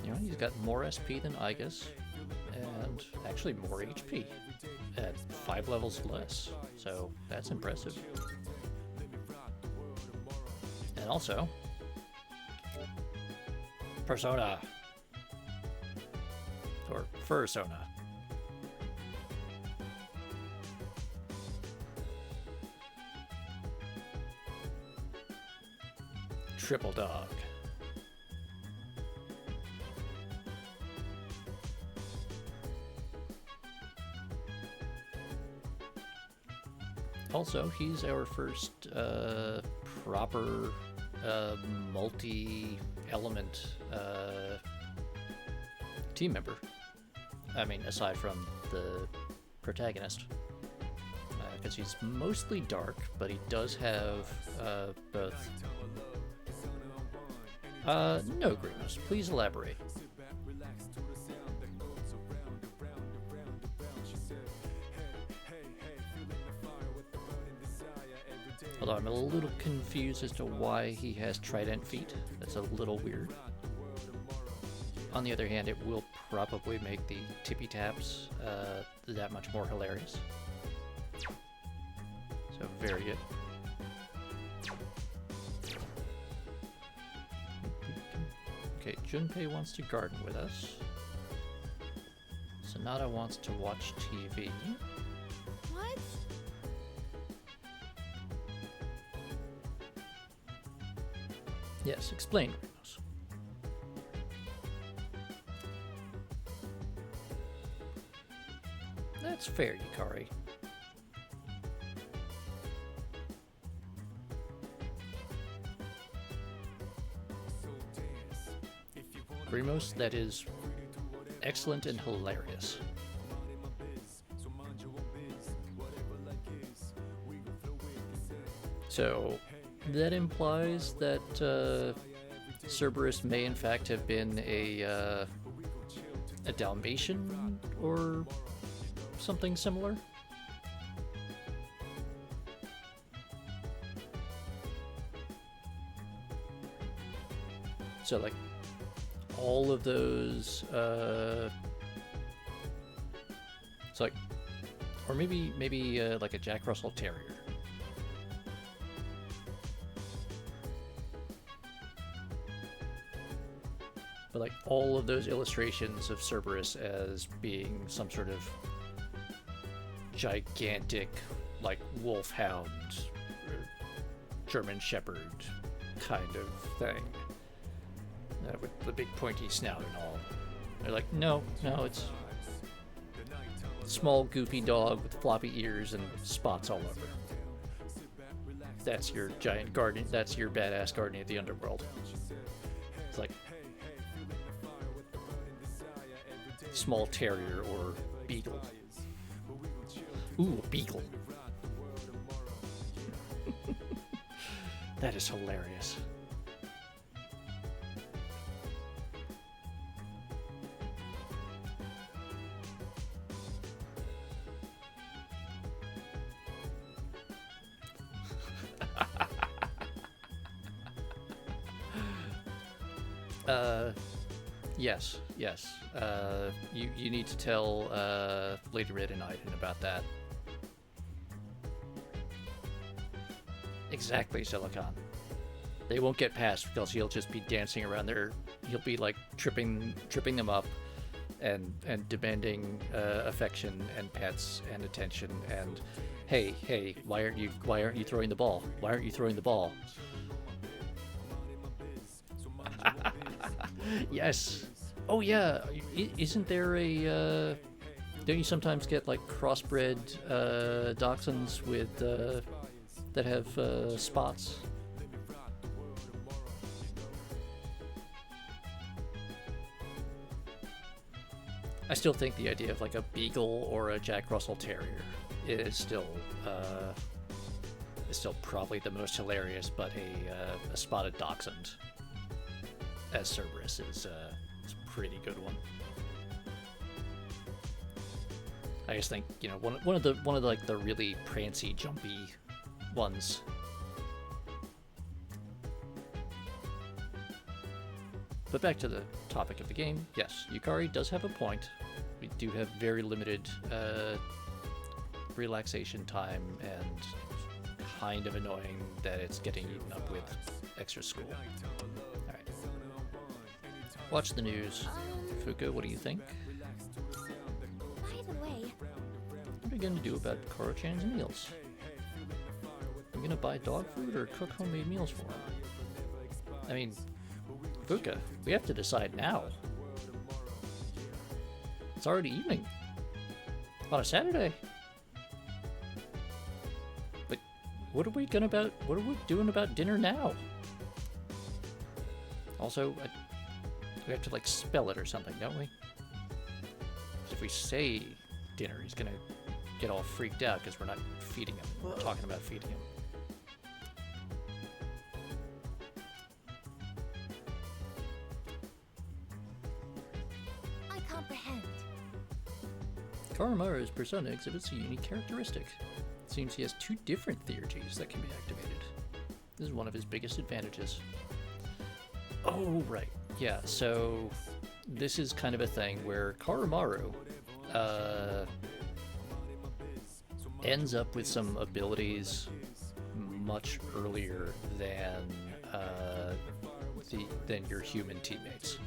know, he's got more SP than Igus, and actually more HP at 5 levels less, so that's impressive. And also, Persona, or Fursona. Triple Dog. Also, he's our first proper multi-element team member. I mean, aside from the protagonist. Because he's mostly dark, but he does have both... no, Grimos, please elaborate. Although I'm a little confused as to why he has trident feet. That's a little weird. On the other hand, it will probably make the tippy taps that much more hilarious. So very good. Okay, Junpei wants to garden with us. Sonata wants to watch TV. What? Yes, explain, Grimos. That's fair, Yukari. Grimos, that is excellent and hilarious. So, that implies that Cerberus may in fact have been a Dalmatian or something similar. So like all of those it's like, or maybe like a Jack Russell Terrier. But like all of those illustrations of Cerberus as being some sort of gigantic, like wolfhound, German Shepherd kind of thing, with the big pointy snout and all. They're like, no, it's a small goofy dog with floppy ears and spots all over. That's your giant guardian. That's your badass guardian of the underworld. It's like small terrier or beagle. Ooh, a beagle. That is hilarious. Yes. You need to tell Lady Red and Nite about that. Exactly, Silicon. They won't get past because he'll just be dancing around there. He'll be like tripping them up, and demanding affection and pets and attention. And hey, why aren't you throwing the ball? Why aren't you throwing the ball? Yes. Oh yeah. Isn't there a? Don't you sometimes get like crossbred dachshunds with that have spots? I still think the idea of like a beagle or a Jack Russell Terrier is still probably the most hilarious, but a spotted dachshund as Cerberus is a pretty good one. I just think, you know, one of the like the really prancy, jumpy ones. But back to the topic of the game. Yes, Yukari does have a point. We do have very limited relaxation time, and kind of annoying that it's getting eaten up with extra school. Alright. Watch the news. Fuka, what do you think? By the way, What are you going to do about Koro-chan's meals? Are you going to buy dog food or cook homemade meals for him? I mean, Fuka, we have to decide now. It's already evening. On a Saturday. But what are we doing about dinner now? Also, we have to like spell it or something, don't we? 'Cause if we say dinner, he's gonna get all freaked out because we're not feeding him. We're talking about feeding him. I comprehend. Karamaru's persona exhibits a unique characteristic. It seems he has two different theurgies that can be activated. This is one of his biggest advantages. Oh, right. Yeah, so this is kind of a thing where Karamaru ends up with some abilities much earlier than your human teammates.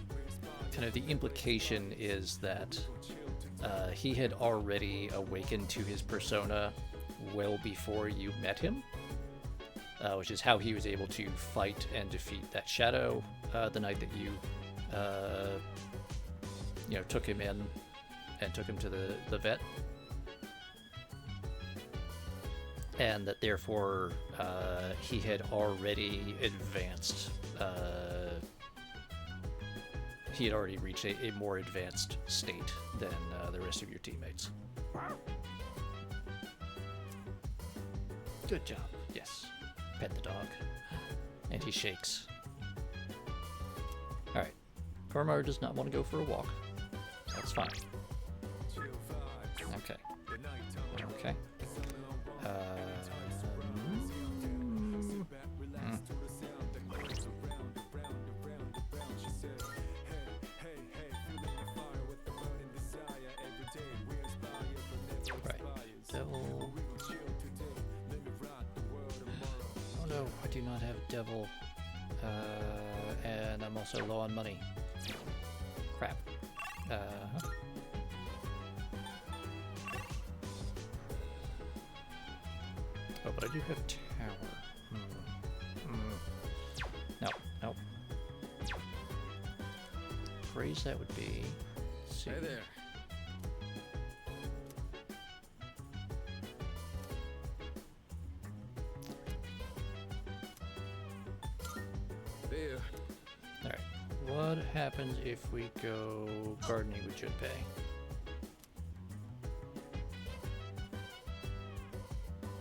Kind of the implication is that he had already awakened to his persona well before you met him, which is how he was able to fight and defeat that shadow the night that you took him in and took him to the vet. And that therefore he had already advanced. He had already reached a more advanced state than the rest of your teammates. Good job. Yes. Pet the dog. And he shakes. Alright. Karamaru does not want to go for a walk. That's fine. Okay. Okay. Right. Devil. Oh no, I do not have devil. And I'm also low on money. Crap. Oh, but I do have tower. No, no. Phrase that would be. Hey there. There. Alright. What happens if we go gardening with Junpei?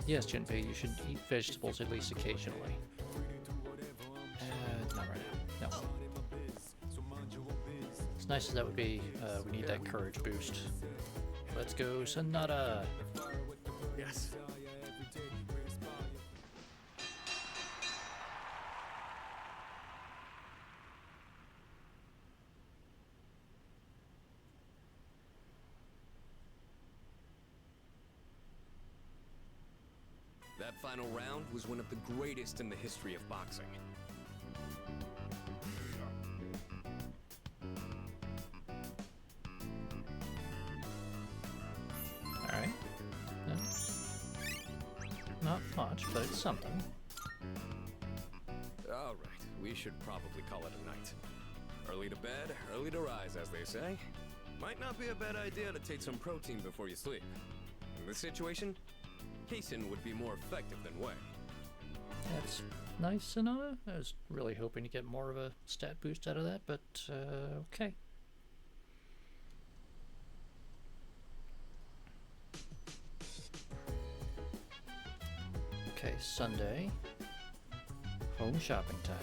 Yes, Junpei, you should eat vegetables at least occasionally. Not right now. No. As nice as that would be, we need that courage boost. Let's go, Sonata! Yes. That final round was one of the greatest in the history of boxing. Alright. Not much, but it's something. Alright, we should probably call it a night. Early to bed, early to rise, as they say. Might not be a bad idea to take some protein before you sleep. In this situation, casein would be more effective than whey. That's nice, Sonata. I was really hoping to get more of a stat boost out of that, but okay. Okay, Sunday. Home shopping time.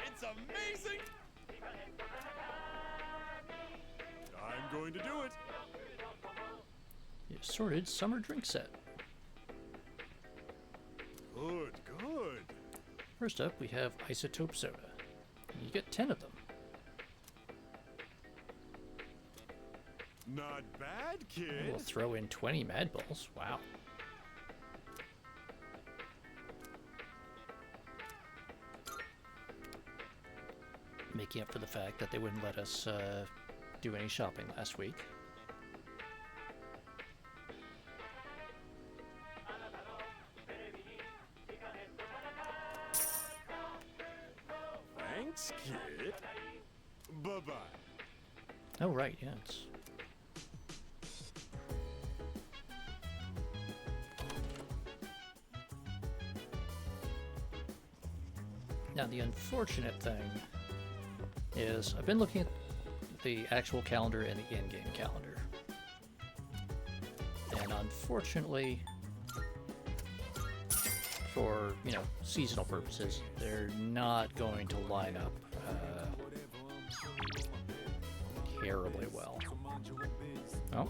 It's amazing! I'm going to do it. The assorted summer drink set. Good, good. First up, we have isotope soda. You get 10 of them. Not bad, kid. We'll throw in 20 Mad Balls. Wow. Making up for the fact that they wouldn't let us do any shopping last week. Thanks, kid. Bye-bye. Oh, right, yeah. It's... Now, the unfortunate thing is I've been looking at the actual calendar and the in-game calendar. And unfortunately, for, you know, seasonal purposes, they're not going to line up terribly well. Oh,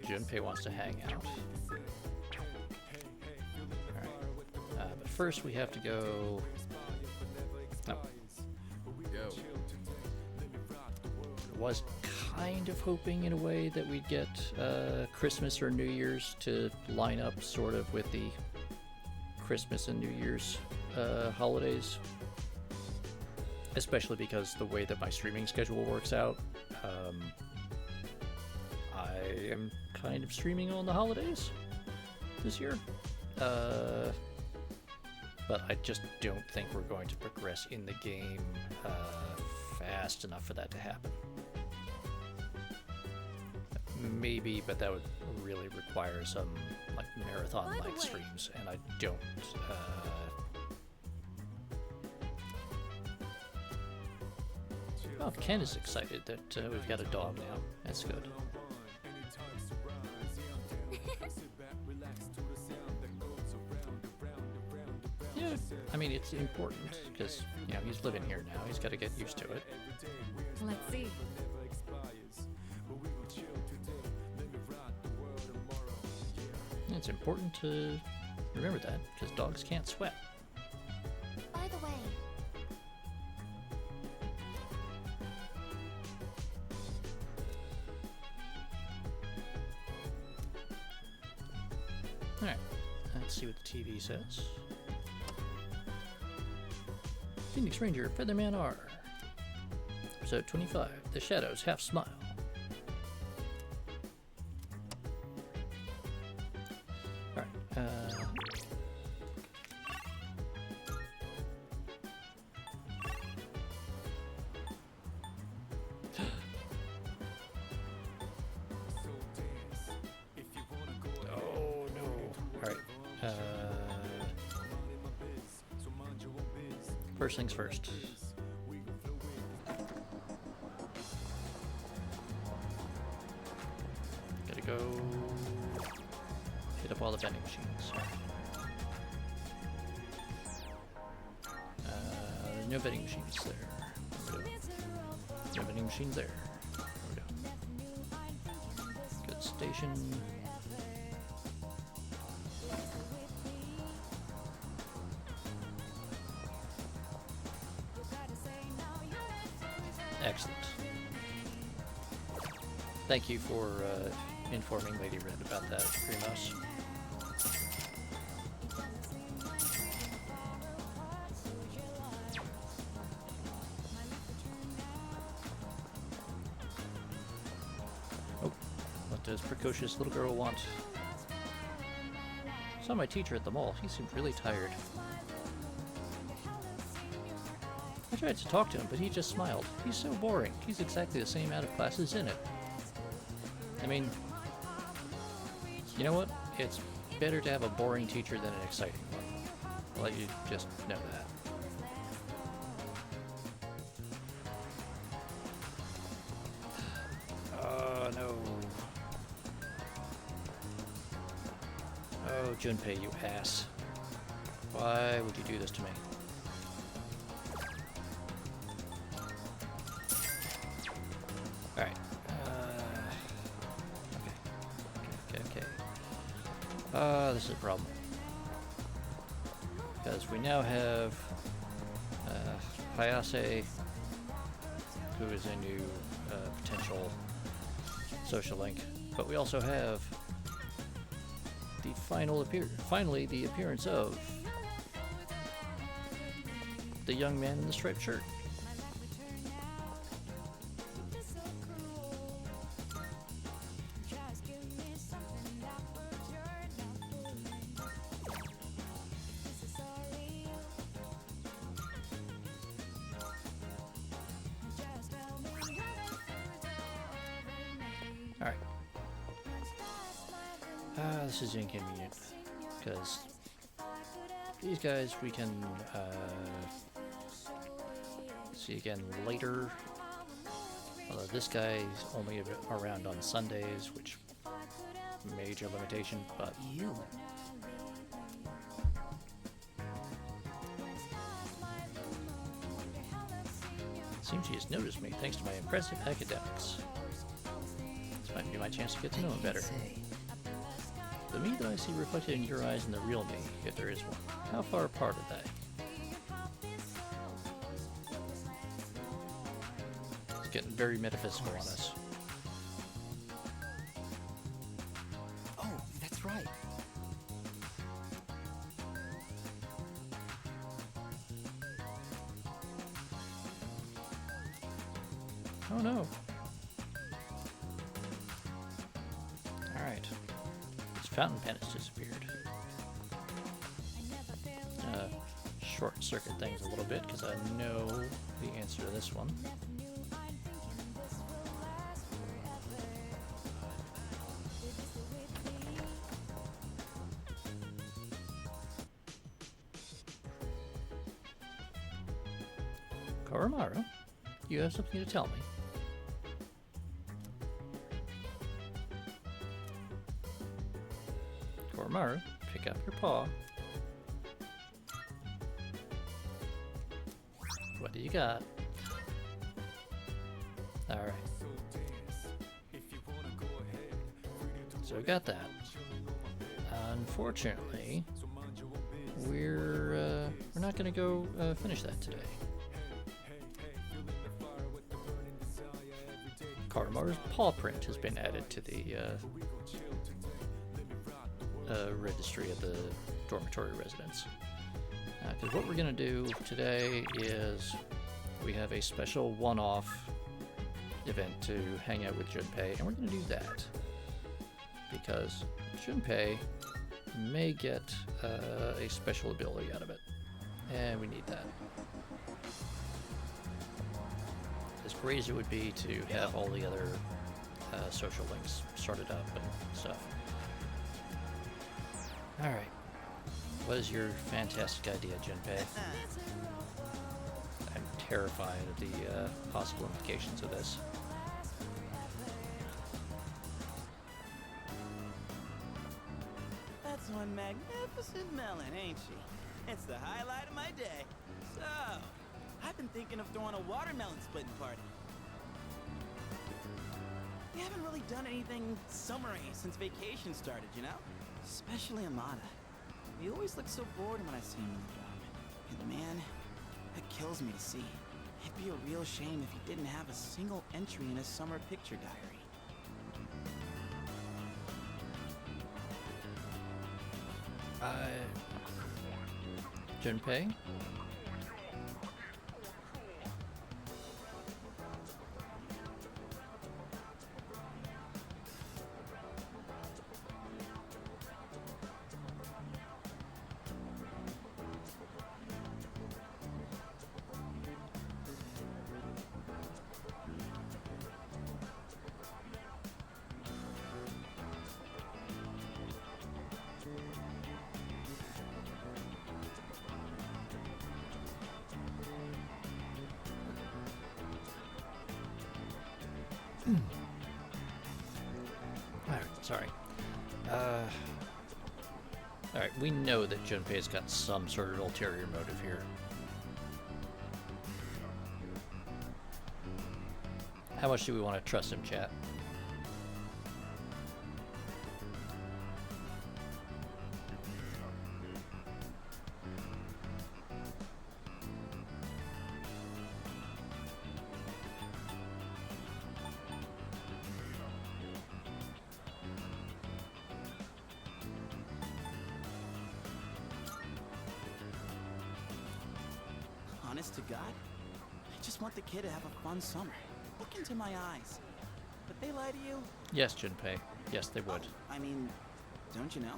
Junpei wants to hang out. Alright. But first we have to go... No. Was kind of hoping in a way that we'd get Christmas or New Year's to line up sort of with the Christmas and New Year's holidays, especially because the way that my streaming schedule works out, I am kind of streaming on the holidays this year, but I just don't think we're going to progress in the game fast enough for that to happen. Maybe, but that would really require some like marathon like streams, and I don't. Oh, Ken is excited that we've got a dog now. That's good. Yeah, I mean it's important because you know he's living here now. He's got to get used to it. Let's see. It's important to remember that, because dogs can't sweat. By the way, Alright, let's see what the TV says. Phoenix Ranger, Featherman R. Episode 25, The Shadows Half Smile. First things first. Gotta go hit up all the vending machines. There's no vending machines there. There we go. No vending machines there. There we go. Good station. Excellent. Thank you for informing Lady Red about that, Primos. Oh, what does precocious little girl want? Saw my teacher at the mall. He seemed really tired. I tried to talk to him, but he just smiled. He's so boring. He's exactly the same out of classes in it. I mean, you know what? It's better to have a boring teacher than an exciting one. I'll let you just know that. Oh, no. Oh, Junpei, you ass. Why would you do this to me? Alright. Okay. This is a problem. Because we now have Hayase, who is a new potential social link, but we also have the finally the appearance of the young man in the striped shirt. Alright. This is inconvenient, because these guys we can see again later. Although this guy's only around on Sundays, which major limitation, but You. seems he has noticed me thanks to my impressive academics. This might be my chance to get to know him better. The me that I see reflected in your eyes and the real me, if there is one. How far apart are they? It's getting very metaphysical on us. Oh, that's right. Oh no. Alright. This fountain pen has disappeared. Short circuit things a little bit because I know the answer to this one. Koromaru, you have something to tell me. Koromaru, pick up your paw. What do you got? Alright. So we got that. Unfortunately, we're not gonna go finish that today. Koromaru's paw print has been added to the registry of the dormitory residents. Because what we're going to do today is we have a special one-off event to hang out with Junpei, and we're going to do that because Junpei may get a special ability out of it, and we need that. As great as it would be to have all the other social links started up and stuff. Alright. What is your fantastic idea, Junpei? I'm terrified of the possible implications of this. That's one magnificent melon, ain't she? It's the highlight of my day. So, I've been thinking of throwing a watermelon splitting party. We haven't really done anything summery since vacation started, you know? Especially Amada. He always looks so bored when I see him in the dorm. And man, that kills me to see. It'd be a real shame if he didn't have a single entry in his summer picture diary. Junpei? Alright, sorry. Alright, we know that Junpei's got some sort of ulterior motive here. How much do we want to trust him, chat? Honest to God, I just want the kid to have a fun summer. Look into my eyes. But they lie to you? Yes, Junpei. Yes, they would. I mean, don't you know?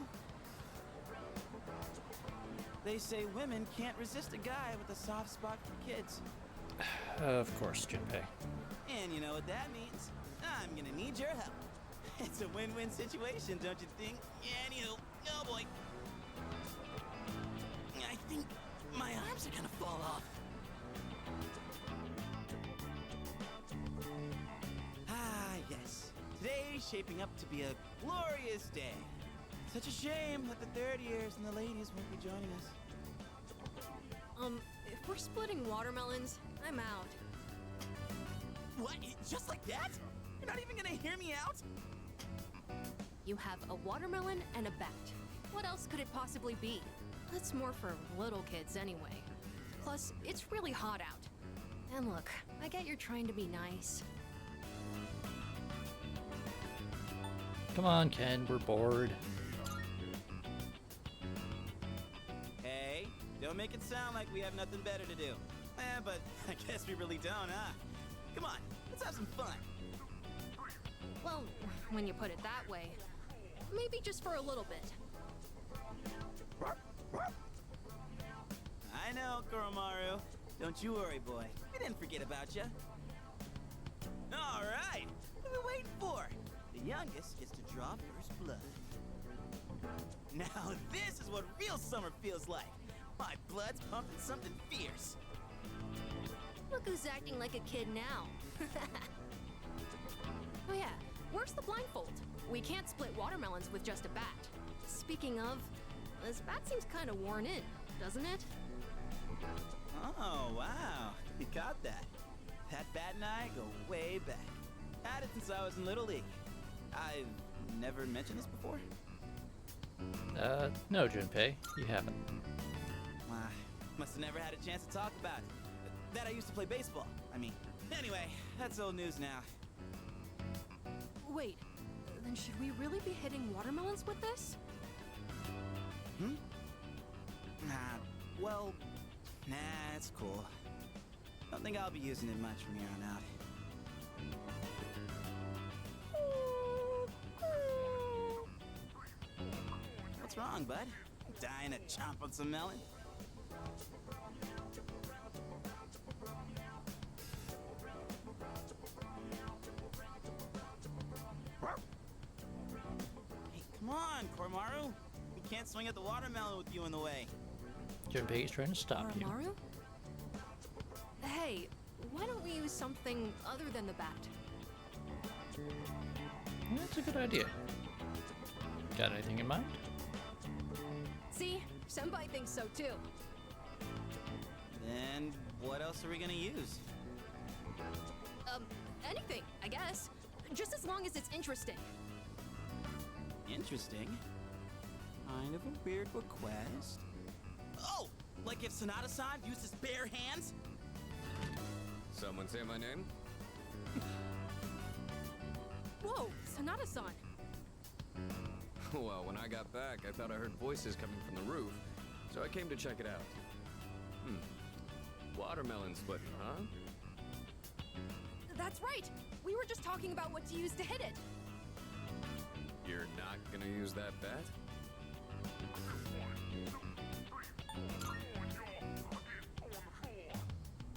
They say women can't resist a guy with a soft spot for kids. Of course, Junpei. And you know what that means? I'm gonna need your help. It's a win-win situation, don't you think? Anywho, oh boy. I think my arms are gonna fall off. Ah, yes. Today's shaping up to be a glorious day. Such a shame that the third years and the ladies won't be joining us. If we're splitting watermelons, I'm out. What? Just like that? You're not even gonna hear me out? You have a watermelon and a bat. What else could it possibly be? That's more for little kids anyway. Plus, it's really hot out. And look, I get you're trying to be nice. Come on, Ken, we're bored. Hey, don't make it sound like we have nothing better to do. But I guess we really don't, huh? Come on, let's have some fun. Well, when you put it that way, maybe just for a little bit. I know, Koromaru. Don't you worry, boy. We didn't forget about you. All right, what are we waiting for? The youngest gets to draw first blood. Now this is what real summer feels like. My blood's pumping something fierce. Look who's acting like a kid now. Oh yeah, where's the blindfold? We can't split watermelons with just a bat. Speaking of, this bat seems kind of worn in, doesn't it? Oh, wow. You caught that. That bat and I go way back. Had it since I was in Little League. I've never mentioned this before. No, Junpei, you haven't. Must have never had a chance to talk about it. That I used to play baseball, I mean. Anyway, that's old news now. Wait, then should we really be hitting watermelons with this? Well, nah, it's cool. Don't think I'll be using it much from here on out. What's wrong, bud? Dying to chomp on some melon? Hey, come on, Koromaru. We can't swing at the watermelon with you in the way. Junpei's trying to stop you. Koromaru? Hey, why don't we use something other than the bat? That's a good idea. Got anything in mind? See? Senpai thinks so too. Then what else are we gonna use? Anything, I guess. Just as long as it's interesting. Interesting. Kind of a weird request. Oh! Like if Sonata-san used his bare hands? Someone say my name? Whoa, Sonata-san. Well, when I got back, I thought I heard voices coming from the roof, so I came to check it out. Watermelon splitting, huh? That's right! We were just talking about what to use to hit it. You're not gonna use that bat?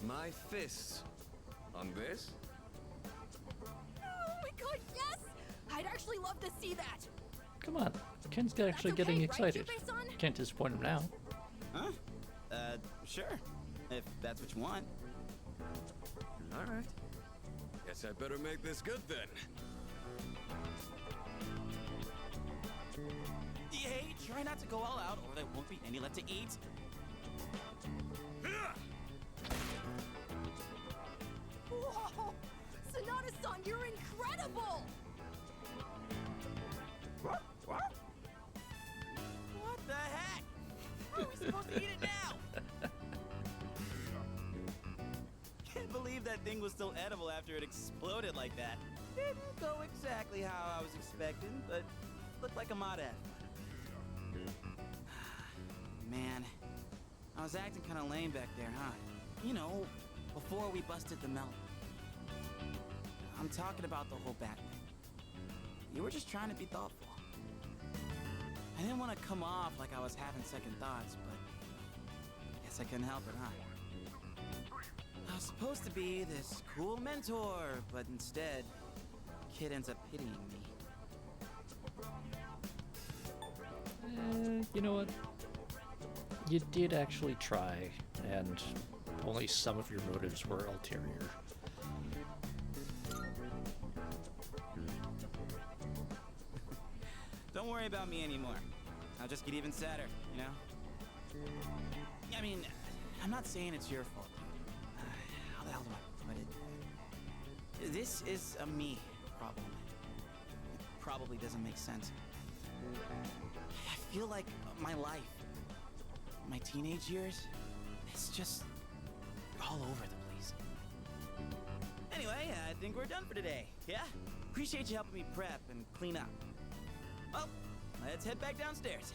My fists. On this? Oh my god, yes! I'd actually love to see that! Come on, Ken's actually getting okay, excited. right, Junpei-san? Can't disappoint him now. Huh? Sure. If that's what you want. Alright. Guess I better make this good then. Hey, try not to go all out or there won't be any left to eat. Whoa! Sonata-san, you're incredible! What the heck? How are we supposed to eat it now? Can't believe that thing was still edible after it exploded like that. Didn't go exactly how I was expecting, but looked like a mod ad. Man, I was acting kind of lame back there, huh? You know, before we busted the melt. I'm talking about the whole bat thing. You were just trying to be thoughtful. I didn't want to come off like I was having second thoughts, but guess I couldn't help it, huh? I was supposed to be this cool mentor, but instead, kid ends up pitying me. You know what? You did actually try, and only some of your motives were ulterior. Don't worry about me anymore. I'll just get even sadder, you know? I mean, I'm not saying it's your fault. How the hell do I put it? This is a me problem. It probably doesn't make sense. I feel like my life, my teenage years, it's just all over the place. Anyway, I think we're done for today, yeah? Appreciate you helping me prep and clean up. Well, let's head back downstairs.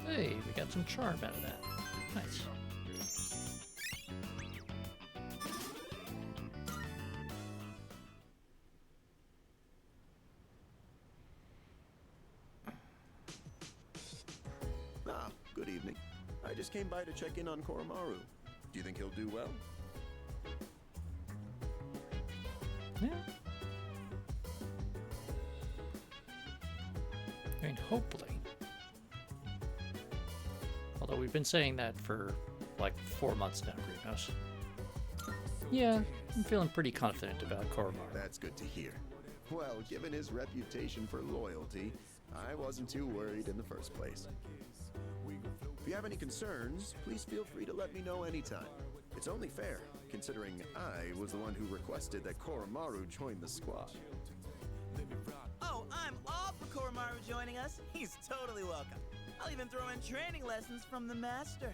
Hey, we got some charm out of that. Nice. Ah, good evening. I just came by to check in on Koromaru. Do you think he'll do well? Yeah. I mean, hopefully. Although we've been saying that for like 4 months now, Greenhouse. Yeah, I'm feeling pretty confident about Koromaru. That's good to hear. Well, given his reputation for loyalty, I wasn't too worried in the first place. If you have any concerns, please feel free to let me know anytime. It's only fair, considering I was the one who requested that Koromaru join the squad. Oh, I'm all for Koromaru joining us. He's totally welcome. I'll even throw in training lessons from the master.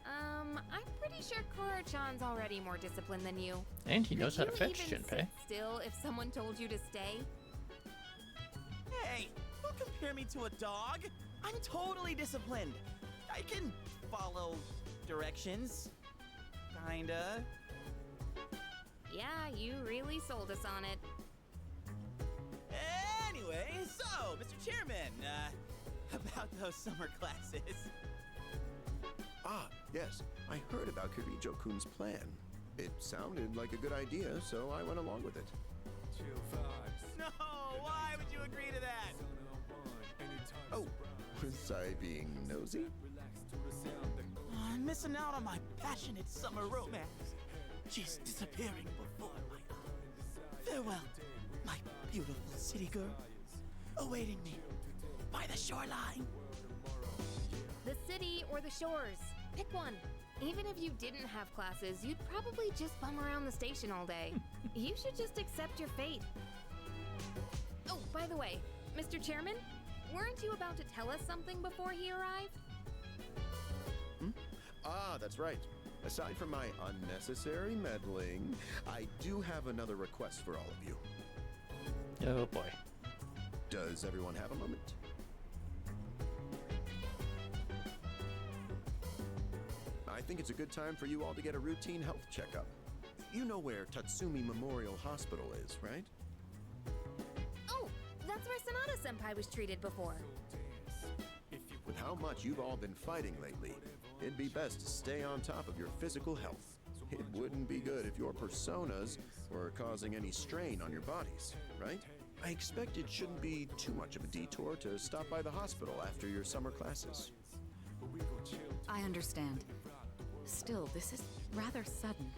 I'm pretty sure Koro-chan's already more disciplined than you. And he knows how to fetch Could you even Shinpei. sit still if someone told you to stay? Hey, don't compare me to a dog. I'm totally disciplined. I can follow directions. Kinda. Yeah, you really sold us on it. Anyway, so, Mr. Chairman, about those summer classes. Ah, yes. I heard about Kirijo-kun's plan. It sounded like a good idea, so I went along with it. No, why would you agree to that? Oh, was I being nosy? I'm missing out on my passionate summer romance. She's disappearing before my eyes. Farewell, my beautiful city girl, awaiting me by the shoreline. The city or the shores. Pick one. Even if you didn't have classes, you'd probably just bum around the station all day. You should just accept your fate. Oh, by the way, Mr. Chairman, weren't you about to tell us something before he arrived? Ah, that's right. Aside from my unnecessary meddling, I do have another request for all of you. Oh boy. Does everyone have a moment? I think it's a good time for you all to get a routine health checkup. You know where Tatsumi Memorial Hospital is, right? Oh, that's where Sonata-senpai was treated before. With how much you've all been fighting lately, it'd be best to stay on top of your physical health. It wouldn't be good if your personas were causing any strain on your bodies, right? I expect it shouldn't be too much of a detour to stop by the hospital after your summer classes. I understand. Still, this is rather sudden.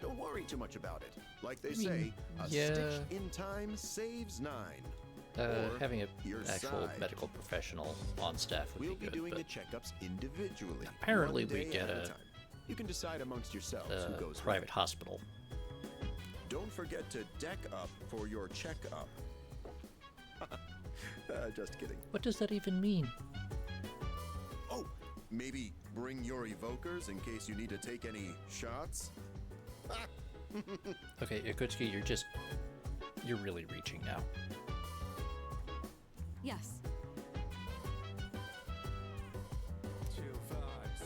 Don't worry too much about it. Like they I mean, say, a yeah. stitch in time saves 9. Or Having an your actual side. medical professional on staff would We'll be be good. doing but the checkups individually. apparently one we day get at a time. You can decide amongst yourselves who goes private hospital. Don't forget to deck up for your checkup. Just kidding. What does that even mean? Oh, maybe bring your evokers in case you need to take any shots? Okay, Yakutsuki, you're really reaching now. Yes. Chill vibes.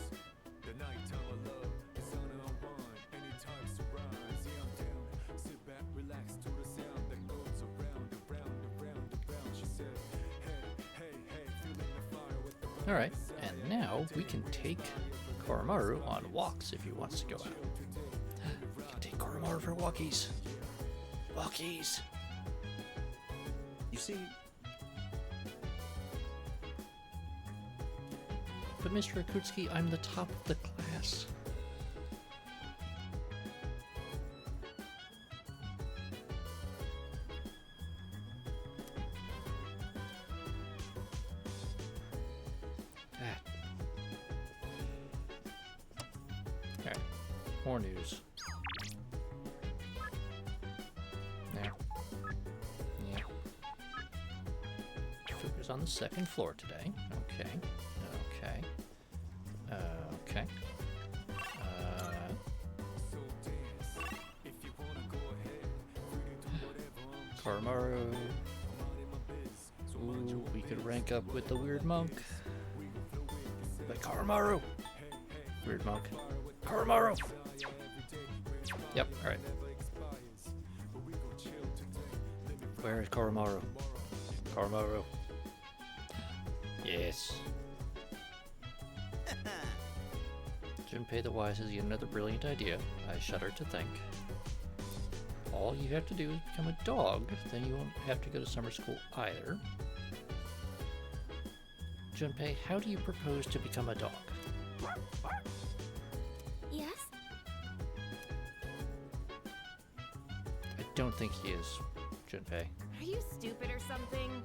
The nighttime of love is on and on. Anytime surprise. Yeah, I'm down. Sit back, relax to the sound that goes around, around, around, around. She said, hey, hey, hey, feeling the fire with the Alright, and now we can take Koromaru on walks if he wants to go out. We can take Koromaru for walkies. Walkies! You see, but Mr. Akutsuki, I'm the top of the class. Alright, more news. There. Yeah. Fuku's on the second floor today. Okay. Okay. Okay. Koromaru. Ooh, we could rank up with the weird monk. But Koromaru! Weird monk. Koromaru! Yep, alright. Where is Koromaru? Koromaru. Yes. Junpei the Wise has yet another brilliant idea. I shudder to think. All you have to do is become a dog, then you won't have to go to summer school either. Junpei, how do you propose to become a dog? Yes? I don't think he is, Junpei. Are you stupid or something?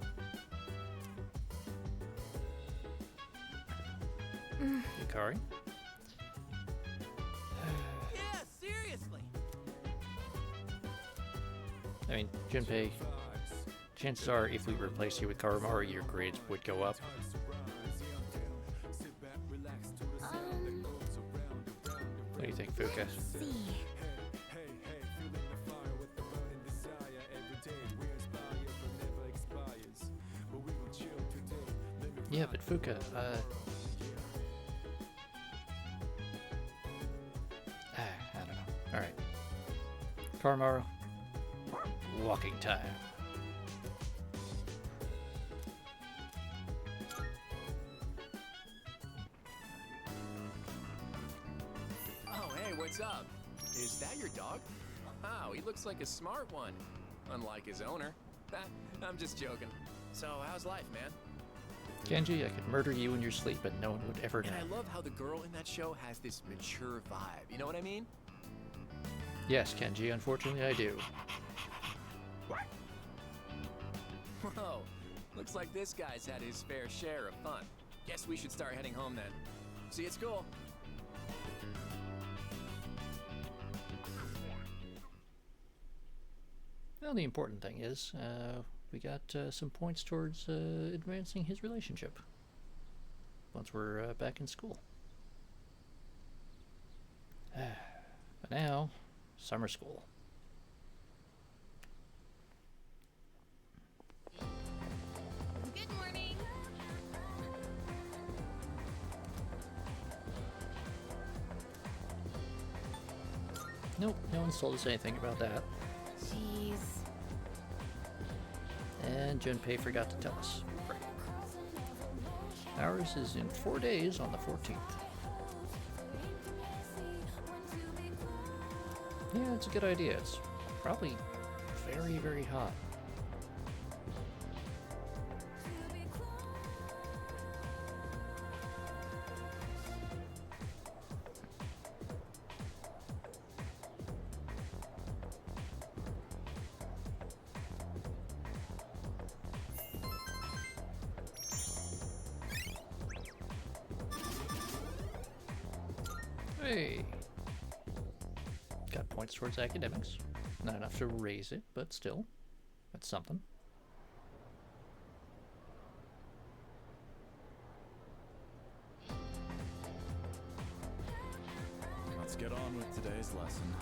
Yukari? Yeah, seriously. I mean, Junpei, chances are if we replace you with Koromaru, your grades would go up. What do you think, Fuka? See. Yeah, but Fuka, I don't know. Alright. Koromaru, walking time. Oh, hey, what's up? Is that your dog? Wow, he looks like a smart one. Unlike his owner. I'm just joking. So, how's life, man? Kenji, I could murder you in your sleep and no one would ever know. And I love how the girl in that show has this mature vibe. You know what I mean? Yes, Kenji, unfortunately I do. Whoa, looks like this guy's had his fair share of fun. Guess we should start heading home then. See you at school. Well, the important thing is, we got some points towards advancing his relationship once we're back in school. But now, summer school. Good morning. Nope, no one's told us anything about that. Jeez. And Junpei forgot to tell us. Ours is in 4 days on the 14th. Yeah, it's a good idea. It's probably very, very hot. Hey! Got points towards academics. Not enough to raise it, but still, that's something. Let's get on with today's lesson.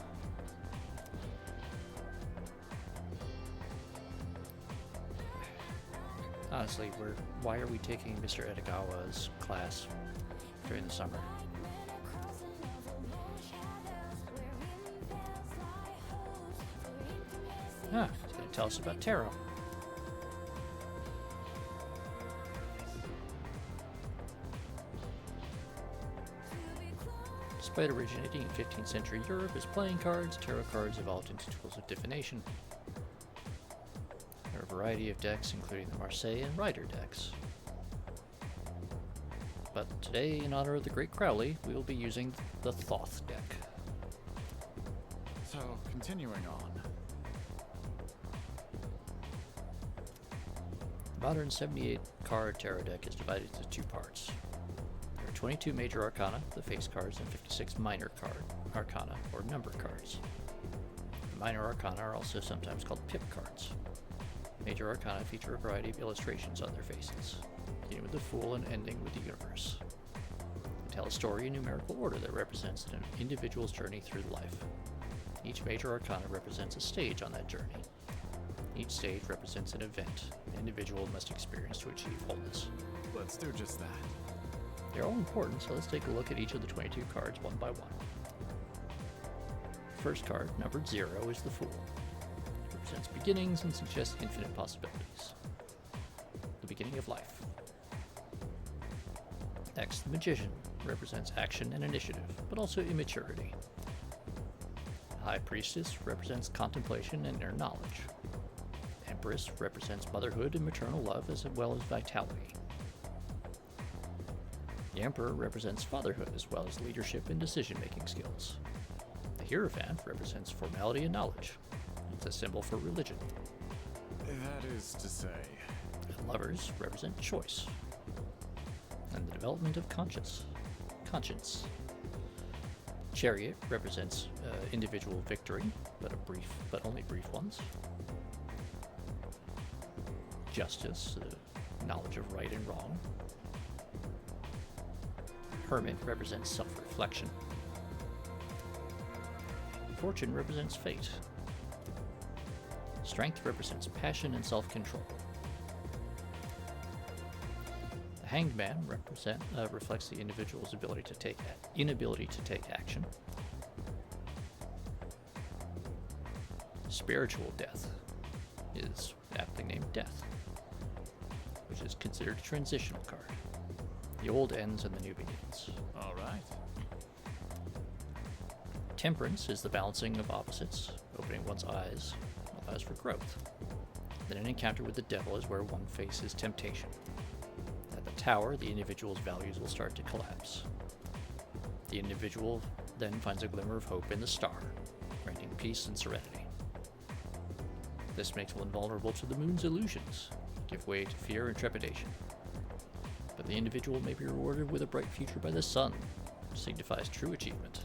Honestly, why are we taking Mr. Edogawa's class during the summer? Ah, he's going to tell us about tarot. Despite originating in 15th century Europe as playing cards, tarot cards evolved into tools of divination. There are a variety of decks, including the Marseille and Rider decks. But today, in honor of the great Crowley, we will be using the Thoth deck. So, continuing on. The modern 78-card tarot deck is divided into two parts. There are 22 major arcana, the face cards, and 56 minor arcana, or number cards. The minor arcana are also sometimes called pip cards. Major arcana feature a variety of illustrations on their faces, beginning with the Fool and ending with the Universe. They tell a story in numerical order that represents an individual's journey through life. Each major arcana represents a stage on that journey. Each stage represents an event an individual must experience to achieve wholeness. Let's do just that. They're all important, so let's take a look at each of the 22 cards one by one. First card, numbered 0, is the Fool. It represents beginnings and suggests infinite possibilities. The beginning of life. Next, the Magician represents action and initiative, but also immaturity. The High Priestess represents contemplation and inner knowledge. Empress represents motherhood and maternal love as well as vitality. The Emperor represents fatherhood as well as leadership and decision-making skills. The Hierophant represents formality and knowledge. It's a symbol for religion. That is to say... The Lovers represent choice and the development of conscience. Chariot represents individual victory, but only brief ones. Justice, knowledge of right and wrong. Hermit represents self-reflection. Fortune represents fate. Strength represents passion and self-control. The Hanged Man reflects the individual's inability to take action. Spiritual death is aptly named Death, which is considered a transitional card. The old ends and the new begins. All right. Temperance is the balancing of opposites, opening one's eyes allows for growth. Then an encounter with the devil is where one faces temptation. At the Tower, the individual's values will start to collapse. The individual then finds a glimmer of hope in the star, granting peace and serenity. This makes one vulnerable to the moon's illusions, give way to fear and trepidation. But the individual may be rewarded with a bright future by the sun, which signifies true achievement.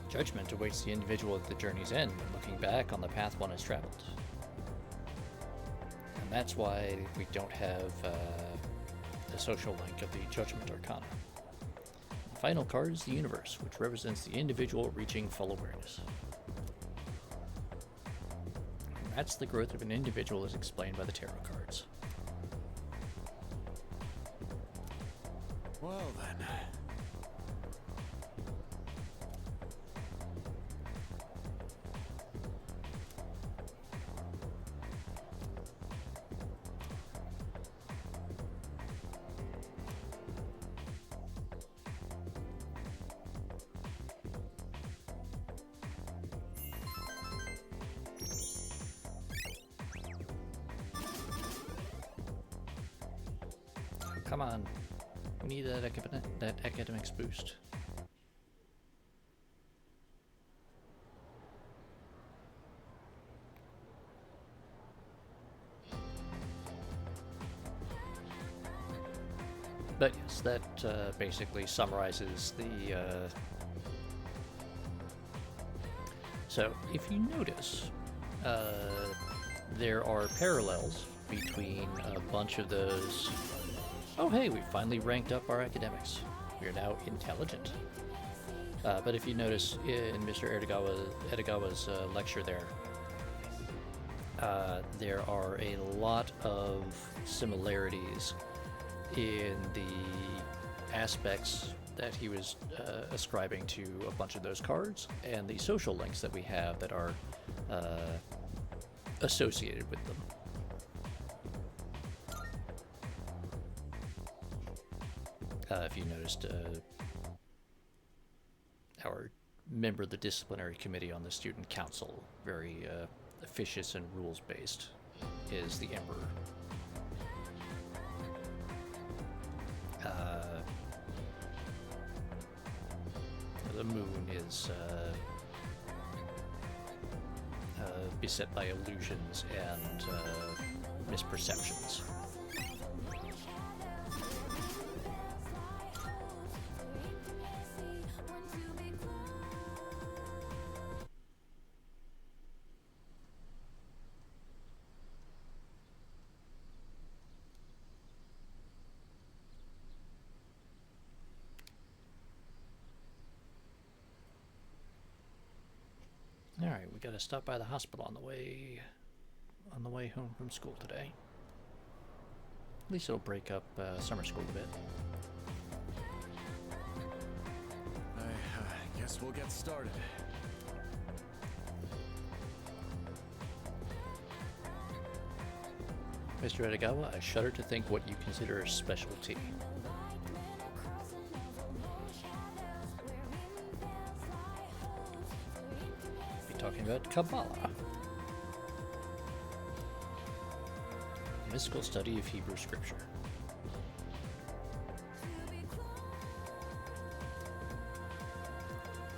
Judgment awaits the individual at the journey's end when looking back on the path one has traveled. And that's why we don't have the social link of the Judgment Arcana. The final card is the Universe, which represents the individual reaching full awareness. And that's the growth of an individual as explained by the tarot cards. Well then. Come on. We need that academics boost. But yes, that basically summarizes the... So, if you notice, there are parallels between a bunch of those... Oh hey, we finally ranked up our academics. We are now intelligent. But if you notice in Mr. Edagawa's lecture there are a lot of similarities in the aspects that he was ascribing to a bunch of those cards and the social links that we have that are associated with them. If you noticed, our member of the disciplinary committee on the student council, very officious and rules-based, is the Emperor. The moon is beset by illusions and misperceptions. Alright, we gotta stop by the hospital on the way home from school today. At least it'll break up summer school a bit. I guess we'll get started. Mr. Edagawa, I shudder to think what you consider a specialty. Talking about Kabbalah, a mystical study of Hebrew scripture.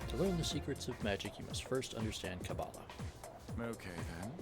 To learn the secrets of magic, you must first understand Kabbalah. Okay, then.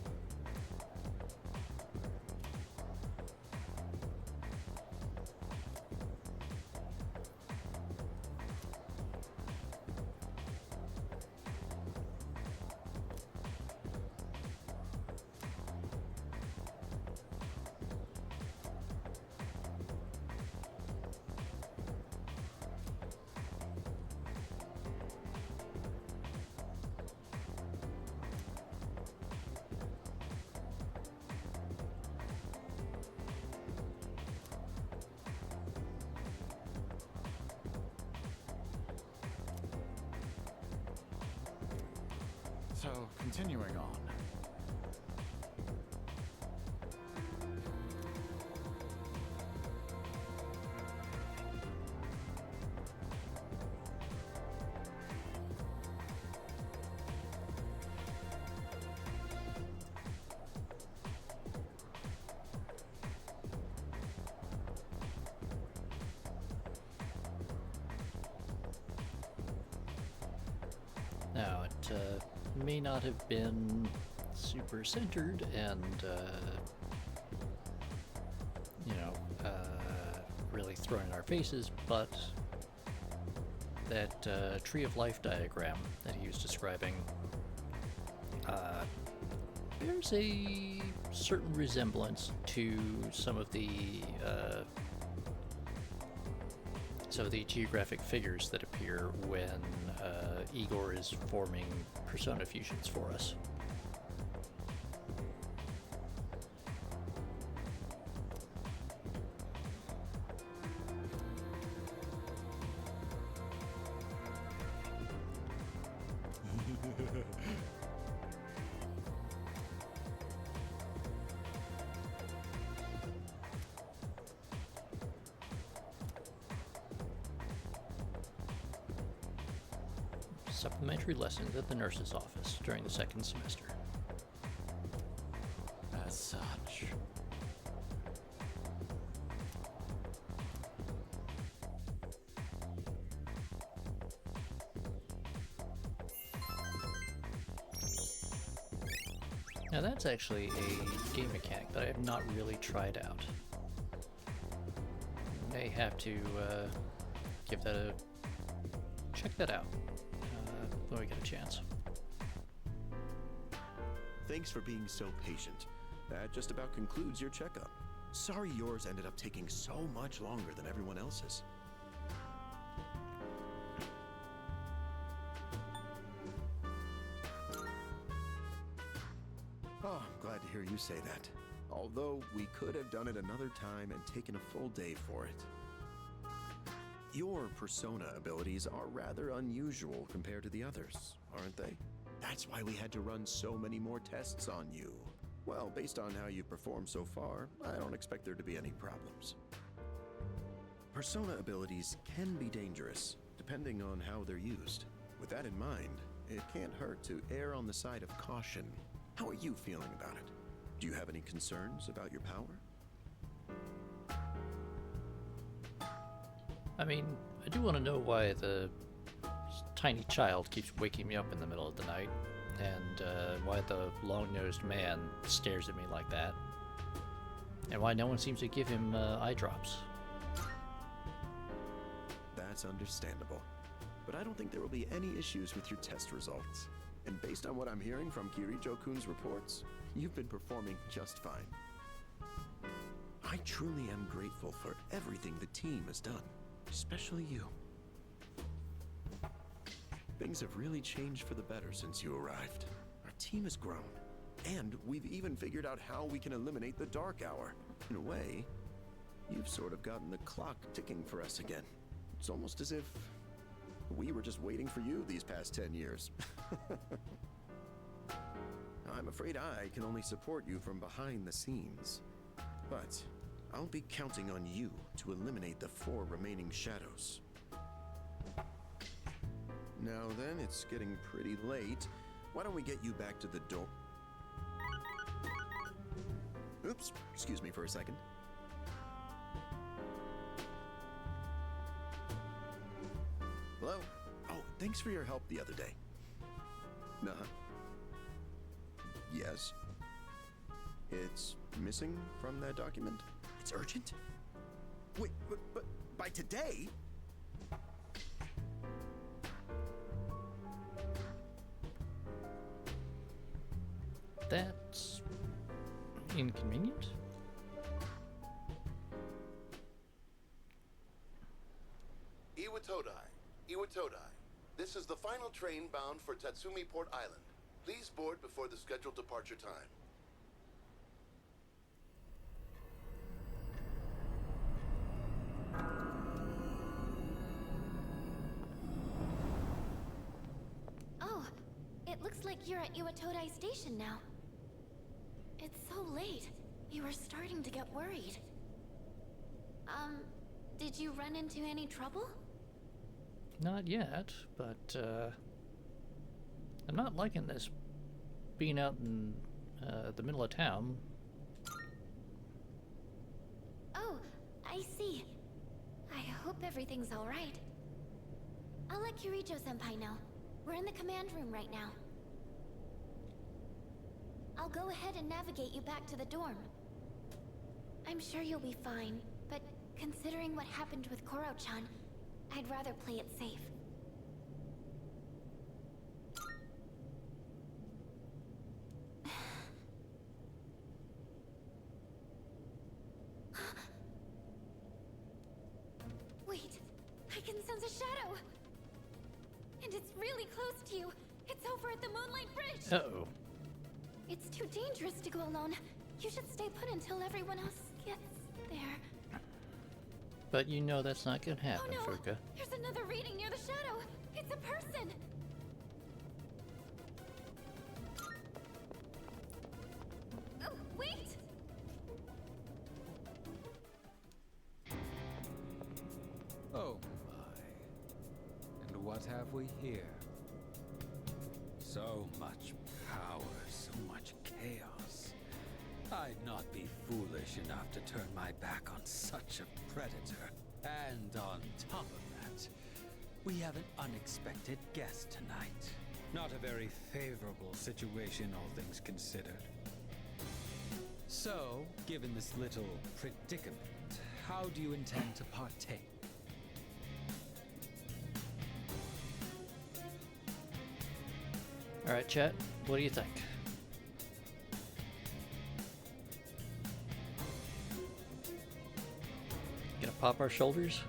So, continuing on. Now, it may not have been super centered and, really thrown in our faces, but that tree of life diagram that he was describing, bears a certain resemblance to some of the geographic figures that appear when Igor is forming persona fusions for us. Supplementary lessons at the nurse's office during the second semester. As such. Now that's actually a game mechanic that I have not really tried out. may have to give that a check that out when we get a chance. Thanks for being so patient. That just about concludes your checkup. Sorry yours ended up taking so much longer than everyone else's. Oh, I'm glad to hear you say that. Although we could have done it another time and taken a full day for it. Your persona abilities are rather unusual compared to the others, aren't they? That's why we had to run so many more tests on you. Well, based on how you've performed so far, I don't expect there to be any problems. Persona abilities can be dangerous, depending on how they're used. With that in mind, it can't hurt to err on the side of caution. How are you feeling about it? Do you have any concerns about your power? I mean, I do want to know why the tiny child keeps waking me up in the middle of the night, and why the long-nosed man stares at me like that, and why no one seems to give him eye drops. That's understandable. But I don't think there will be any issues with your test results. And based on what I'm hearing from Kirijo-kun's reports, you've been performing just fine. I truly am grateful for everything the team has done, especially you. Things have really changed for the better since you arrived. Our team has grown, and we've even figured out how we can eliminate the dark hour. In a way, you've sort of gotten the clock ticking for us again. It's almost as if we were just waiting for you these past 10 years. I'm afraid I can only support you from behind the scenes. But I'll be counting on you to eliminate the 4 remaining shadows. Now then, it's getting pretty late. Why don't we get you back to the door? Oops, excuse me for a second. Hello? Oh, thanks for your help the other day. Uh-huh. Yes. It's missing from that document? It's urgent? Wait, but by today? That's inconvenient. Iwatodai. This is the final train bound for Tatsumi Port Island. Please board before the scheduled departure time. Oh, it looks like you're at Iwatodai Station now. It's so late. We were starting to get worried. Did you run into any trouble? Not yet, but I'm not liking this being out in the middle of town. Oh, I see. I hope everything's all right. I'll let Kirijo-senpai know. We're in the command room right now. I'll go ahead and navigate you back to the dorm. I'm sure you'll be fine, but considering what happened with Koro-chan, I'd rather play it safe. Wait, I can sense a shadow! And it's really close to you. It's over at the Moonlight Bridge! Uh-oh. It's too dangerous to go alone. You should stay put until everyone else gets there. But you know that's not gonna happen, Oh no! Fuka. There's another reading near the shadow! It's a person! Oh, wait! Oh my. And what have we here? So much power, so much chaos. I'd not be foolish enough to turn my back on such a predator. And on top of that, we have an unexpected guest tonight. Not a very favorable situation, all things considered. So, given this little predicament, how do you intend to partake? Alright, chat, what do you think? Gonna pop our shoulders?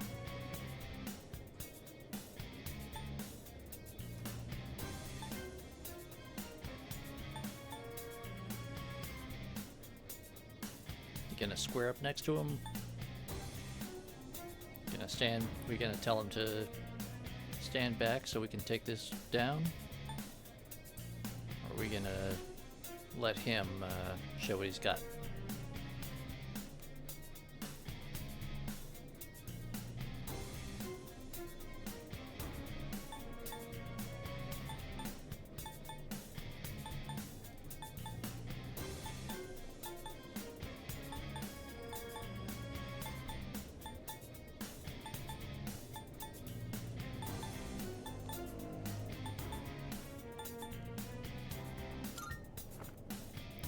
You gonna square up next to him? Gonna stand, we gonna tell him to stand back so we can take this down? Or are we gonna let him show what he's got?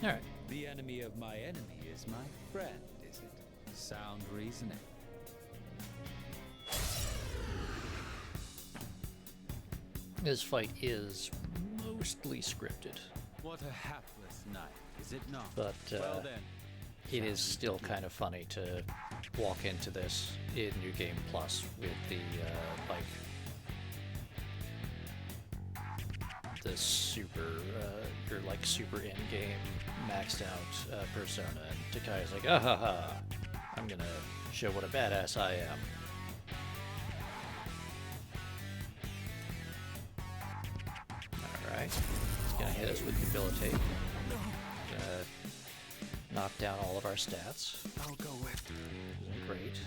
Alright. The enemy of my enemy is my friend, is it? Sound reasoning. This fight is mostly scripted, What a hapless night, is it not? but well then, it is still kind of funny to walk into this in New Game Plus with the like the super your like super in-game maxed out persona, and Takai's like, ah ha ha, I'm gonna show what a badass I am. Alright, he's gonna hit us with Debilitate. Gonna knock down all of our stats. I'll go with. Great.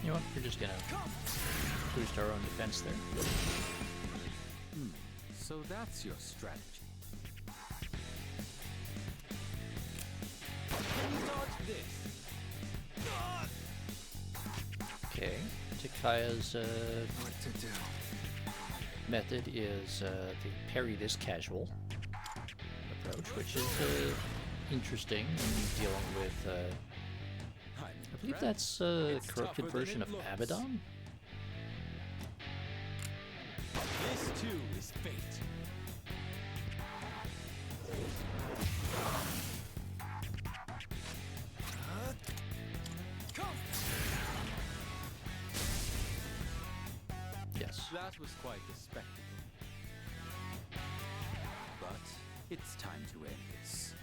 You know what? We're just gonna boost our own defense there. So that's your strategy. Dodge this. Okay. Takaya's What to do? method is the parry this casual approach, which is interesting in dealing with. I believe that's a corrupted version of Abaddon. This too is fate. Yes. That was quite the spectacle. But it's time to end this.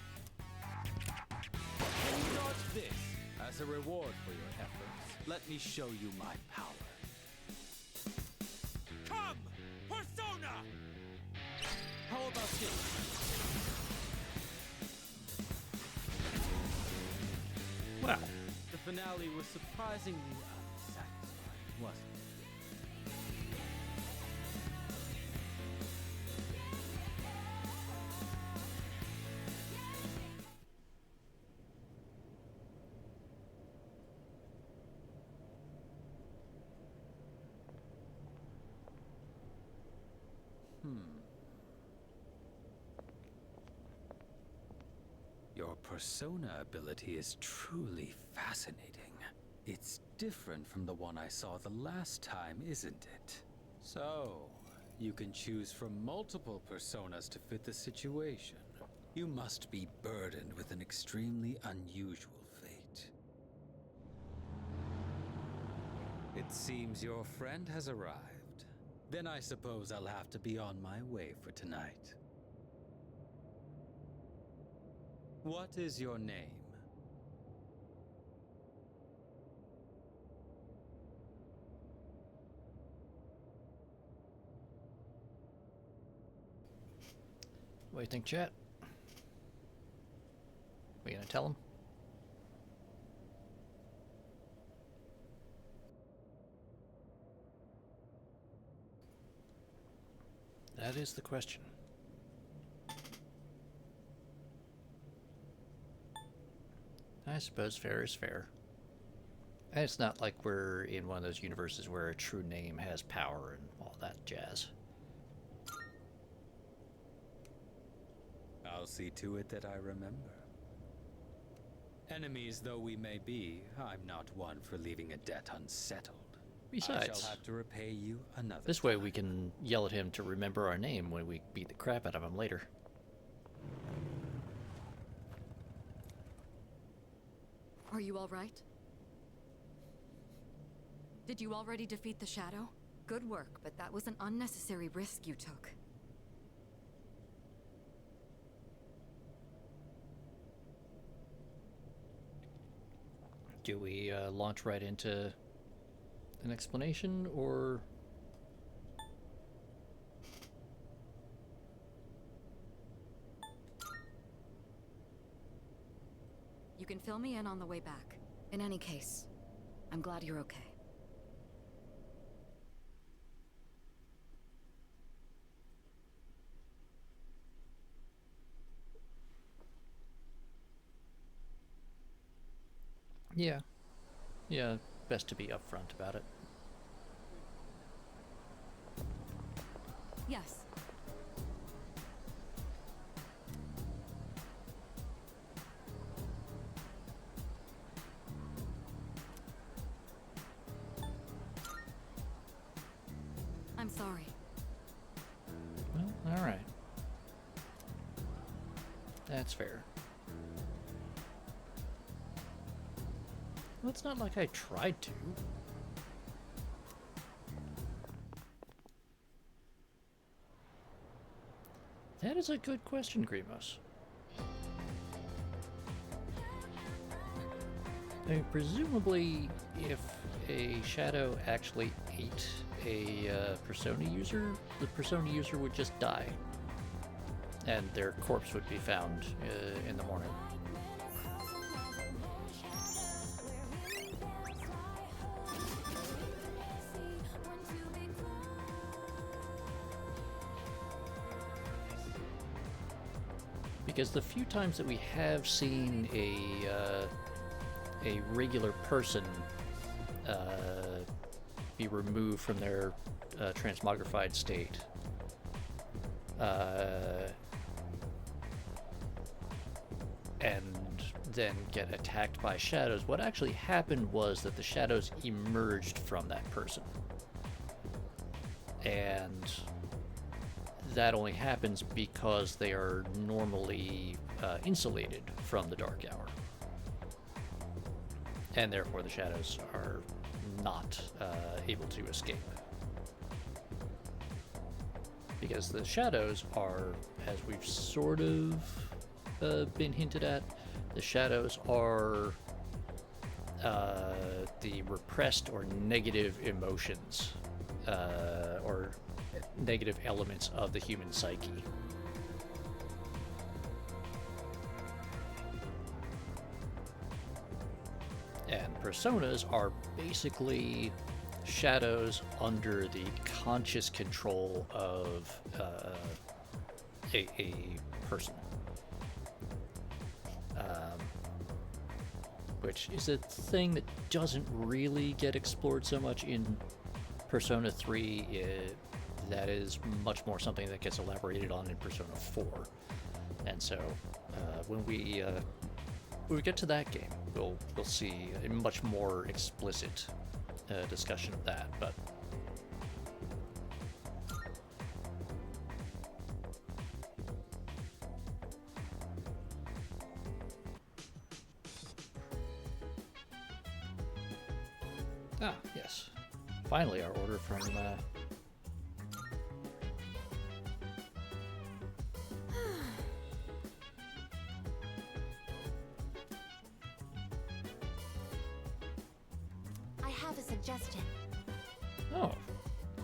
Dodge this. As a reward for your efforts, let me show you my power. Come! Persona! How about this? Well. The finale was surprisingly unsatisfying, wasn't it? Your persona ability is truly fascinating. It's different from the one I saw the last time, isn't it? So, you can choose from multiple personas to fit the situation. You must be burdened with an extremely unusual fate. It seems your friend has arrived. Then I suppose I'll have to be on my way for tonight. What is your name? What do you think, chat? We gonna tell him? That is the question. I suppose fair is fair. And it's not like we're in one of those universes where a true name has power and all that jazz. I'll see to it that I remember. Enemies though we may be, I'm not one for leaving a debt unsettled. I Besides, shall have to repay you another this way we can yell at him to remember our name when we beat the crap out of him later. Are you all right? Did you already defeat the Shadow? Good work, but that was an unnecessary risk you took. Do we launch right into an explanation, or... You can fill me in on the way back. In any case, I'm glad you're okay. Yeah. Yeah, best to be upfront about it. Yes. I'm sorry. Well, alright. That's fair. Well, it's not like I tried to. That is a good question, Grimos. I mean, presumably, if a shadow actually ate a Persona user, the Persona user would just die. And their corpse would be found in the morning. Because the few times that we have seen a regular person be removed from their transmogrified state, and then get attacked by shadows, what actually happened was that the shadows emerged from that person. And that only happens because they are normally insulated from the Dark Hour. And therefore the shadows are not able to escape. Because the shadows are, as we've sort of been hinted at, the shadows are the repressed or negative emotions, or negative elements of the human psyche. And personas are basically shadows under the conscious control of a person. Which is a thing that doesn't really get explored so much in Persona 3. That is much more something that gets elaborated on in Persona 4. And so when we get to that game, we'll see a much more explicit discussion of that. But yes, finally our order from I have a suggestion. oh,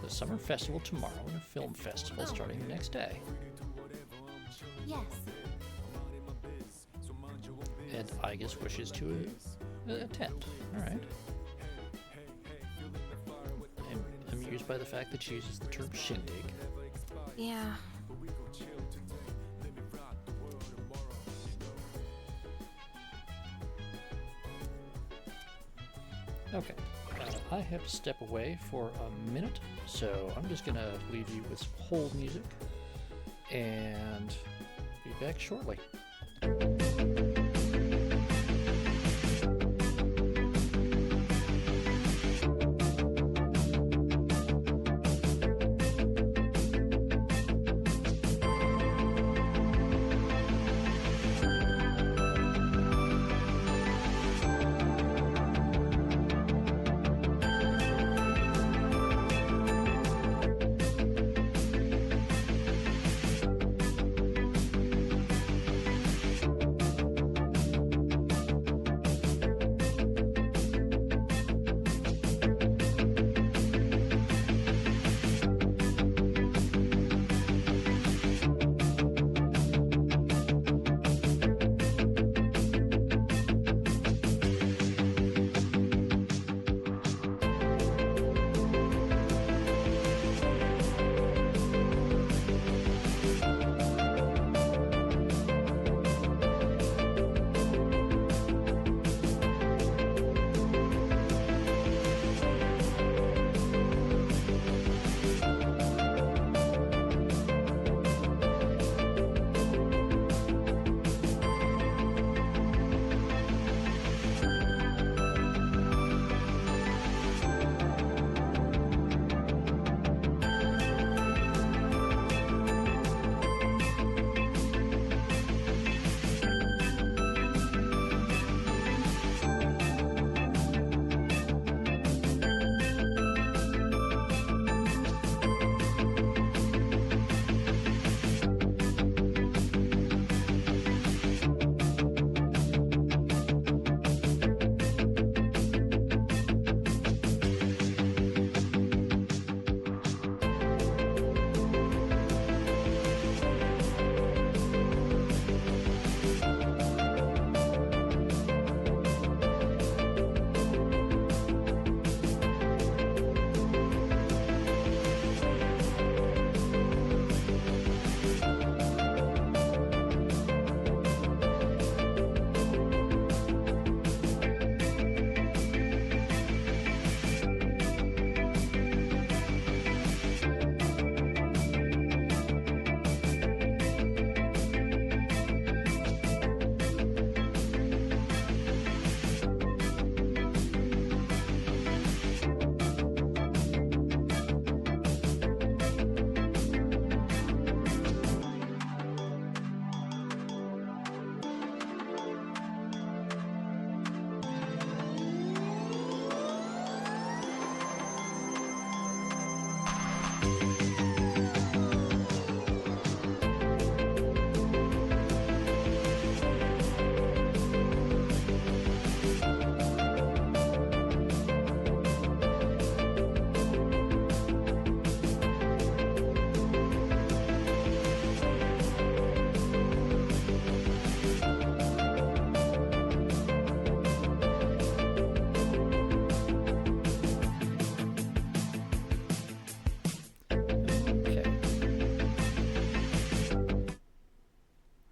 the summer festival tomorrow and a film festival starting the next day. Yes. And I guess wishes to attend. Alright. I'm amused by the fact that she uses the term shindig. Yeah. Okay, I have to step away for a minute, so I'm just gonna leave you with some hold music and be back shortly.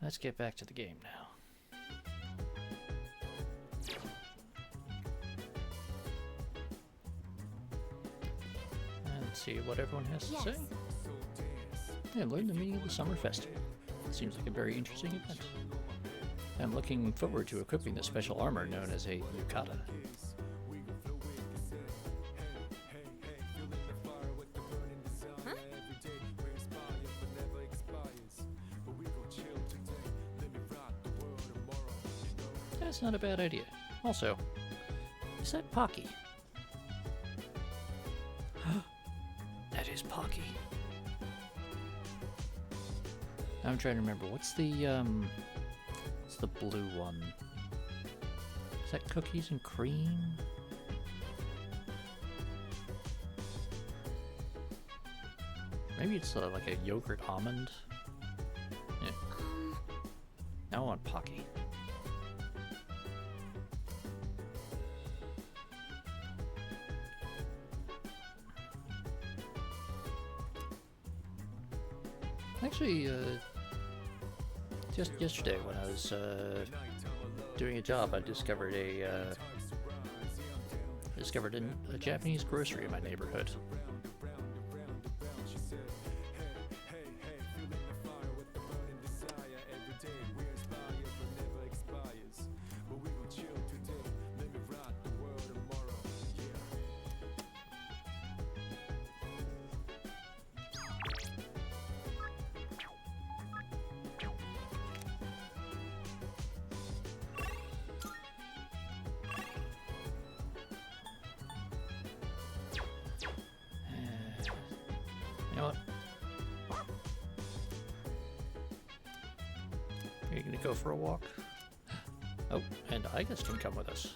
Let's get back to the game now. And see what everyone has to say. Yeah, learn the meaning of the Summer Festival. It seems like a very interesting event. I'm looking forward to equipping the special armor known as a yukata. That's not a bad idea. Also, is that Pocky? That is Pocky. I'm trying to remember. What's the blue one? Is that cookies and cream? Maybe it's like a yogurt almond. Yeah. Now I want Pocky. Actually, just yesterday when I was doing a job, I discovered a Japanese grocery in my neighborhood. You know what? Are you gonna go for a walk? Oh, and Igus can come with us.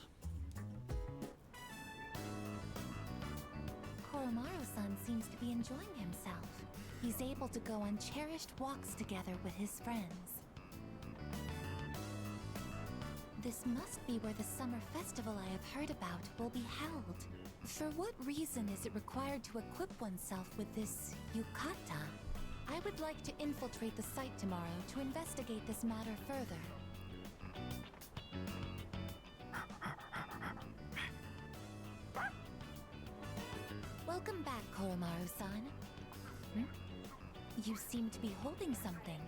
Koromaru-san seems to be enjoying himself. He's able to go on cherished walks together with his friends. This must be where the summer festival I have heard about will be held. For what reason is it required to equip oneself with this yukata? I would like to infiltrate the site tomorrow to investigate this matter further. Welcome back, Koromaru-san. You seem to be holding something.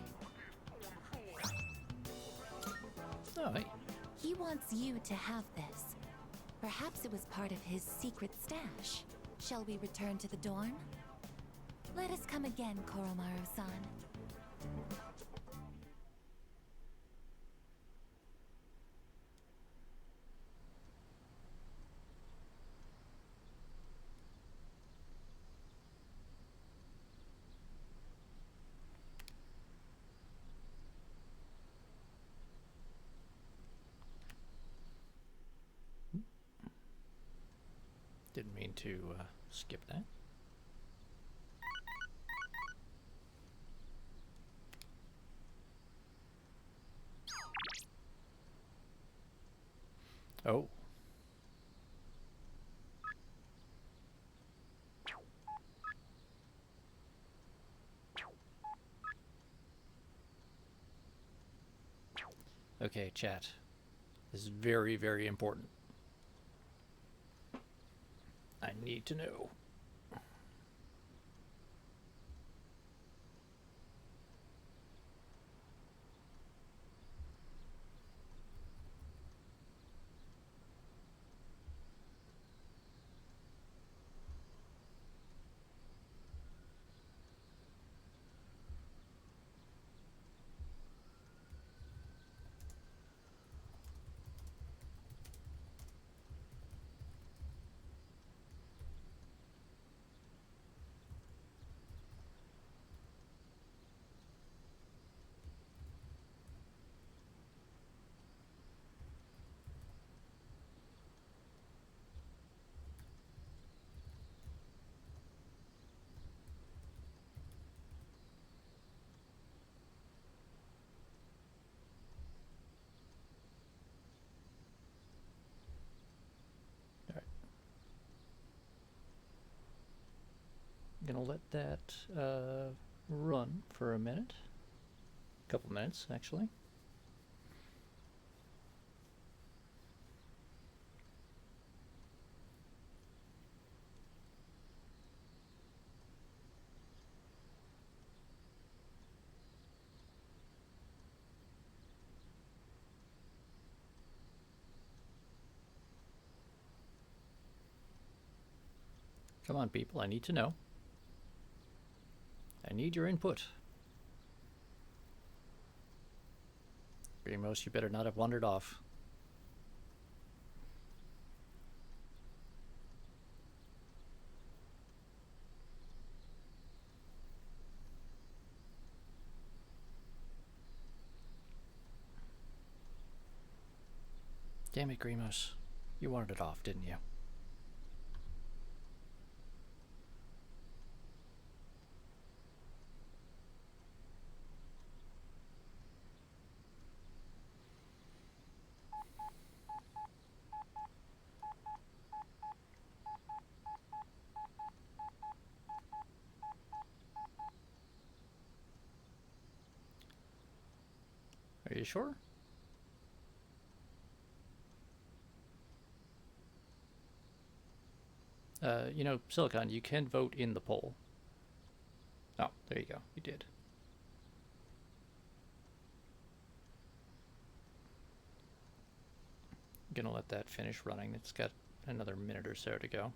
Oh, hey. He wants you to have this. Perhaps it was part of his secret stash. Shall we return to the dorm? Let us come again, Koromaru-san. Didn't mean to skip that. Oh. Okay, chat. This is very, very important. I need to know. Gonna let that run for a minute. A couple minutes, actually. Come on, people, I need to know. I need your input. Grimos, you better not have wandered off. Damn it, Grimos. You wandered off, didn't you? Are you sure? You know, Silicon, you can vote in the poll. Oh, there you go. You did. I'm gonna let that finish running. It's got another minute or so to go.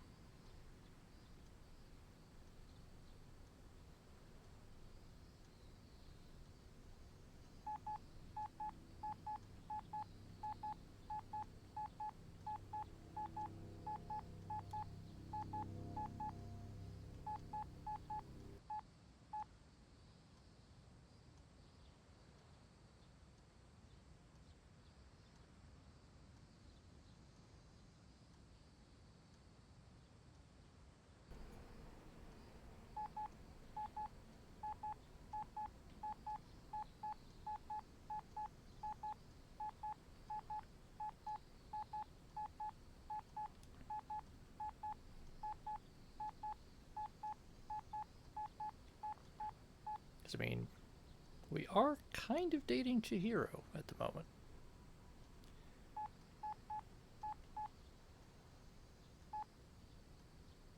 I mean, we are kind of dating Chihiro at the moment.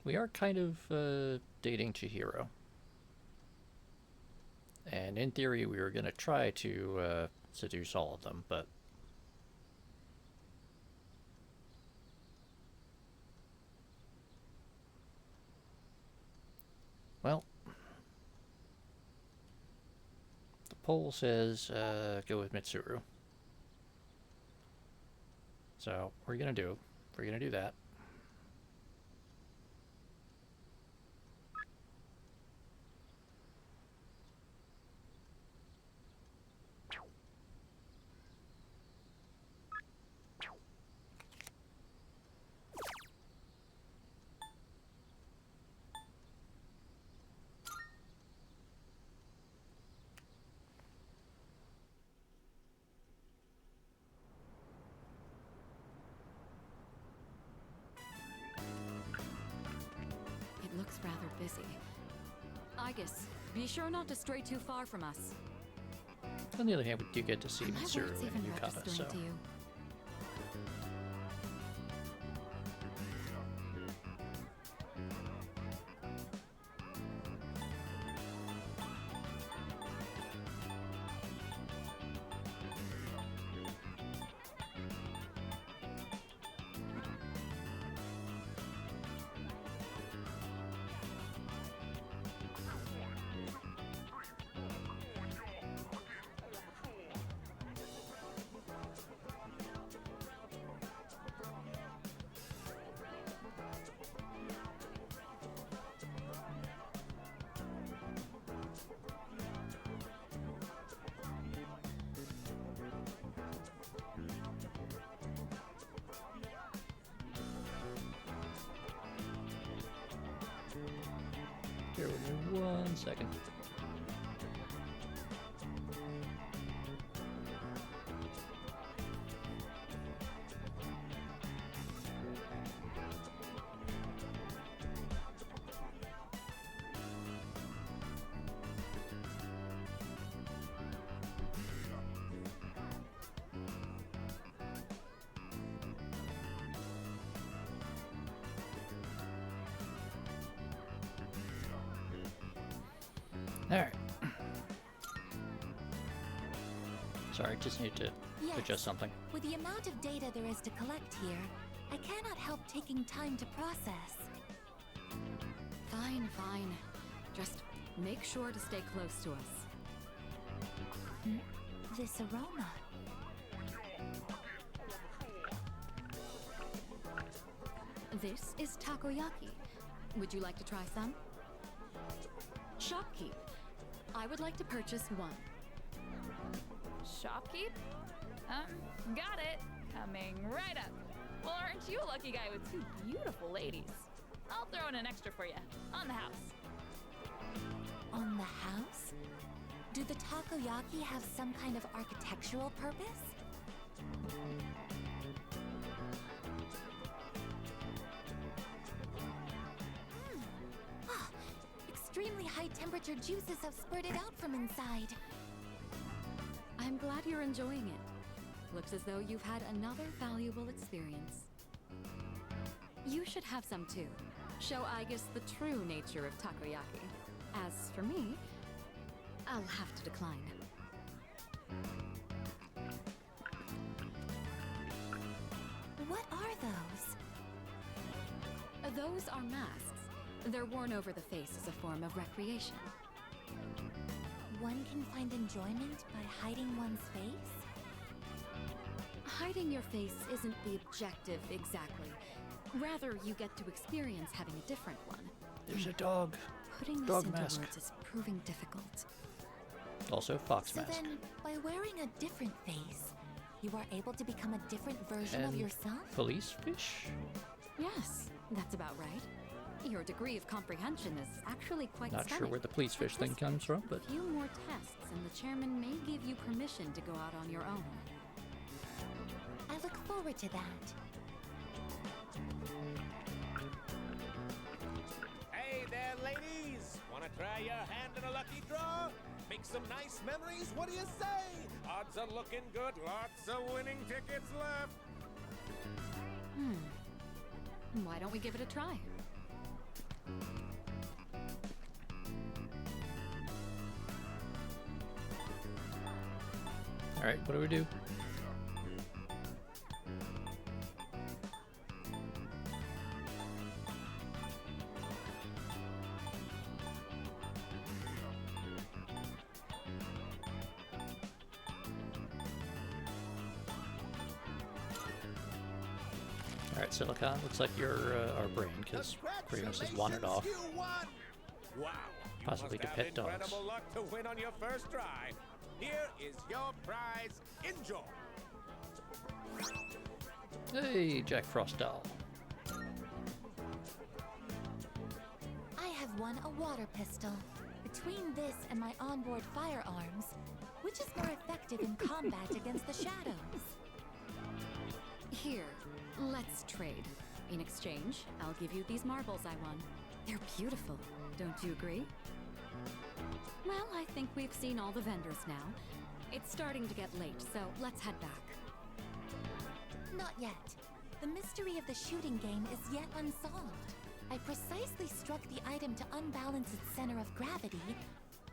We are kind of dating Chihiro. And in theory, we were going to try to seduce all of them, but... Well... The poll says go with Mitsuru. So, we're going to do that. It looks rather busy. Aegis, be sure not to stray too far from us. On the other hand, we do get to see Am I Mitsuru words and even Yukata, registering so... to you? Bear with me 1 second. Alright. Sorry, just need to adjust something. With the amount of data there is to collect here, I cannot help taking time to process. Fine, fine. Just make sure to stay close to us. This aroma. This is takoyaki. Would you like to try some? Shopkeep. I would like to purchase one. Shopkeep? Got it. Coming right up. Well, aren't you a lucky guy with two beautiful ladies? I'll throw in an extra for you. On the house. On the house? Do the takoyaki have some kind of architectural purpose? Extremely high temperature juices have spurted out from inside. I'm I'm glad you're enjoying it. Looks as though you've had another valuable experience. You should have some too. Show Aigis the true nature of takoyaki. As for me, I'll have to decline. What are those? Those are masks. They're worn over the face as a form of recreation. One can find enjoyment by hiding one's face? Hiding your face isn't the objective exactly. Rather, you get to experience having a different one. There's a dog. Putting this Dog into mask. words is proving difficult. Also, fox So mask. then, by wearing a different face, you are able to become a different version of And yourself? police fish? Yes, that's about right. Your degree of comprehension is actually quite Not sure stunning. where the police fish thing comes from, but A few more tests, and the chairman may give you permission to go out on your own. I look forward to that. Hey there, ladies! Wanna try your hand in a lucky draw? Make some nice memories? What do you say? Odds are looking good. Lots of winning tickets left. Why don't we give it a try? alright, what do we do? Alright, Silicon, looks like you're our brain, because Primus has wandered off. You won! Wow, you Possibly must to have pet dogs. incredible luck to win on your first try. Here is your prize. Enjoy. Hey, Jack Frost doll. I have won a water pistol. Between this and my onboard firearms, which is more effective in combat against the shadows? Here, let's trade. In exchange, I'll give you these marbles I won. They're beautiful, don't you agree? Well, I think we've seen all the vendors now. It's starting to get late, so let's head back. Not yet. The mystery of the shooting game is yet unsolved. I precisely struck the item to unbalance its center of gravity,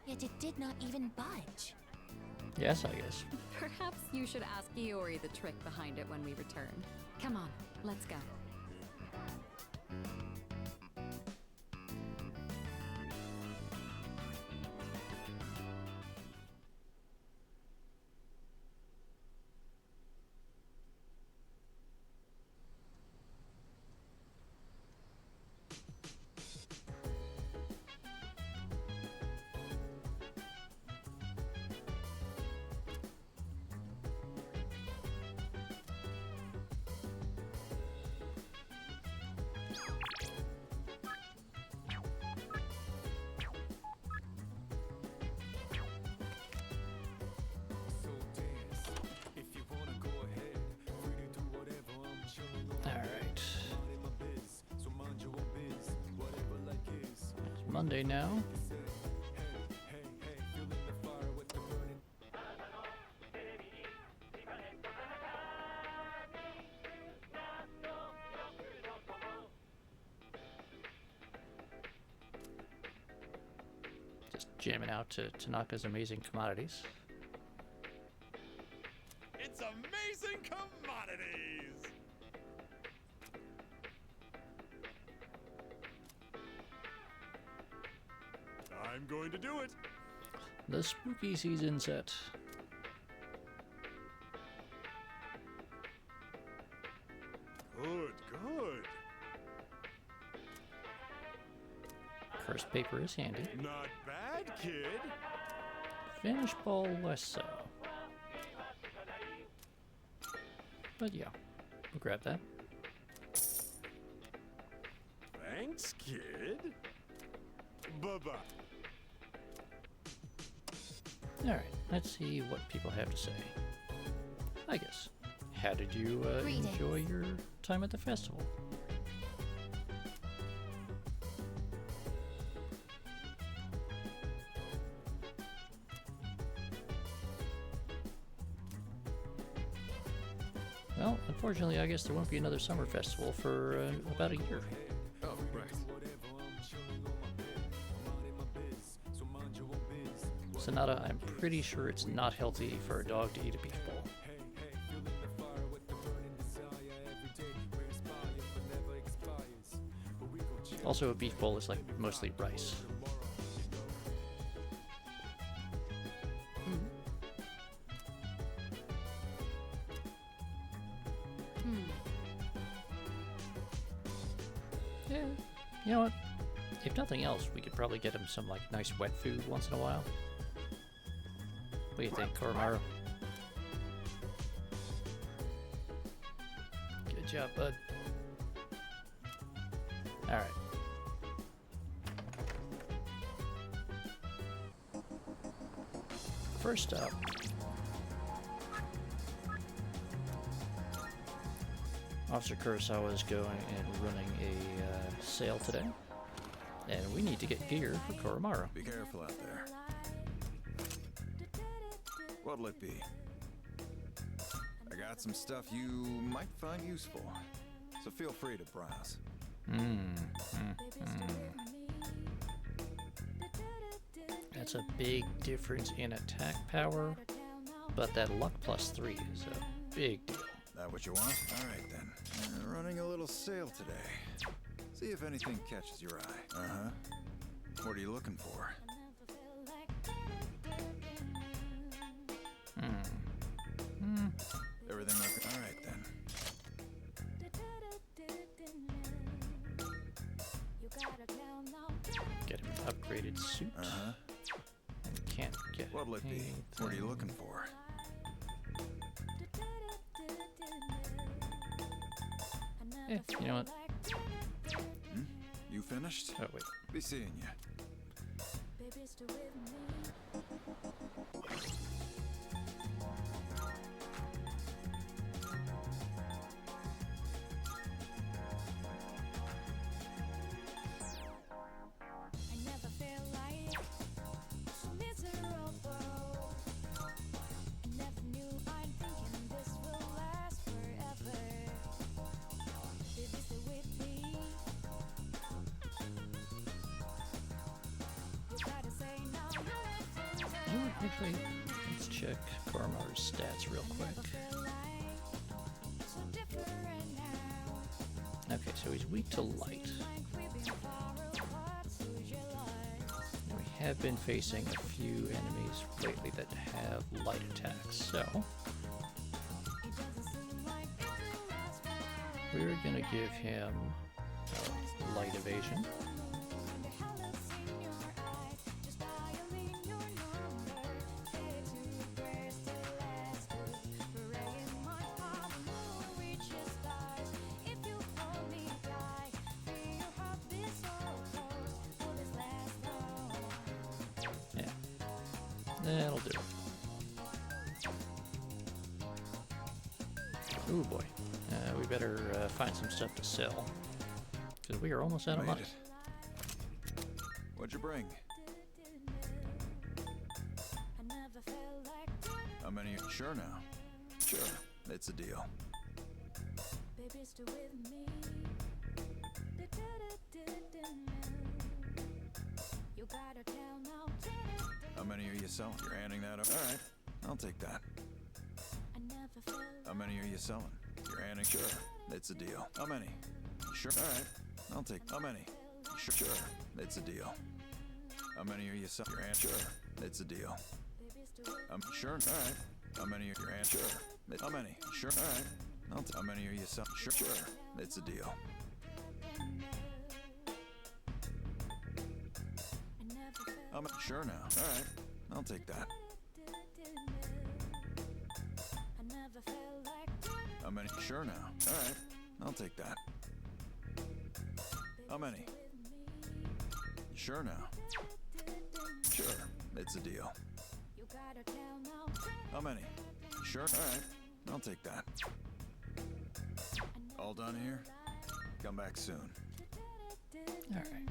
yet it did not even budge. Yes, I guess. Perhaps you should ask Iori the trick behind it when we return. Come on, let's go. Alright. It's Monday now. Just jamming out to Tanaka's Amazing Commodities. It's amazing commodities! I'm going to do it. The spooky season set. Good, good. Cursed paper is handy. Not bad, kid. Finish ball less so. But yeah, we'll grab that. Thanks, kid. Bye-bye. Alright, let's see what people have to say. I guess. How did you enjoy your time at the festival? Well, unfortunately, I guess there won't be another summer festival for about a year. Oh, right. Sonata, I'm pretty sure it's not healthy for a dog to eat a beef bowl. Also, a beef bowl is like mostly rice. Yeah, you know what? If nothing else, we could probably get him some like nice wet food once in a while. What do you think, Koromaru? Good job, bud. Alright. First up, Officer Kurosawa is going and running a sale today, and we need to get gear for Koromaru. Be careful out there. What'll it be? I got some stuff you might find useful, so feel free to browse. That's a big difference in attack power, but that luck +3 is a big deal. That what you want? Alright then. Running a little sale today. See if anything catches your eye. Uh-huh. What are you looking for? Everything looking alright then. Get him an upgraded suit. Uh-huh. And can't get What'll it be? What are you looking for? You know what? You finished? Oh, wait. Be seeing you. Actually, let's check Koromaru's stats real quick. Okay, so he's weak to light. And we have been facing a few enemies lately that have light attacks, so we're gonna give him light evasion. That'll do. Ooh boy. We better find some stuff to sell, because we are almost out of money. What'd you bring? How many? Sure now. Sure. It's a deal. How many are you selling? You're handing that up? Alright, I'll take that. How many are you selling? You're handing? Sure, it's a deal. How many? Sure, alright, I'll take. How many? Sure, it's a deal. How many are you selling? You're handing? Sure, it's a deal. Sure, alright. How many are you handing? Sure. How many? Sure, alright. How many are you selling? Sure, it's a deal. Sure now. Alright. I'll take that. How many? Sure now. Alright. I'll take that. How many? Sure now. Sure. It's a deal. How many? Sure. Alright. I'll take that. All done here? Come back soon. Alright.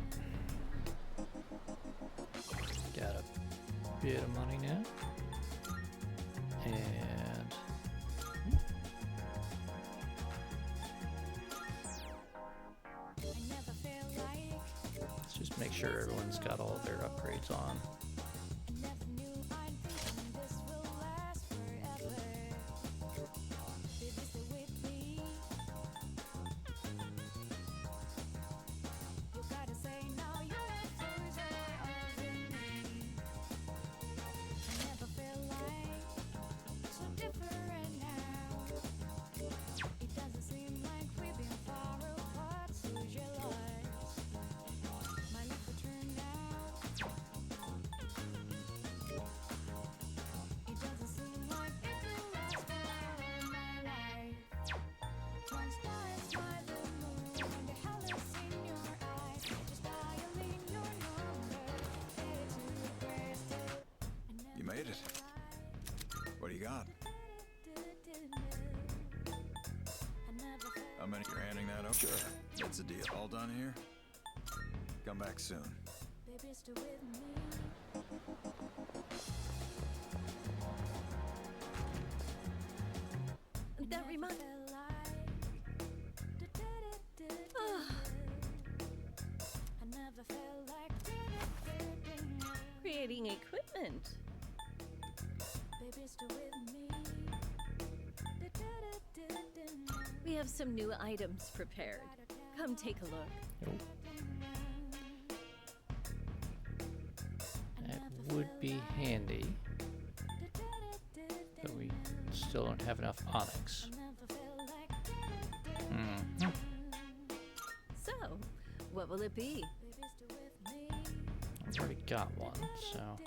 Got a bit of money now. And sure everyone's got all their upgrades on. You made it. What do you got? How many? You're handing that over? Sure. That's a deal. All done here? Come back soon. That reminds. Creating equipment. We have some new items prepared. Come take a look. Nope. That would be handy, but we still don't have enough onyx. Mm-hmm. So, what will it be? I've already got one, so...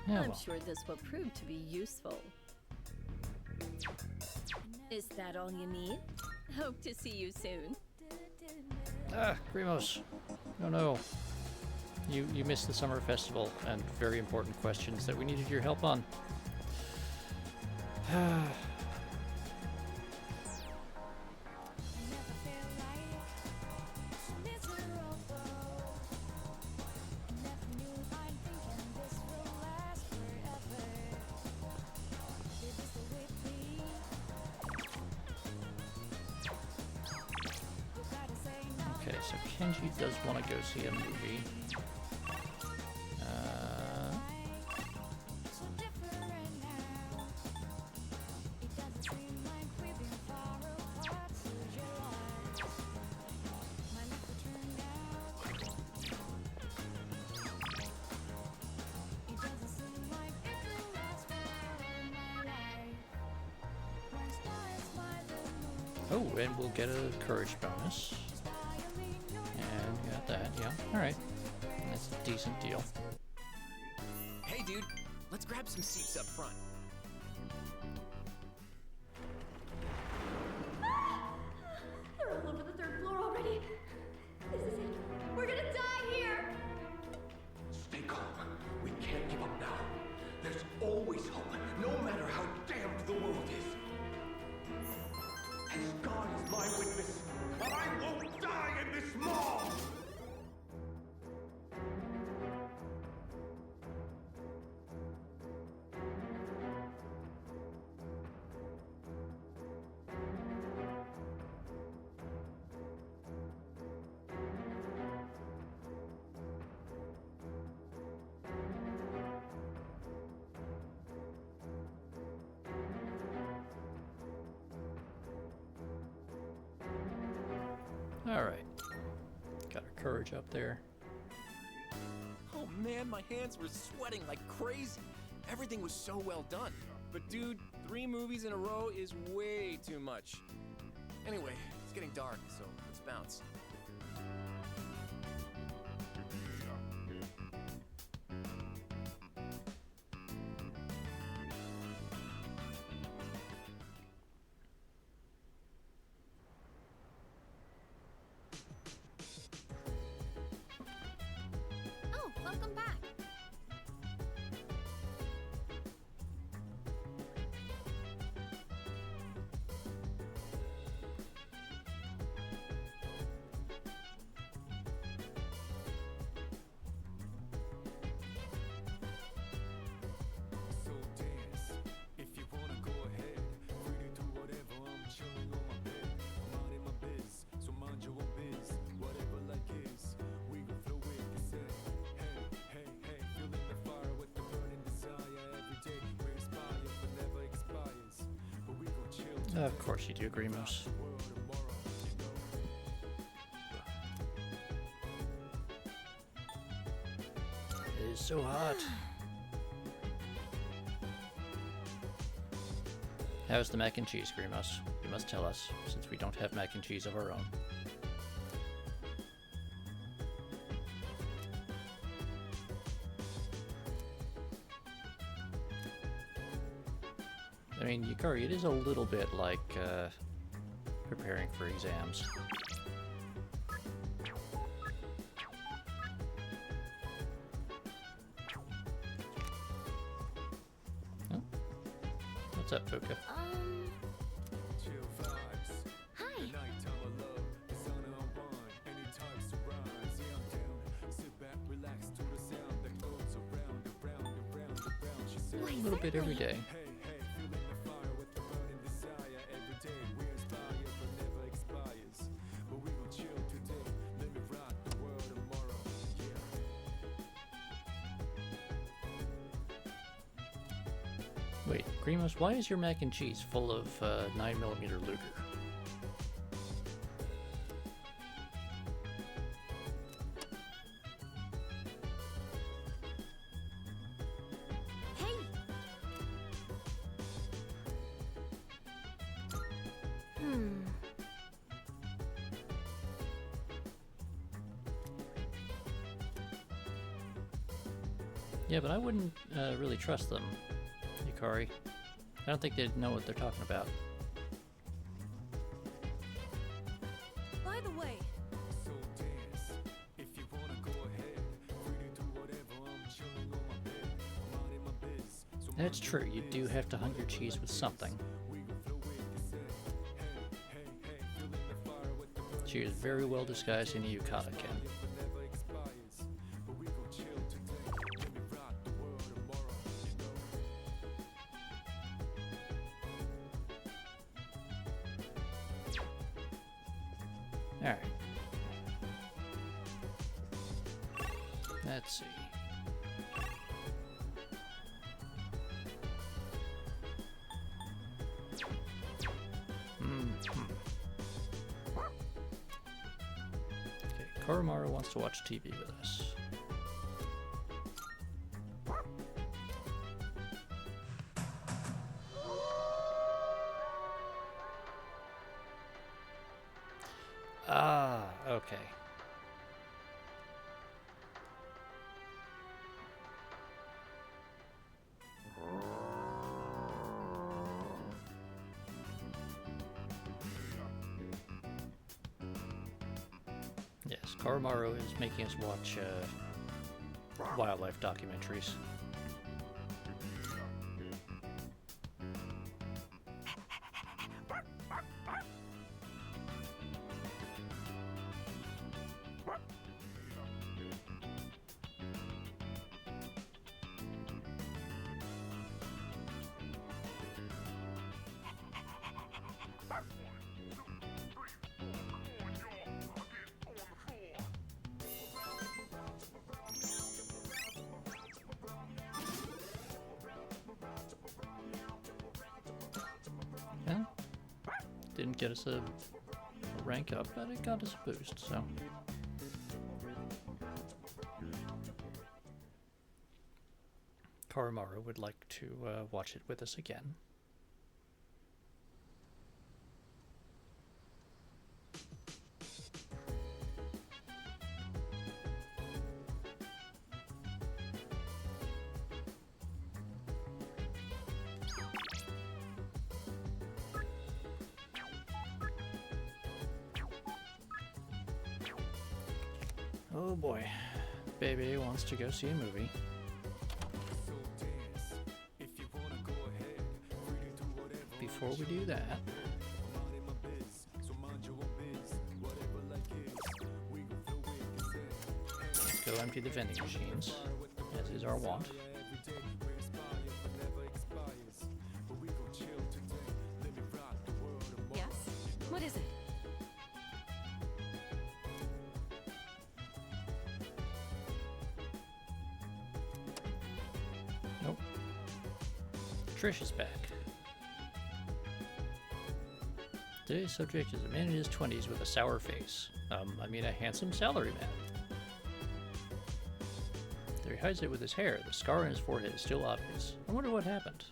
Yeah, I'm well. sure this will prove to be useful. Is that all you need? Hope to see you soon. Ah, Grimos. No, no. You missed the summer festival and very important questions that we needed your help on. Okay, so Kenji does want to go see a movie. Oh, and we'll get a courage bonus. And we got that, yeah. Alright. That's a decent deal. Hey, dude, let's grab some seats up front. They're all over the third floor already. This is it. We're gonna die here. Stay calm. We can't give up now. There's always hope, no matter how damned the world is. As God is my witness, I won't die in this mall! Alright. Got our courage up there. Oh man, my hands were sweating like crazy. Everything was so well done. But dude, 3 movies in a row is way too much. Anyway, it's getting dark, so let's bounce. Oh, welcome back. So dance, if you wanna go ahead. Free to do whatever, I'm chilling on my bed. I'm out in my biz, so mind your own biz. Of course you do, Grimos. It is so hot. How's the mac and cheese, Grimos? You must tell us, since we don't have mac and cheese of our own. I mean, Yukari, it is a little bit like preparing for exams. Oh. What's up, Fuka? A little bit every day. Wait, Grimos, why is your mac and cheese full of 9mm Luger? Yeah, but I wouldn't really trust them, Yukari. I don't think they'd know what they're talking about. By the way, that's true, you do have to hunt your cheese with something. She is very well disguised in a yukata, Ken. Alright. Let's see. Okay, Koromaru wants to watch TV with us. Ah, okay. Yes, Koromaru is making us watch wildlife documentaries. Yeah, didn't get us a rank up, but it got us a boost, so. Koromaru would like to watch it with us again. Oh boy, baby wants to go see a movie. Before we do that, let's go empty the vending machines, as is our wont. Yes? What is it? Nope. Trish is back. Today's subject is a man in his 20s with a sour face. I mean a handsome salaryman. There he hides it with his hair. The scar on his forehead is still obvious. I wonder what happened.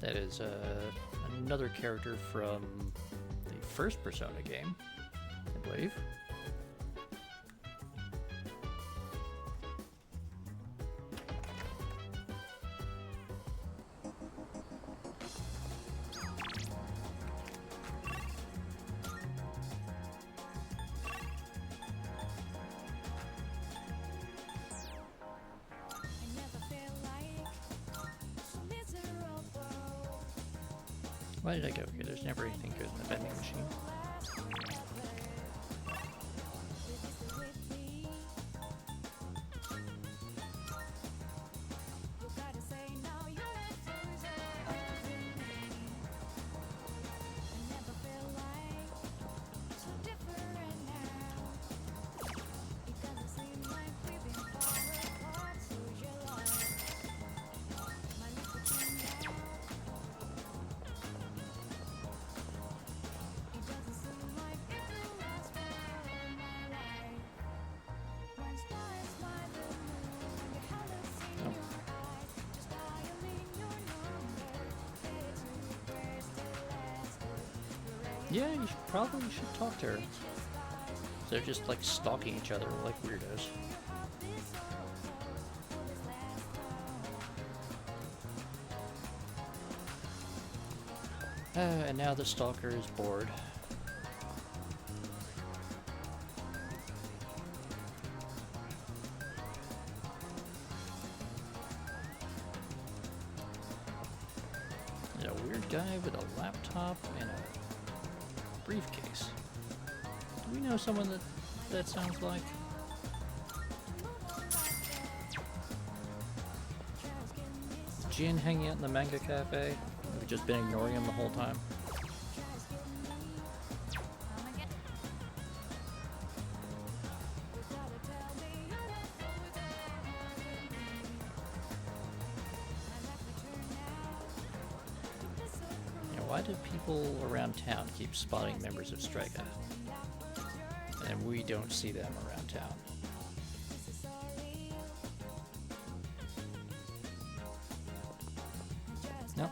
That is another character from the first Persona game, I believe. Why did I go here? There's never anything good in the vending machine. Yeah, you probably should talk to her. They're just like stalking each other like weirdos. And now the stalker is bored. There's a weird guy with a laptop and a briefcase. Do we know someone that sounds like? Jin hanging out in the manga cafe? We've just been ignoring him the whole time. Why do people around town keep spotting members of Strega? And we don't see them around town. No.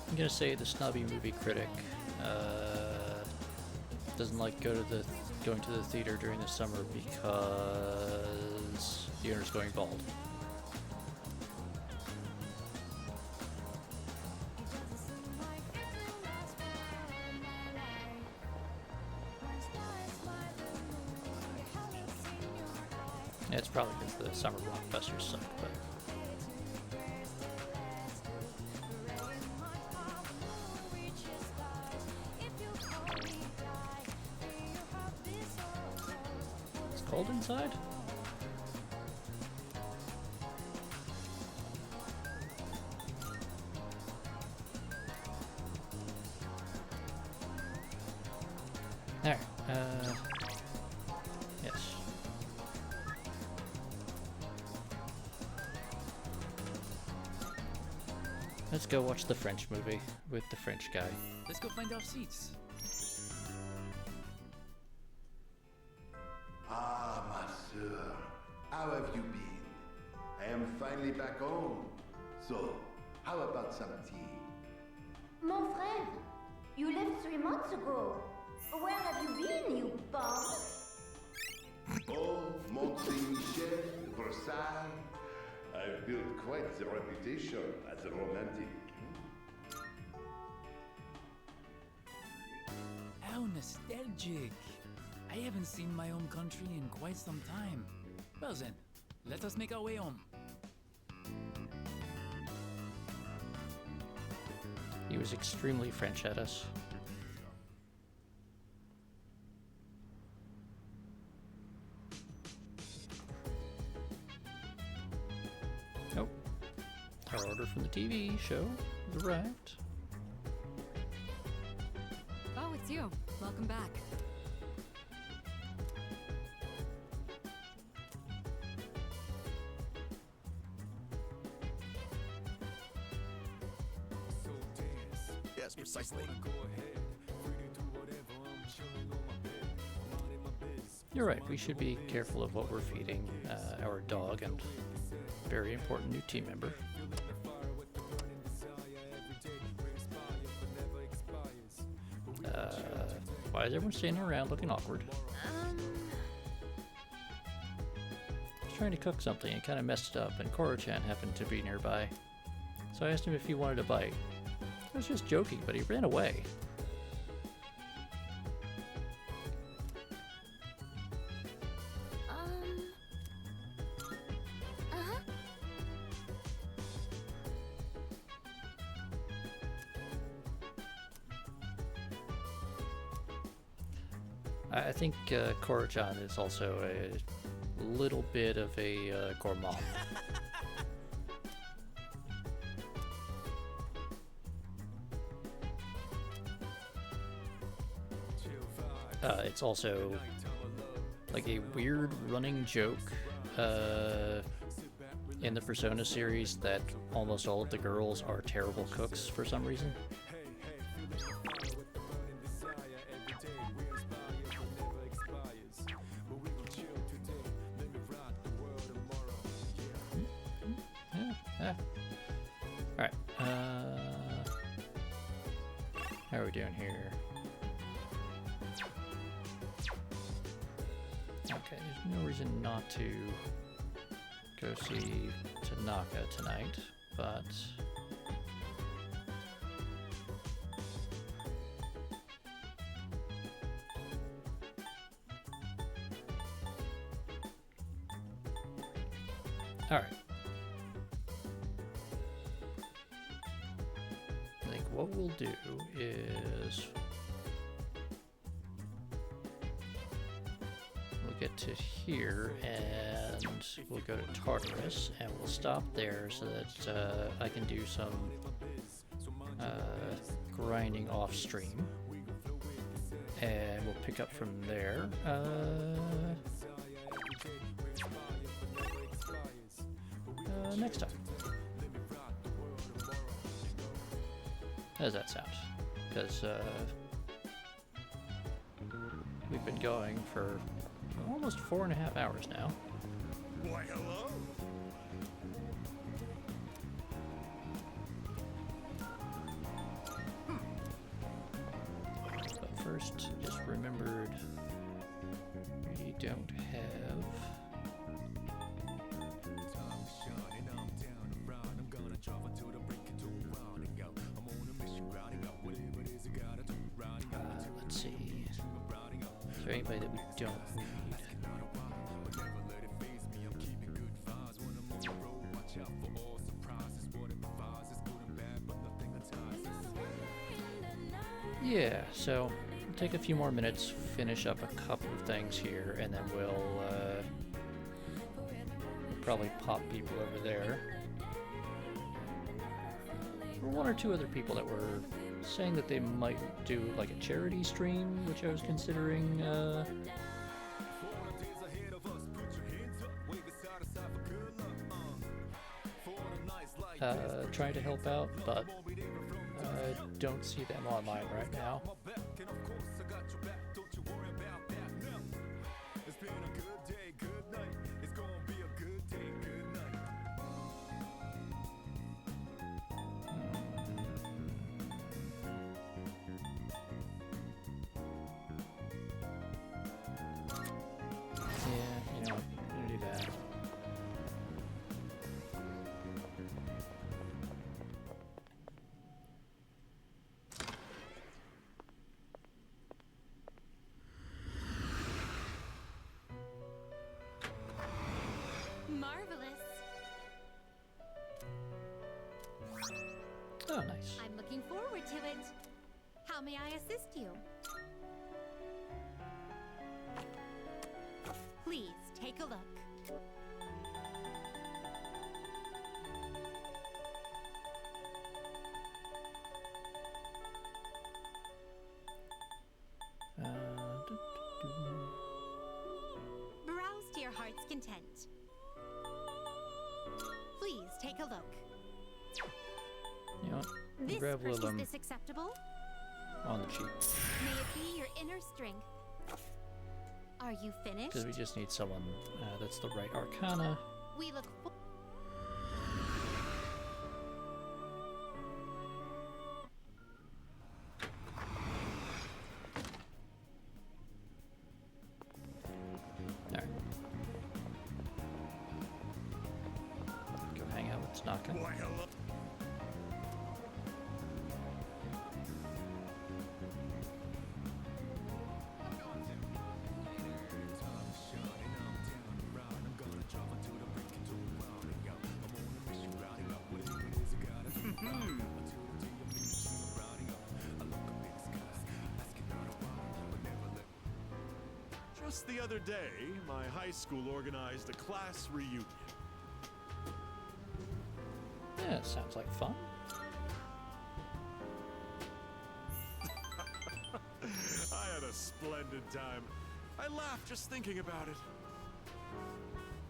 I'm gonna say the snobby movie critic doesn't like going to the theater during the summer because the owner's going bald. Yeah, it's probably because the summer blockbusters suck, but. Cold inside? Alright, yes. Let's go watch the French movie with the French guy. Let's go find our seats. Ah, ma sœur, how have you been? I am finally back home. So, how about some tea? Mon frère, you left 3 months ago. Where have you been, you bum? Oh, Mont Saint-Michel, Versailles. I've built quite the reputation as a romantic. How nostalgic. I haven't seen my home country in quite some time. Well then, let us make our way home. He was extremely French at us. Oh, our order from the TV show has arrived. Oh, it's you. Welcome back. Yes, precisely. You're right, we should be careful of what we're feeding our dog and very important new team member. Why is everyone standing around looking awkward? I was trying to cook something and kind of messed it up, and Koro-chan happened to be nearby. So I asked him if he wanted a bite. I was just joking, but he ran away. I think Koro-chan is also a little bit of a gourmand. It's also like a weird running joke in the Persona series that almost all of the girls are terrible cooks for some reason. Alright, how are we doing here? Okay, there's no reason not to go see Tanaka tonight, but all right. I think what we'll do is get to here and we'll go to Tartarus and we'll stop there so that I can do some grinding off stream, and we'll pick up from there next time. How does that sound? Because we've been going for almost 4.5 hours now. Why, hello. But first, just remembered we don't have let's see. Is there anybody that we don't need? Yeah, so we'll take a few more minutes, finish up a couple of things here, and then we'll probably pop people over there. Or one or two other people that we're saying that they might do like a charity stream, which I was considering trying to help out, but I don't see them online right now. Oh, nice. I'm looking forward to it. How may I assist you? Please take a look. Browse to your heart's content. Please take a look. You know what? This Grab purse, Willem is this acceptable? on the cheap. May it be your inner strength. Are you finished? Because we just need someone that's the right arcana. We look for Alright. Go hang out with Tanaka. Just the other day, my high school organized a class reunion. Yeah, sounds like fun. I had a splendid time. I laughed just thinking about it.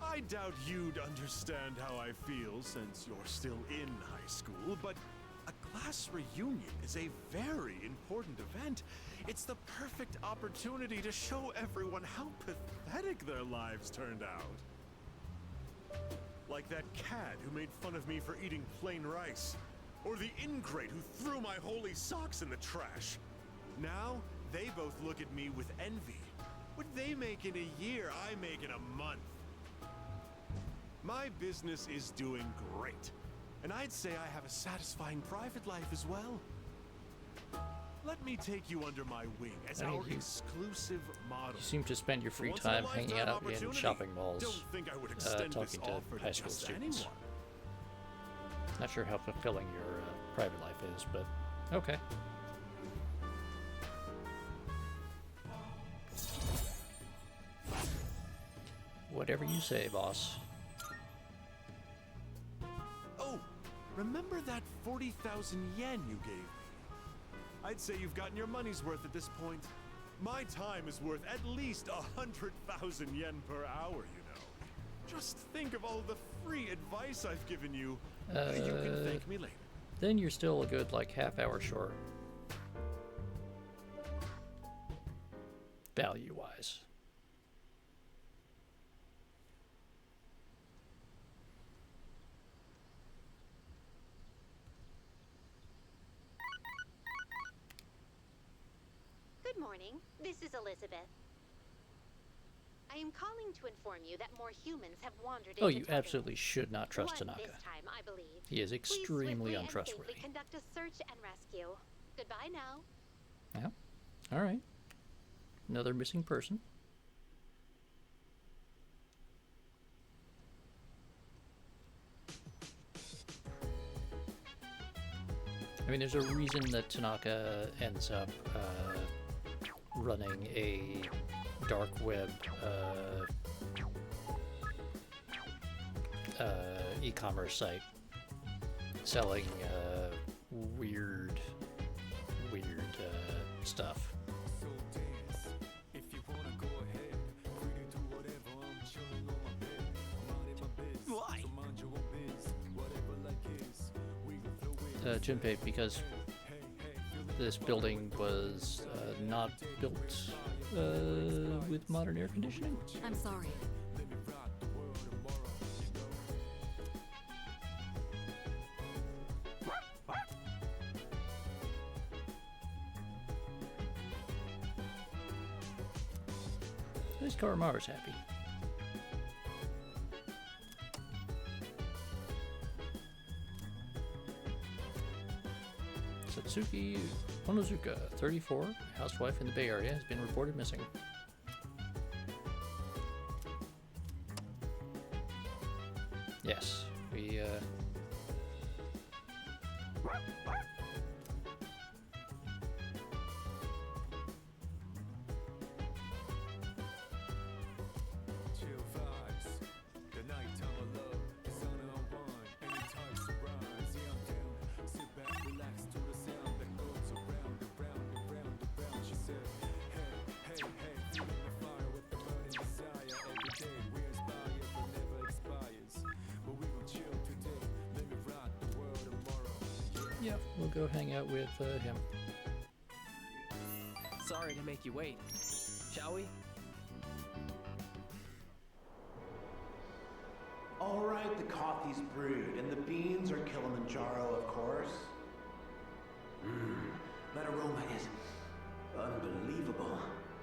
I doubt you'd understand how I feel since you're still in high school, but a class reunion is a very important event. It's the perfect opportunity to show everyone how pathetic their lives turned out. Like that cad who made fun of me for eating plain rice. Or the ingrate who threw my holy socks in the trash. Now, they both look at me with envy. What they make in a year, I make in a month. My business is doing great. And I'd say I have a satisfying private life as well. Let me take you under my wing as our exclusive model. You seem to spend your free time hanging out in shopping malls, Don't think I would extend talking this to offer high school just students. anyone. Not sure how fulfilling your private life is, but okay. Whatever you say, boss. Oh, remember that 40,000 yen you gave me? I'd say you've gotten your money's worth at this point. My time is worth at least 100,000 yen per hour, you know. Just think of all the free advice I've given you. You can thank me later. Then you're still a good, like, half hour short. Value-wise. Good morning. This is Elizabeth. I am calling to inform you that more humans have wandered Oh, into you Tokyo. absolutely should not trust One Tanaka. this time, I believe. He is Please extremely swiftly and untrustworthy. safely conduct a search and rescue. Goodbye now. Yeah. Alright. Another missing person. I mean, there's a reason that Tanaka ends up running a dark web e-commerce site selling weird stuff. So dance. If you wanna go ahead, free to do whatever. I'm chilling on my bed. I'm out in my biz. Why? So mind your own biz. Whatever like is. We can throw it. Junpei, because this building was not built with modern air conditioning. I'm sorry. Let me rock the world tomorrow. At least Koromaru's happy. Satsuki Onozuka, 34, housewife in the Bay Area, has been reported missing. Yes, we, 2 vibes. The nighttime of love, the sun unwind, any types of rise. Yeah, I'm down. Sit back, relax to the sound that goes around and round and round and round. She said, hey, hey, hey, feeling the fire with the burning desire. Every day we inspire, but never expires. But we gon' chill today. Let me rock the world tomorrow. yeah, we'll go hang out with him. Sorry to make you wait. Shall we? All right, the coffee's brewed, and the beans are Kilimanjaro, of course. That aroma is unbelievable.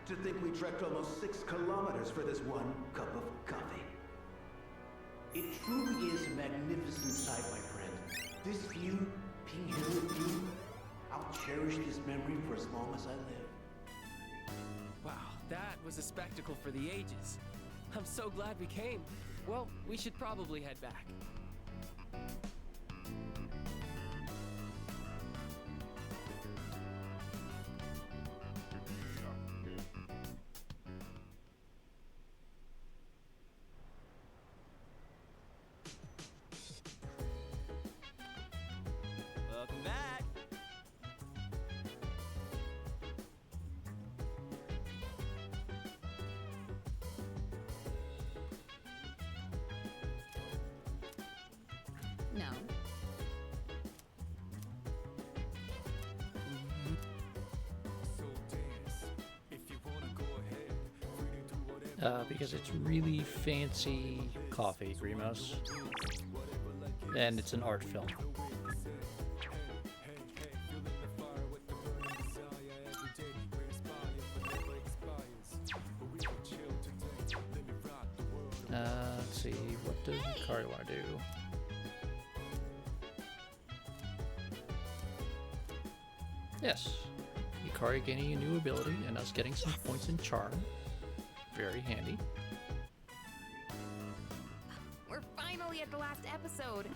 To think we trekked almost 6 kilometers for this one cup of coffee. It truly is a magnificent sight, my friend. This view, being here with you, I'll cherish this memory for as long as I live. Wow, that was a spectacle for the ages. I'm so glad we came. Well, we should probably head back. Welcome back. No. So dance. If you wanna go ahead, free to do whatever. Because it's really fancy coffee, Grimos. And it's an art film. Let's see, what does Yukari want to do? Yes, Yukari gaining a new ability and us getting some points in charm. Very handy. We're finally at the last episode.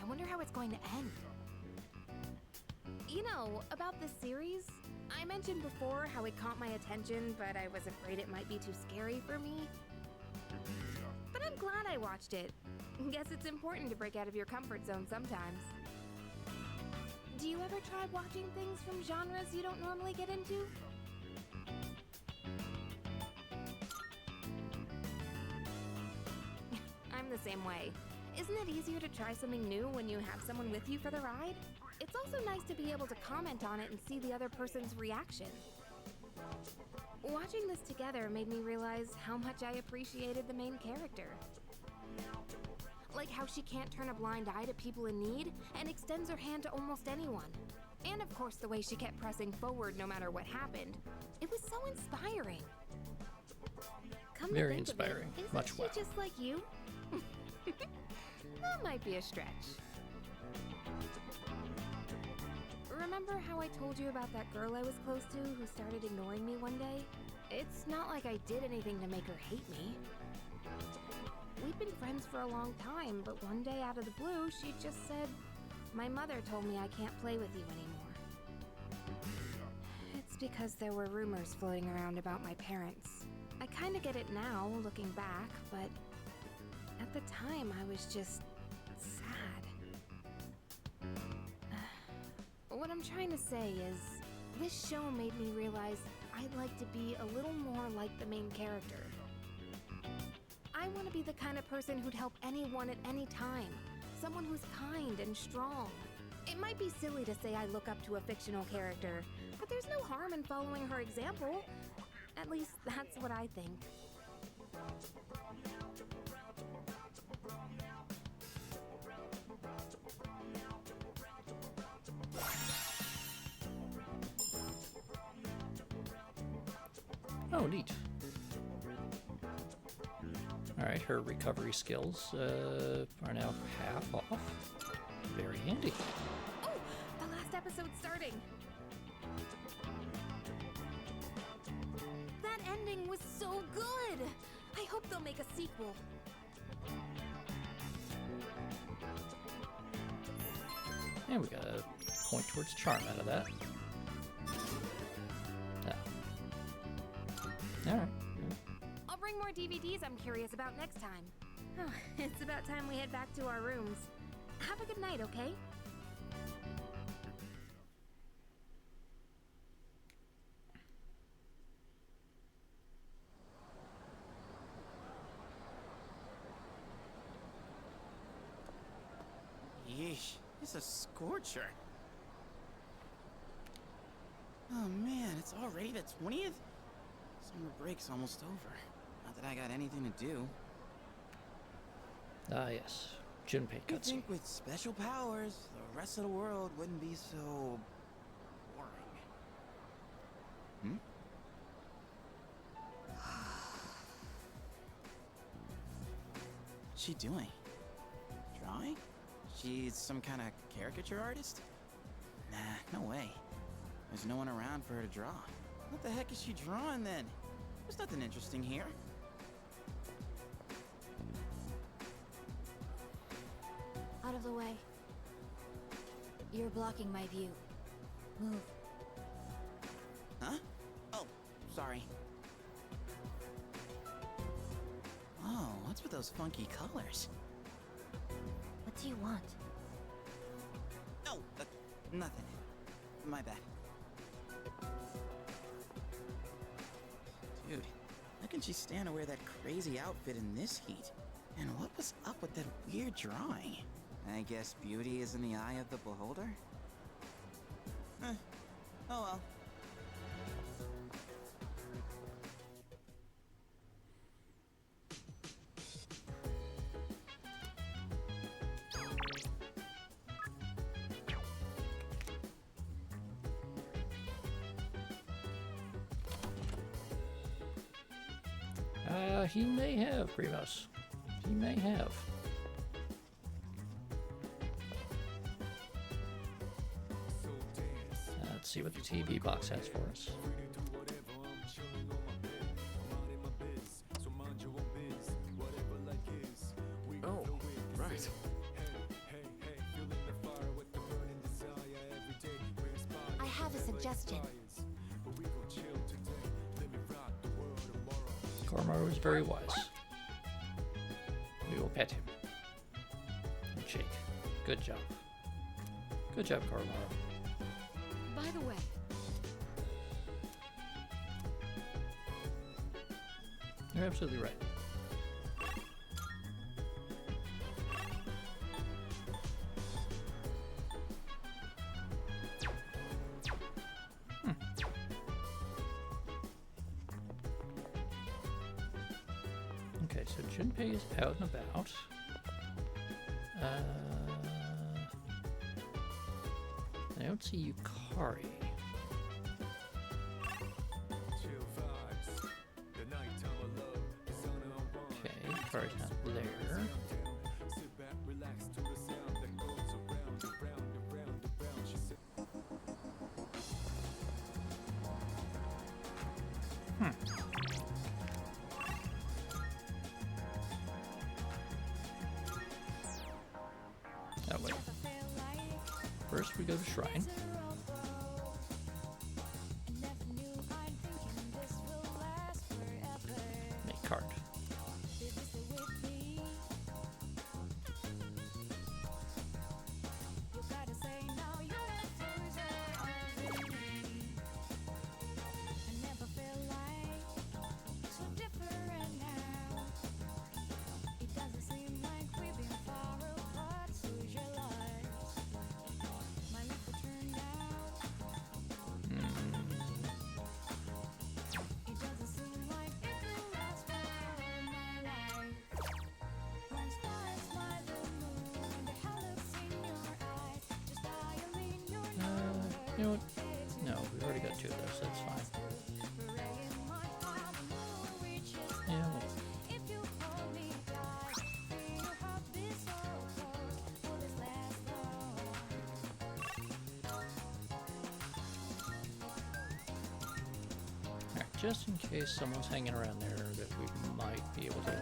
I wonder how it's going to end. You know, about this series, I mentioned before how it caught my attention, but I was afraid it might be too scary for me. But I'm glad I watched it. Guess it's important to break out of your comfort zone sometimes. Do you ever try watching things from genres you don't normally get into? I'm the same way. Isn't it easier to try something new when you have someone with you for the ride? It's also nice to be able to comment on it and see the other person's reaction. Watching this together made me realize how much I appreciated the main character. Like how she can't turn a blind eye to people in need and extends her hand to almost anyone. And of course the way she kept pressing forward no matter what happened. It was so inspiring. Come Very to think inspiring. Of it, isn't Much she wow. just like you? That might be a stretch. Remember how I told you about that girl I was close to who started ignoring me one day? It's not like I did anything to make her hate me. We'd been friends for a long time, but one day out of the blue, she just said, "My mother told me I can't play with you anymore." It's because there were rumors floating around about my parents. I kinda get it now, looking back, but at the time I was just sad. What I'm trying to say is, This show made me realize I'd like to be a little more like the main character. I want to be the kind of person who'd help anyone at any time. Someone who's kind and strong. It might be silly to say I look up to a fictional character, but there's no harm in following her example. At least that's what I think. Oh, neat. Alright, her recovery skills are now half off. Very handy. Oh, the last episode's starting. That ending was so good. I hope they'll make a sequel. And we got a point towards charm out of that. Alright. I'll bring more DVDs I'm curious about next time. Oh, it's about time we head back to our rooms. Have a good night, okay? Yeesh, it's a scorcher. Oh man, it's already the 20th? Summer break's almost over. Not that I got anything to do. Ah, yes. Junpei You'd cutscene. think with special powers, the rest of the world wouldn't be so... boring. Hmm? What's she doing? Drawing? She's some kind of caricature artist? Nah, no way. There's no one around for her to draw. What the heck is she drawing then? There's nothing interesting here. Out of the way. You're blocking my view. Move. Huh? Oh, sorry. Oh, what's with those funky colors? What do you want? Oh, nothing. My bad. Dude, how can she stand to wear that crazy outfit in this heat? And what was up with that weird drawing? I guess beauty is in the eye of the beholder? Oh well. He may have, Primos. He may have. Let's see what the TV box has for us. Oh, right. I have a suggestion. Koromaru is very wise. We will pet him. And shake. Good job. Good job, Koromaru. By the way, You're absolutely right. Okay, so Junpei is out and about. I don't see Yukari. Okay, Yukari's not there. That way. First we go to Shrine. Make card. You know what? No, we've already got 2 of those. That's fine. Yeah. Well. Alright, just in case someone's hanging around there that we might be able to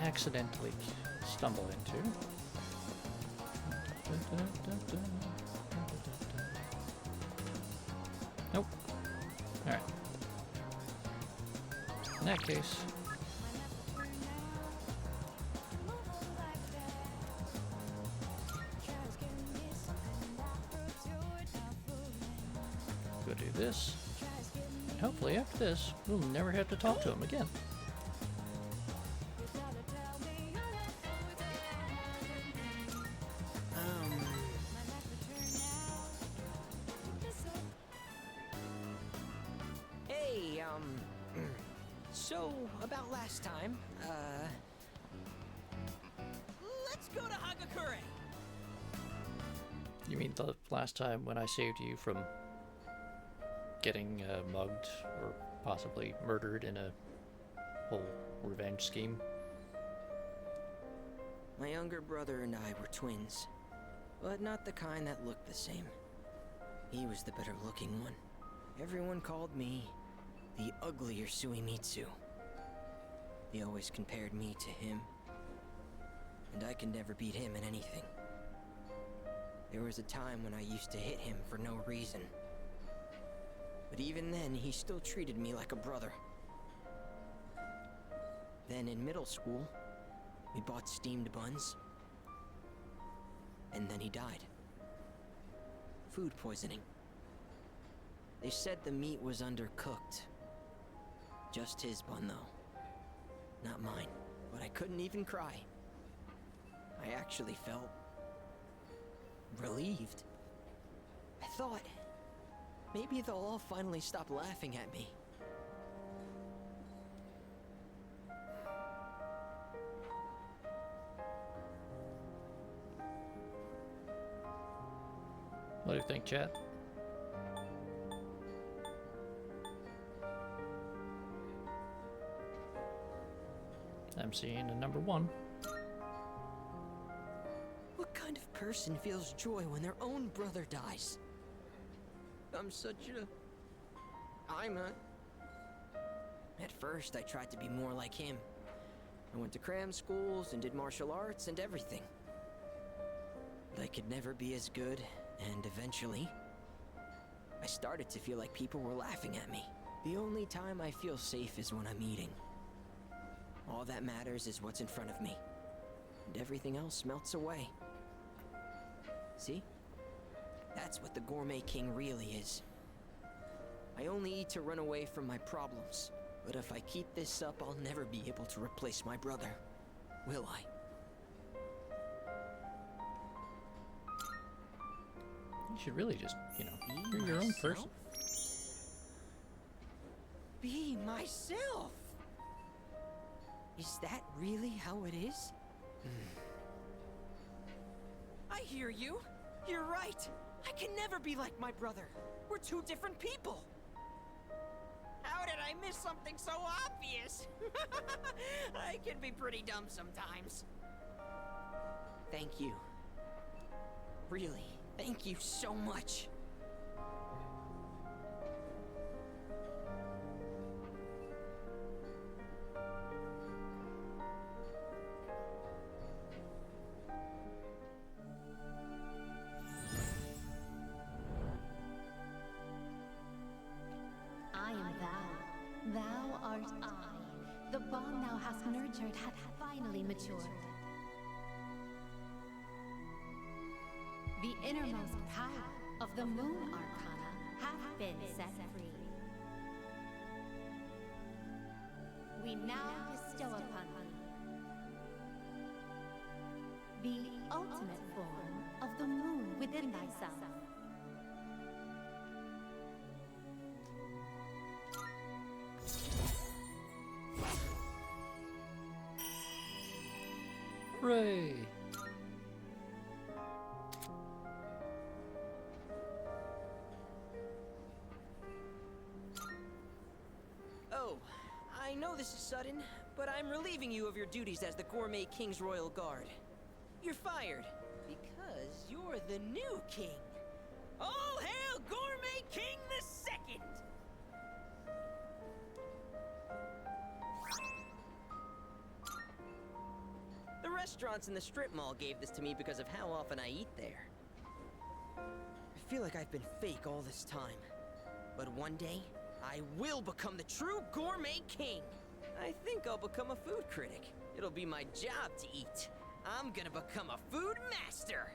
accidentally stumble into. Nope. Alright. In that case... go do this. And hopefully after this, we'll never have to talk to him again. Hey, so about last time, let's go to Hagakure. You mean the last time when I saved you from getting mugged or possibly murdered in a whole revenge scheme? My younger brother and I were twins, but not the kind that looked the same. He was the better looking one. Everyone called me the uglier Suimitsu. They always compared me to him, and I could never beat him in anything. There was a time when I used to hit him for no reason. But even then, he still treated me like a brother. Then in middle school, we bought steamed buns. And then he died. Food poisoning. They said the meat was undercooked. Just his bun, though. Not mine. But I couldn't even cry. I actually felt relieved. I thought maybe they'll all finally stop laughing at me. What do you think, chat? I'm seeing a number 1. What kind of person feels joy when their own brother dies? I'm a... At first, I tried to be more like him. I went to cram schools and did martial arts and everything. But I could never be as good, and eventually, I started to feel like people were laughing at me. The only time I feel safe is when I'm eating. All that matters is what's in front of me, and everything else melts away. See? That's what the Gourmet King really is. I only eat to run away from my problems, but if I keep this up, I'll never be able to replace my brother. Will I? You should really just, you know, you're your own person. Be myself! Is that really how it is? I hear you. You're right. I can never be like my brother. We're 2 different people. How did I miss something so obvious? I can be pretty dumb sometimes. Thank you. Really, thank you so much. I am thou. Thou art I. The bond thou hast nurtured hath finally matured. The innermost power of the Moon Arcana hath been set free. We now bestow upon thee the ultimate form of the moon within thyself. Hooray! know this is sudden, but I'm relieving you of your duties as the Gourmet King's Royal Guard. You're fired, because you're the new king. All hail Gourmet King the Second! The restaurants in the strip mall gave this to me because of how often I eat there. I feel like I've been fake all this time. But one day, I will become the true Gourmet King. I think I'll become a food critic. It'll be my job to eat. I'm gonna become a food master.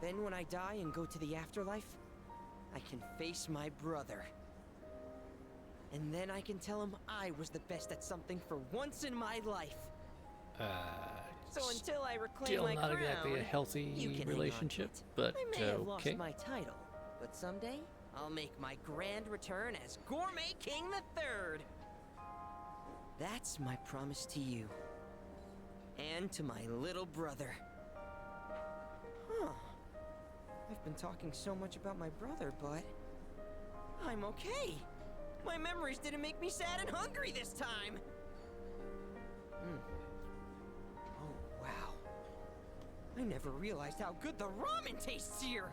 Then when I die and go to the afterlife, I can face my brother. And then I can tell him I was the best at something for once in my life. So until I reclaim Still my not crown, exactly a you healthy can hang on relationship, to it. but I may have lost okay. my title, but someday I'll make my grand return as Gourmet King III. That's my promise to you. And to my little brother. Huh. I've been talking so much about my brother, but I'm okay. My memories didn't make me sad and hungry this time. Oh, wow. I never realized how good the ramen tastes here.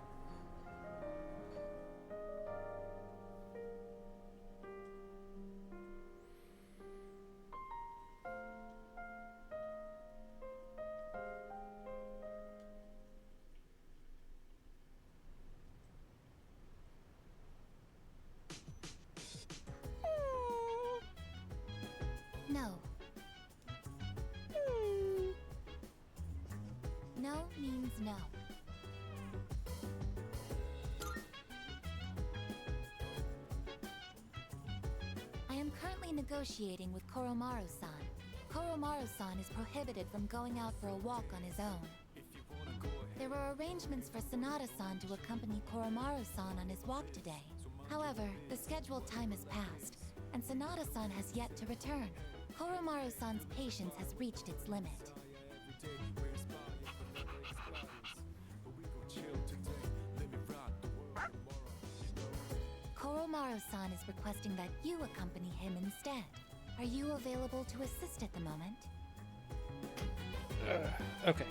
No. No means no. I am currently negotiating with Koromaru-san. Koromaru-san is prohibited from going out for a walk on his own. There were arrangements for Sanada-san to accompany Koromaru-san on his walk today. However, the scheduled time has passed, and Sanada-san has yet to return. Koromaru-san's patience has reached its limit. Koromaru-san is requesting that you accompany him instead. Are you available to assist at the moment? Okay.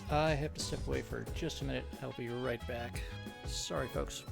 I have to step away for just a minute. I'll be right back. Sorry, folks.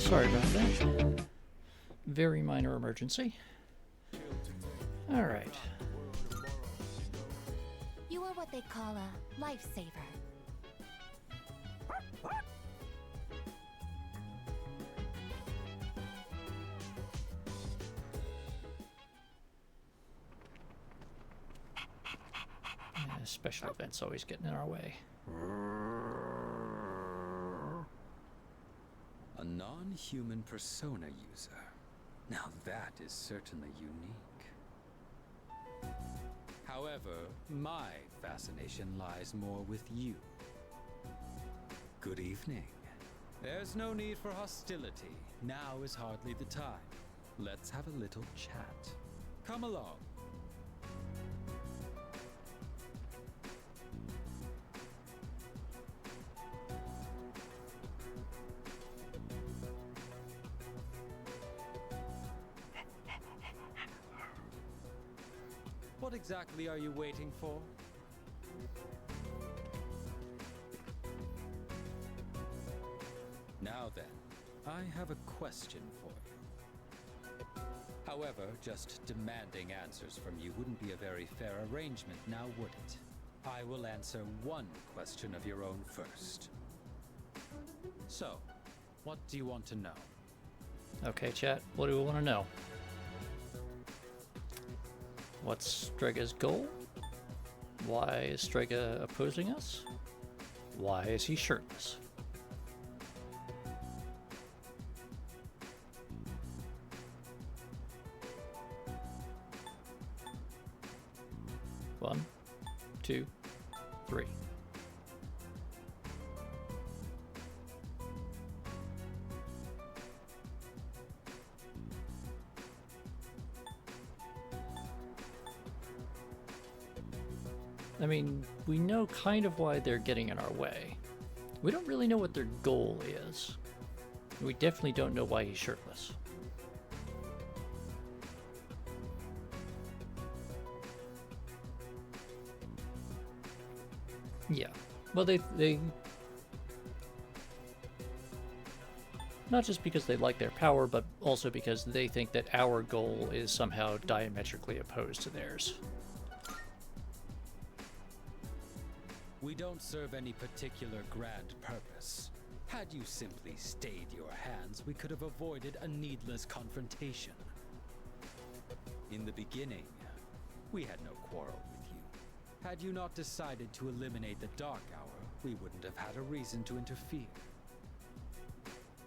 Sorry about that. Very minor emergency. Alright. You are what they call a lifesaver. Special events always getting in our way. A non-human persona user. Now that is certainly unique. However, my fascination lies more with you. Good evening. There's no need for hostility. Now is hardly the time. Let's have a little chat. Come along. What exactly are you waiting for? Now then, I have a question for you. However, just demanding answers from you wouldn't be a very fair arrangement, now would it? I will answer one question of your own first. So, what do you want to know? Okay, chat, what do we want to know? What's Strega's goal? Why is Strega opposing us? Why is he shirtless? One, two, three. I mean, we know kind of why they're getting in our way. We don't really know what their goal is. We definitely don't know why he's shirtless. Yeah. Well, they not just because they like their power, but also because they think that our goal is somehow diametrically opposed to theirs. We don't serve any particular grand purpose. Had you simply stayed your hands, we could have avoided a needless confrontation. In the beginning, we had no quarrel with you. Had you not decided to eliminate the Dark Hour, we wouldn't have had a reason to interfere.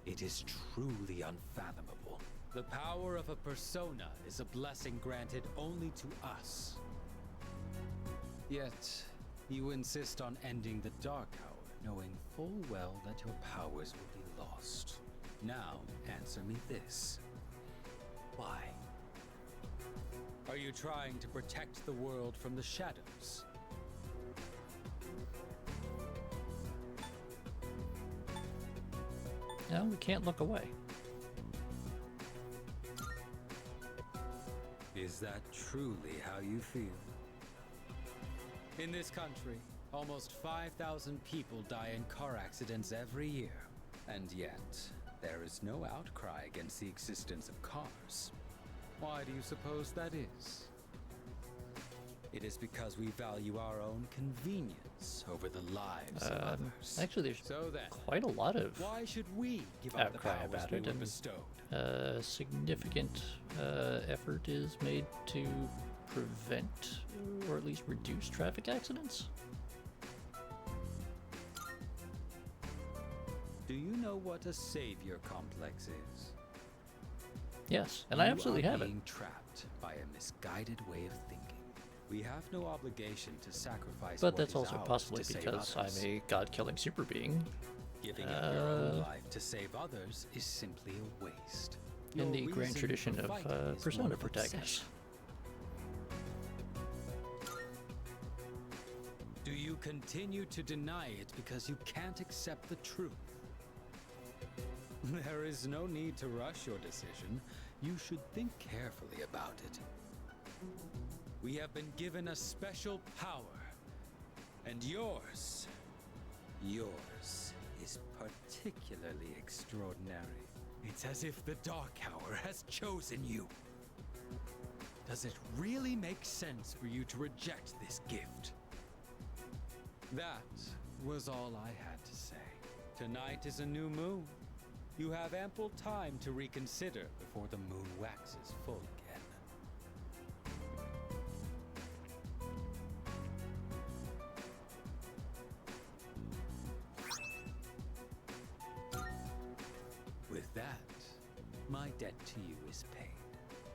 It is truly unfathomable. The power of a persona is a blessing granted only to us. Yet, you insist on ending the Dark Hour, knowing full well that your powers will be lost. Now, answer me this. Why? Are you trying to protect the world from the shadows? No, we can't look away. Is that truly how you feel? In this country, almost 5,000 people die in car accidents every year. And yet, there is no outcry against the existence of cars. Why do you suppose that is? It is because we value our own convenience over the lives of others. Actually, there's So then, quite a lot of why should we give up the outcry powers about we it, were and bestowed? significant effort is made to prevent or at least reduce traffic accidents. Do you know what a savior complex is? Yes, and I absolutely have it. You are being trapped by a misguided way of thinking. We have no obligation to sacrifice But what that's is also ours possibly to save because I'm others. a god-killing super being. Giving up your own life to save others is simply a waste. In Your the grand reason tradition for of fighting is one Persona of protagonists. Do you continue to deny it because you can't accept the truth? There is no need to rush your decision. You should think carefully about it. We have been given a special power, and yours is particularly extraordinary. It's as if the Dark Hour has chosen you. Does it really make sense for you to reject this gift? That was all I had to say. Tonight is a new moon. You have ample time to reconsider before the moon waxes full again. With that, my debt to you is paid.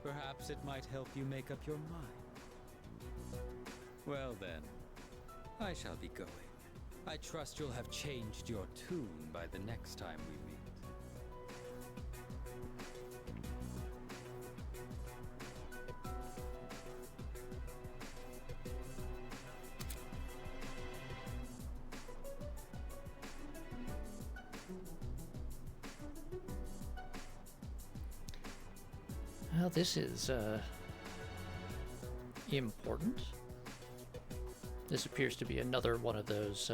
Perhaps it might help you make up your mind. Well then, I shall be going. I trust you'll have changed your tune by the next time we meet. Well, this is important. This appears to be another one of those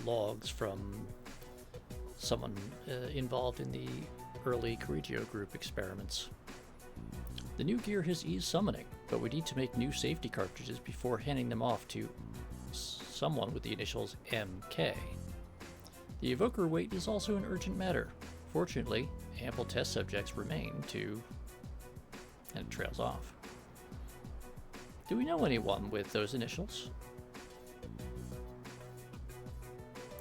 logs from someone involved in the early Corregio group experiments. The new gear has eased summoning, but we need to make new safety cartridges before handing them off to someone with the initials MK. The evoker weight is also an urgent matter. Fortunately, ample test subjects remain to... and it trails off. Do we know anyone with those initials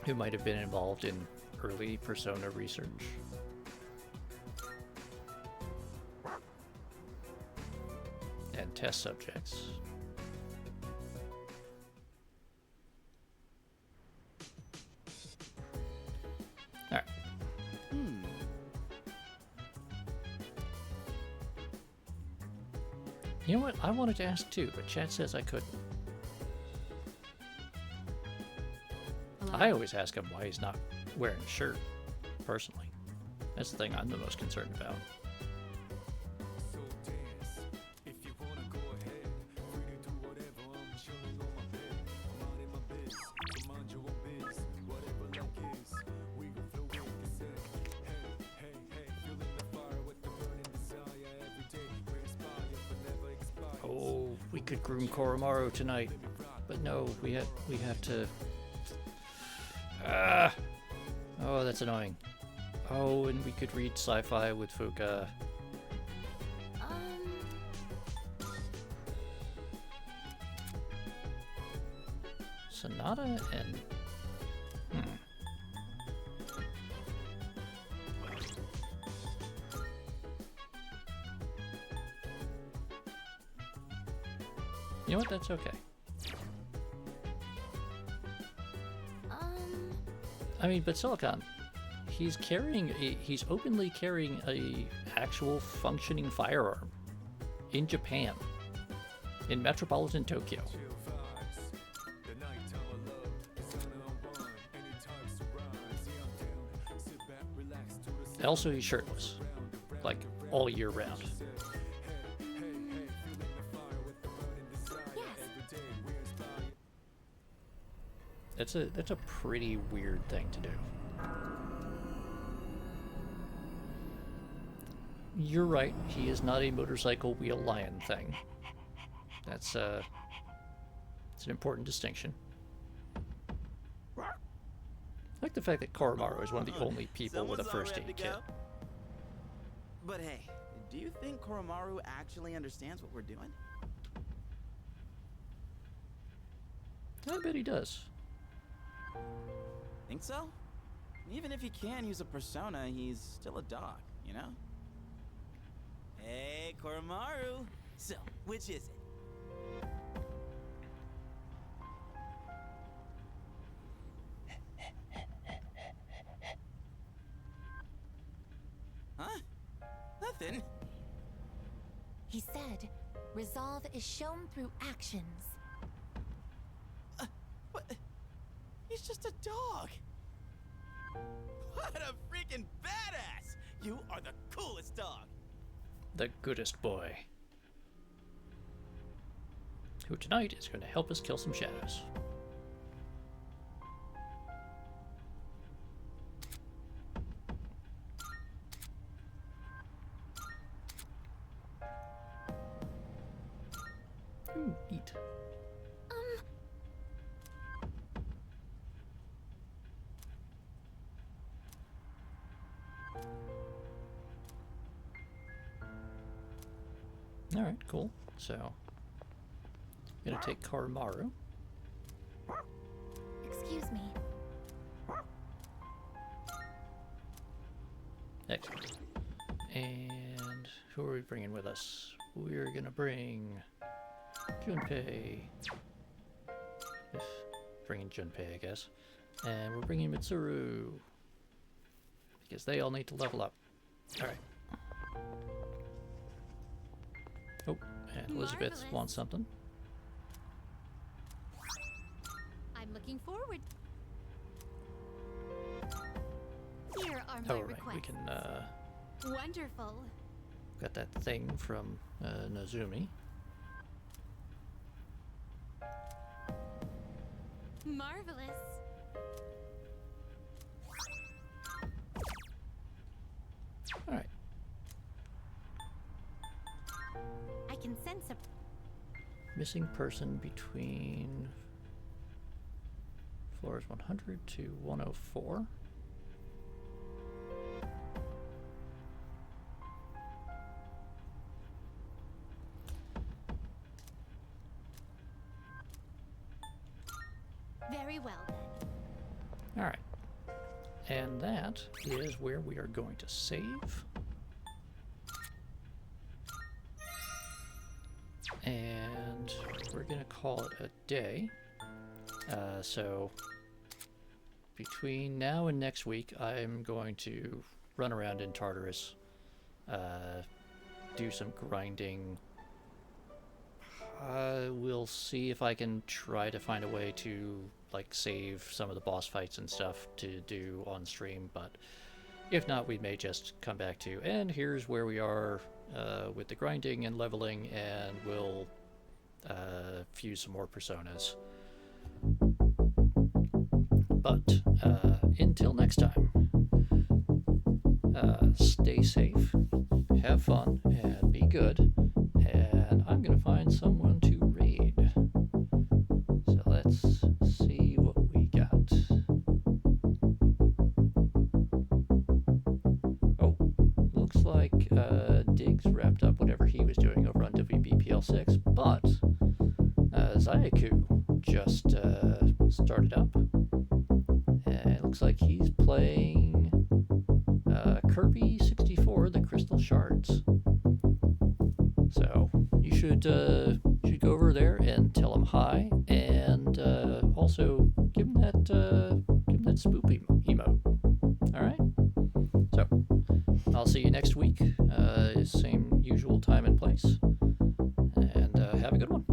who might have been involved in early Persona research? And test subjects. Alright. You know what? I wanted to ask too, but chat says I couldn't. I always ask him why he's not wearing a shirt, personally. That's the thing I'm the most concerned about. Oh, we could groom Koromaru tonight, but no, we have to. Oh, that's annoying. Oh, and we could read sci-fi with Fuka. Sonata and... You know what? That's okay. I mean, but Silicon, he's openly carrying a actual functioning firearm in Japan, in metropolitan Tokyo. Also, he's shirtless, like all year round. That's a pretty weird thing to do. You're right, he is not a motorcycle wheel lion thing. That's It's an important distinction. I like the fact that Koromaru is one of the only people with a first aid kit. But hey, do you think Koromaru actually understands what we're doing? I bet he does. Think so? Even if he can use a persona, he's still a dog, you know? Hey, Koromaru! So, which is it? Huh? Nothing. He said, resolve is shown through actions. What? He's just a dog. What a freaking badass! You are the coolest dog. The goodest boy. Who tonight is going to help us kill some shadows. Ooh, neat. Alright, cool. So, I'm gonna take Koromaru. Excuse me. Excellent. And who are we bringing with us? We're gonna bring Junpei. Bringing Junpei, I guess. And we're bringing Mitsuru. Because they all need to level up. Alright. Oh, and Elizabeth Marvelous. wants something. I'm looking forward. Here are my Oh, right, requests. we can, Wonderful. got that thing from Nozumi. Marvelous. Alright. I can sense a Missing person between floors 100 to 104. very well then. Alright. And that is where we are going to save. And we're going to call it a day. So between now and next week, I'm going to run around in Tartarus, do some grinding. We'll see if I can try to find a way to like save some of the boss fights and stuff to do on stream, but if not, we may just come back to, and here's where we are with the grinding and leveling, and we'll fuse some more personas. But until next time, stay safe, have fun, and be good. And I'm going to find someone to raid. So let's see what we got. Oh, looks like Diggs wrapped up whatever he was doing over on WBPL6, but Zayaku just started up. And it looks like he's playing Kirby 64, the Crystal Shards. So you should go over there and tell him hi, and also give him that spoop emote. All right. So I'll see you next week, same usual time and place, and have a good one.